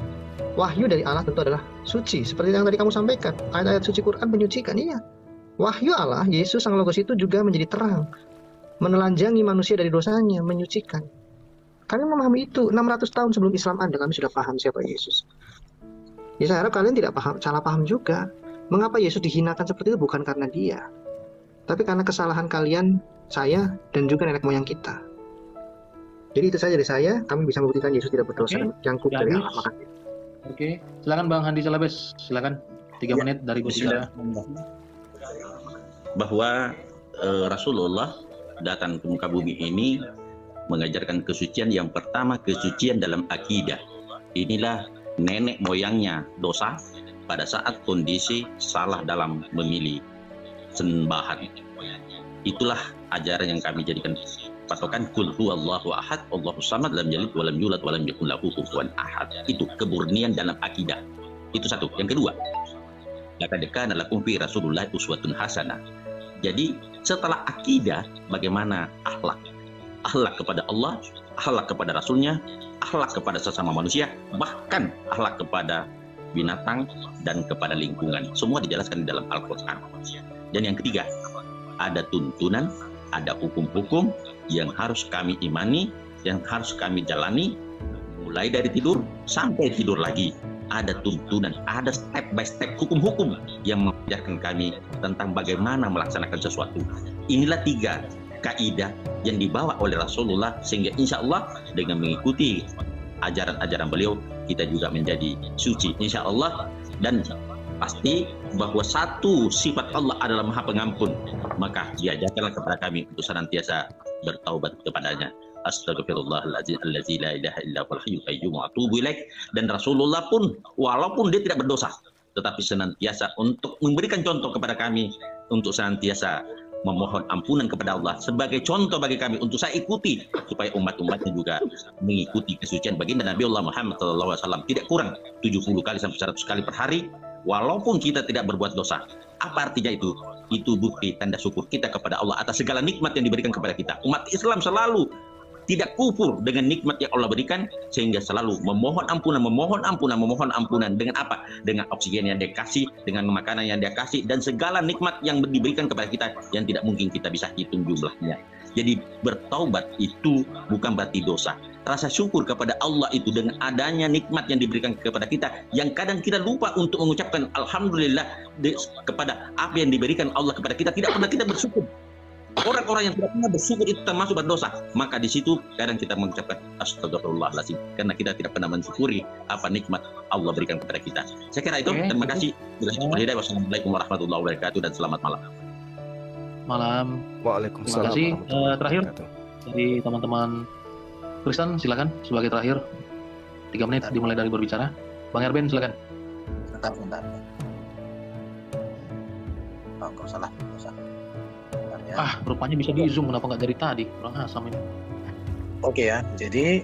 Wahyu dari Allah tentu adalah suci, seperti yang tadi kamu sampaikan. Ayat-ayat suci Quran menyucikan, iya. Wahyu Allah, Yesus sang logos itu juga menjadi terang, menelanjangi manusia dari dosanya, menyucikan. Kalian memahami itu 600 tahun sebelum Islam ada, kami sudah paham siapa Yesus. Ya, saya harap kalian tidak salah paham juga. Mengapa Yesus dihinakan seperti itu? Bukan karena dia, tapi karena kesalahan kalian, saya, dan juga nenek moyang kita. Jadi itu saja dari saya. Kami bisa membuktikan Yesus tidak berdosa, jangkut dari Allah. Makasih. Oke, silakan Bang Handi Salabes, silakan 3 menit dari Gus Ida. Bahwa Rasulullah datang ke muka bumi ini mengajarkan kesucian. Yang pertama, kesucian dalam akidah. Inilah nenek moyangnya dosa pada saat kondisi salah dalam memilih sembahan. Itulah ajaran yang kami jadikan patokan. Qul huwallahu ahad, Allahu samad, lam yalid walam yulad walam yakul lahu kufuwan ahad. Itu kemurnian dalam akidah. Itu satu. Yang kedua, laqad kana lakum fi Rasulillah uswatun hasanah. Jadi setelah akidah, bagaimana akhlak? Akhlak kepada Allah, akhlak kepada Rasulnya, akhlak kepada sesama manusia, bahkan akhlak kepada binatang dan kepada lingkungan. Semua dijelaskan di dalam Al-Quran. Dan yang ketiga, ada tuntunan, ada hukum-hukum yang harus kami imani, yang harus kami jalani, mulai dari tidur sampai tidur lagi. Ada tuntunan, ada step by step hukum-hukum yang mengajarkan kami tentang bagaimana melaksanakan sesuatu. Inilah 3 kaidah yang dibawa oleh Rasulullah, sehingga insya Allah dengan mengikuti ajaran-ajaran beliau, kita juga menjadi suci insya Allah. Dan pasti bahwa satu sifat Allah adalah Maha Pengampun, maka diajarkanlah kepada kami untuk senantiasa bertaubat kepadanya. Astagfirullahaladzim allazi la ilaha illa huwal hayyul qayyum wa atubu ilaih. Dan Rasulullah pun walaupun dia tidak berdosa, tetapi senantiasa untuk memberikan contoh kepada kami untuk senantiasa memohon ampunan kepada Allah sebagai contoh bagi kami untuk saya ikuti, supaya umat-umatnya juga mengikuti kesucian baginda Nabi Allah Muhammad SAW. Tidak kurang 70 kali sampai 100 kali per hari, walaupun kita tidak berbuat dosa. Apa artinya itu? Itu bukti tanda syukur kita kepada Allah atas segala nikmat yang diberikan kepada kita. Umat Islam selalu tidak kufur dengan nikmat yang Allah berikan, sehingga selalu memohon ampunan dengan apa? Dengan oksigen yang dia kasih, dengan makanan yang dia kasih, dan segala nikmat yang diberikan kepada kita yang tidak mungkin kita bisa hitung jumlahnya. Jadi bertaubat itu bukan berarti dosa. Rasa syukur kepada Allah itu dengan adanya nikmat yang diberikan kepada kita, yang kadang kita lupa untuk mengucapkan alhamdulillah kepada apa yang diberikan Allah kepada kita. Tidak pernah kita bersyukur. Orang-orang yang tidak pernah bersyukur itu termasuk berdosa. Maka di situ kadang kita mengucapkan astagfirullahaladzim, karena kita tidak pernah mensyukuri apa nikmat Allah berikan kepada kita. Saya kira itu. Terima kasih. Wassalamualaikum warahmatullahi wabarakatuh dan selamat malam. Terima Waalaikumsalam. kasih. Terakhir dari teman-teman Kristen, silakan sebagai terakhir 3 menit dimulai dari berbicara. Bang Erben, silakan. Bentar. Oh, nggak usah. Rupanya bisa di zoom, kenapa nggak dari tadi? Kurang asam ini. Oke ya, jadi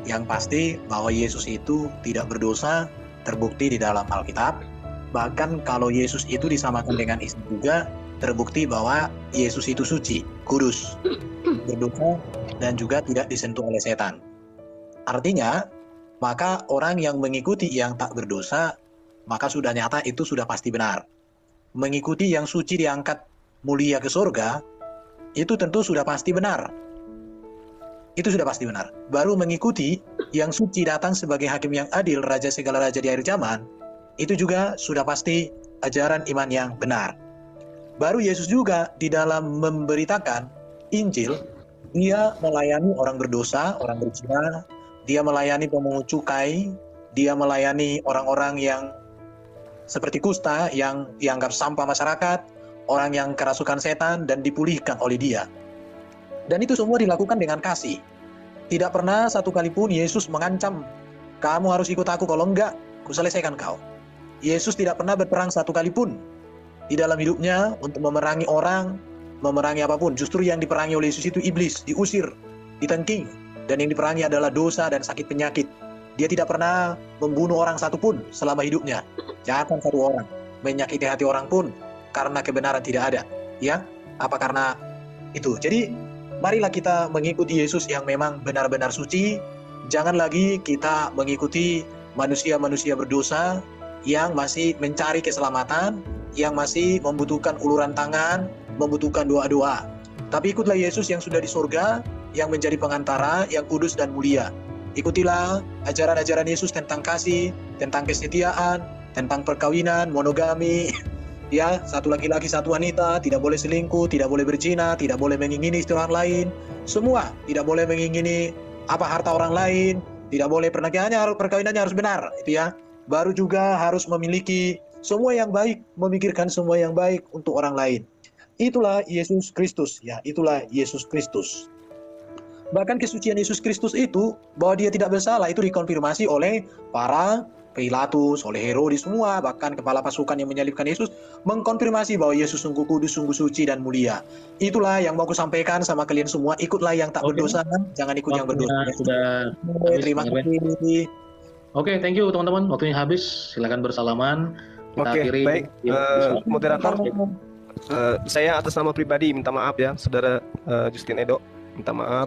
yang pasti bahwa Yesus itu tidak berdosa terbukti di dalam Alkitab. Bahkan kalau Yesus itu disamakan dengan istri juga, terbukti bahwa Yesus itu suci, kudus, berdosa, dan juga tidak disentuh oleh setan. Artinya, maka orang yang mengikuti yang tak berdosa, maka sudah nyata itu sudah pasti benar. Mengikuti yang suci diangkat mulia ke surga, itu tentu sudah pasti benar. Itu sudah pasti benar. Baru mengikuti yang suci datang sebagai hakim yang adil, raja segala raja di akhir zaman, itu juga sudah pasti ajaran iman yang benar. Baru Yesus juga di dalam memberitakan Injil, dia melayani orang berdosa, orang berzina, dia melayani pemungut cukai, dia melayani orang-orang yang seperti kusta yang dianggap sampah masyarakat, orang yang kerasukan setan dan dipulihkan oleh dia. Dan itu semua dilakukan dengan kasih. Tidak pernah satu kali pun Yesus mengancam, kamu harus ikut aku, kalau enggak, ku selesaikan kau. Yesus tidak pernah berperang satu kali pun di dalam hidupnya untuk memerangi orang, memerangi apapun. Justru yang diperangi oleh Yesus itu iblis, diusir, ditengking. Dan yang diperangi adalah dosa dan sakit penyakit. Dia tidak pernah membunuh orang satupun selama hidupnya. Jangan satu orang. Menyakiti hati orang pun karena kebenaran tidak ada. Ya, apa karena itu. Jadi, marilah kita mengikuti Yesus yang memang benar-benar suci. Jangan lagi kita mengikuti manusia-manusia berdosa yang masih mencari keselamatan, yang masih membutuhkan uluran tangan, membutuhkan doa-doa. Tapi ikutlah Yesus yang sudah di surga, yang menjadi pengantara, yang kudus dan mulia. Ikutilah ajaran-ajaran Yesus tentang kasih, tentang kesetiaan, tentang perkawinan, monogami, ya, satu laki-laki, satu wanita, tidak boleh selingkuh, tidak boleh berzina, tidak boleh mengingini istri orang lain, semua tidak boleh mengingini harta orang lain, tidak boleh perkawinannya harus benar, itu ya. Baru juga harus memiliki semua yang baik, memikirkan semua yang baik untuk orang lain. Itulah Yesus Kristus, ya, itulah Yesus Kristus. Bahkan kesucian Yesus Kristus itu, bahwa dia tidak bersalah, itu dikonfirmasi oleh para Pilatus, oleh Herodes semua, bahkan kepala pasukan yang menyalibkan Yesus, mengkonfirmasi bahwa Yesus sungguh kudus, sungguh suci dan mulia. Itulah yang mau aku sampaikan sama kalian semua, ikutlah yang tak berdosa, jangan ikut yang berdosa. Sudah terima kasih. Oke, thank you teman-teman. Waktunya habis. Silakan bersalaman. Oke, baik. Moderator, saya atas nama pribadi minta maaf ya, Saudara Justin Edo. Minta maaf,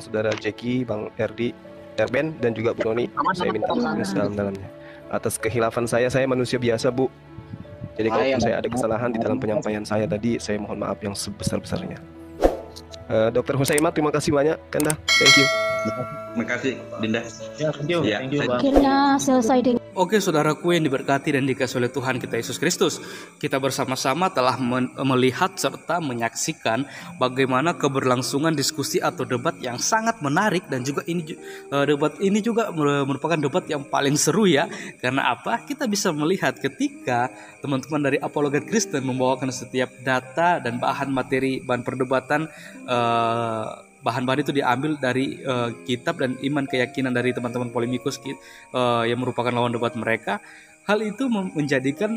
Saudara Jeki, Bang Erdi, Erben, dan juga Bu Noni. Saya minta maaf dalam-dalamnya. Atas kehilafan saya manusia biasa, Bu. Jadi kalau saya ada kesalahan di dalam penyampaian saya tadi, saya mohon maaf yang sebesar-besarnya. Dr. Husaima, terima kasih banyak. Kanda, thank you. Terima kasih, Dinda. Ya, thank you. Ya, Thank you, Bang. Akhirnya selesai dengan Oke, saudaraku yang diberkati dan dikasihi oleh Tuhan kita Yesus Kristus, kita bersama-sama telah melihat serta menyaksikan bagaimana keberlangsungan diskusi atau debat yang sangat menarik, dan juga debat ini juga merupakan debat yang paling seru ya. Karena apa? Kita bisa melihat ketika teman-teman dari Apologet Kristen membawakan setiap data dan bahan materi, bahan perdebatan, bahan-bahan itu diambil dari kitab dan iman keyakinan dari teman-teman polemikus yang merupakan lawan debat mereka. Hal itu menjadikan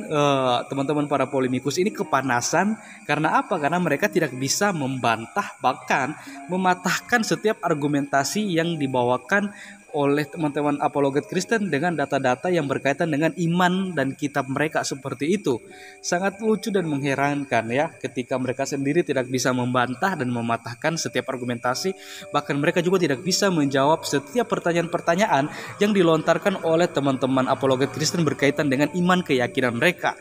teman-teman para polemikus ini kepanasan. Karena apa? Karena mereka tidak bisa membantah, bahkan mematahkan setiap argumentasi yang dibawakan oleh teman-teman Apologet Kristen dengan data-data yang berkaitan dengan iman dan kitab mereka seperti itu. Sangat lucu dan mengherankan ya, ketika mereka sendiri tidak bisa membantah dan mematahkan setiap argumentasi, bahkan mereka juga tidak bisa menjawab setiap pertanyaan-pertanyaan yang dilontarkan oleh teman-teman Apologet Kristen berkaitan dengan iman keyakinan mereka.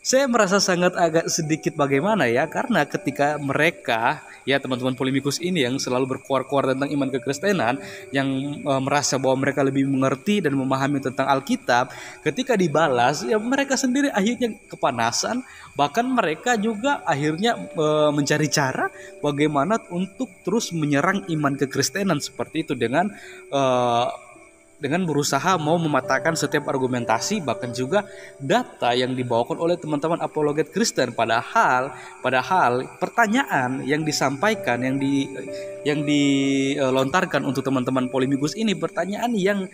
Saya merasa sangat agak sedikit bagaimana ya, karena ketika mereka ya teman-teman polemikus ini yang selalu berkuar-kuar tentang iman kekristenan, yang merasa bahwa mereka lebih mengerti dan memahami tentang Alkitab, ketika dibalas ya mereka sendiri akhirnya kepanasan. Bahkan mereka juga akhirnya mencari cara bagaimana untuk terus menyerang iman kekristenan seperti itu dengan berusaha mau mematahkan setiap argumentasi, bahkan juga data yang dibawakan oleh teman-teman Apologet Kristen. Padahal pertanyaan yang disampaikan, yang dilontarkan untuk teman-teman polemikus ini, pertanyaan yang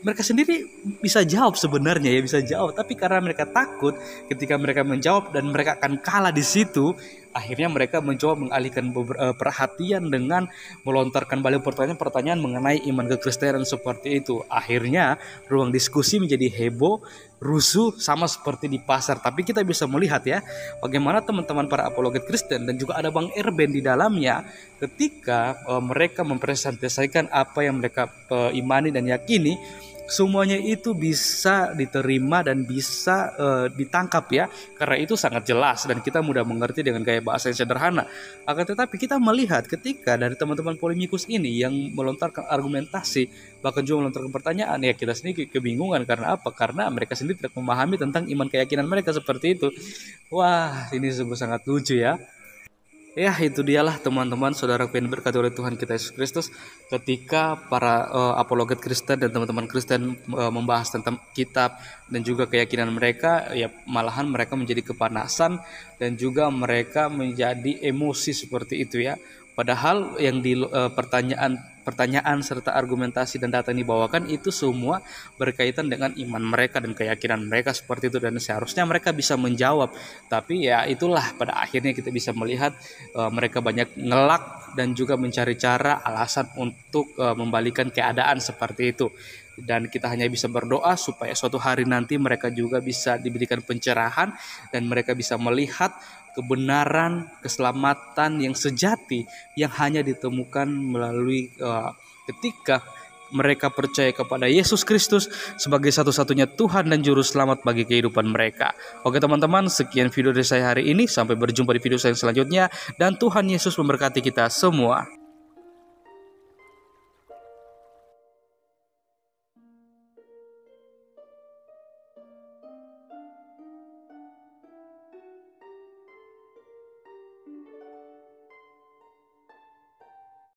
mereka sendiri bisa jawab sebenarnya ya, bisa jawab, tapi karena mereka takut ketika mereka menjawab dan mereka akan kalah di situ, akhirnya mereka mencoba mengalihkan perhatian dengan melontarkan balik pertanyaan-pertanyaan mengenai iman kekristenan seperti itu. Akhirnya ruang diskusi menjadi heboh, rusuh, sama seperti di pasar. Tapi kita bisa melihat ya, bagaimana teman-teman para Apologet Kristen dan juga ada Bang Erben di dalamnya, ketika mereka mempresentasikan apa yang mereka imani dan yakini, semuanya itu bisa diterima dan bisa ditangkap ya, karena itu sangat jelas dan kita mudah mengerti dengan gaya bahasa yang sederhana. Akan tetapi kita melihat ketika dari teman-teman polemikus ini yang melontarkan argumentasi, bahkan juga melontarkan pertanyaan, ya kita sendiri kebingungan. Karena apa? Karena mereka sendiri tidak memahami tentang iman keyakinan mereka seperti itu. Wah, ini sungguh sangat lucu ya. Ya, itu dialah teman-teman, saudara yang berkati oleh Tuhan kita Yesus Kristus, ketika para apologet Kristen dan teman-teman Kristen membahas tentang kitab dan juga keyakinan mereka, ya malahan mereka menjadi kepanasan dan juga mereka menjadi emosi seperti itu ya. Padahal yang di pertanyaan serta argumentasi dan data yang dibawakan itu semua berkaitan dengan iman mereka dan keyakinan mereka seperti itu, dan seharusnya mereka bisa menjawab. Tapi ya itulah, pada akhirnya kita bisa melihat mereka banyak ngelak dan juga mencari cara alasan untuk membalikan keadaan seperti itu. Dan kita hanya bisa berdoa supaya suatu hari nanti mereka juga bisa diberikan pencerahan dan mereka bisa melihat kebenaran, keselamatan yang sejati yang hanya ditemukan melalui ketika mereka percaya kepada Yesus Kristus sebagai satu-satunya Tuhan dan Juru Selamat bagi kehidupan mereka. Oke teman-teman, sekian video dari saya hari ini. Sampai berjumpa di video saya selanjutnya. Dan Tuhan Yesus memberkati kita semua.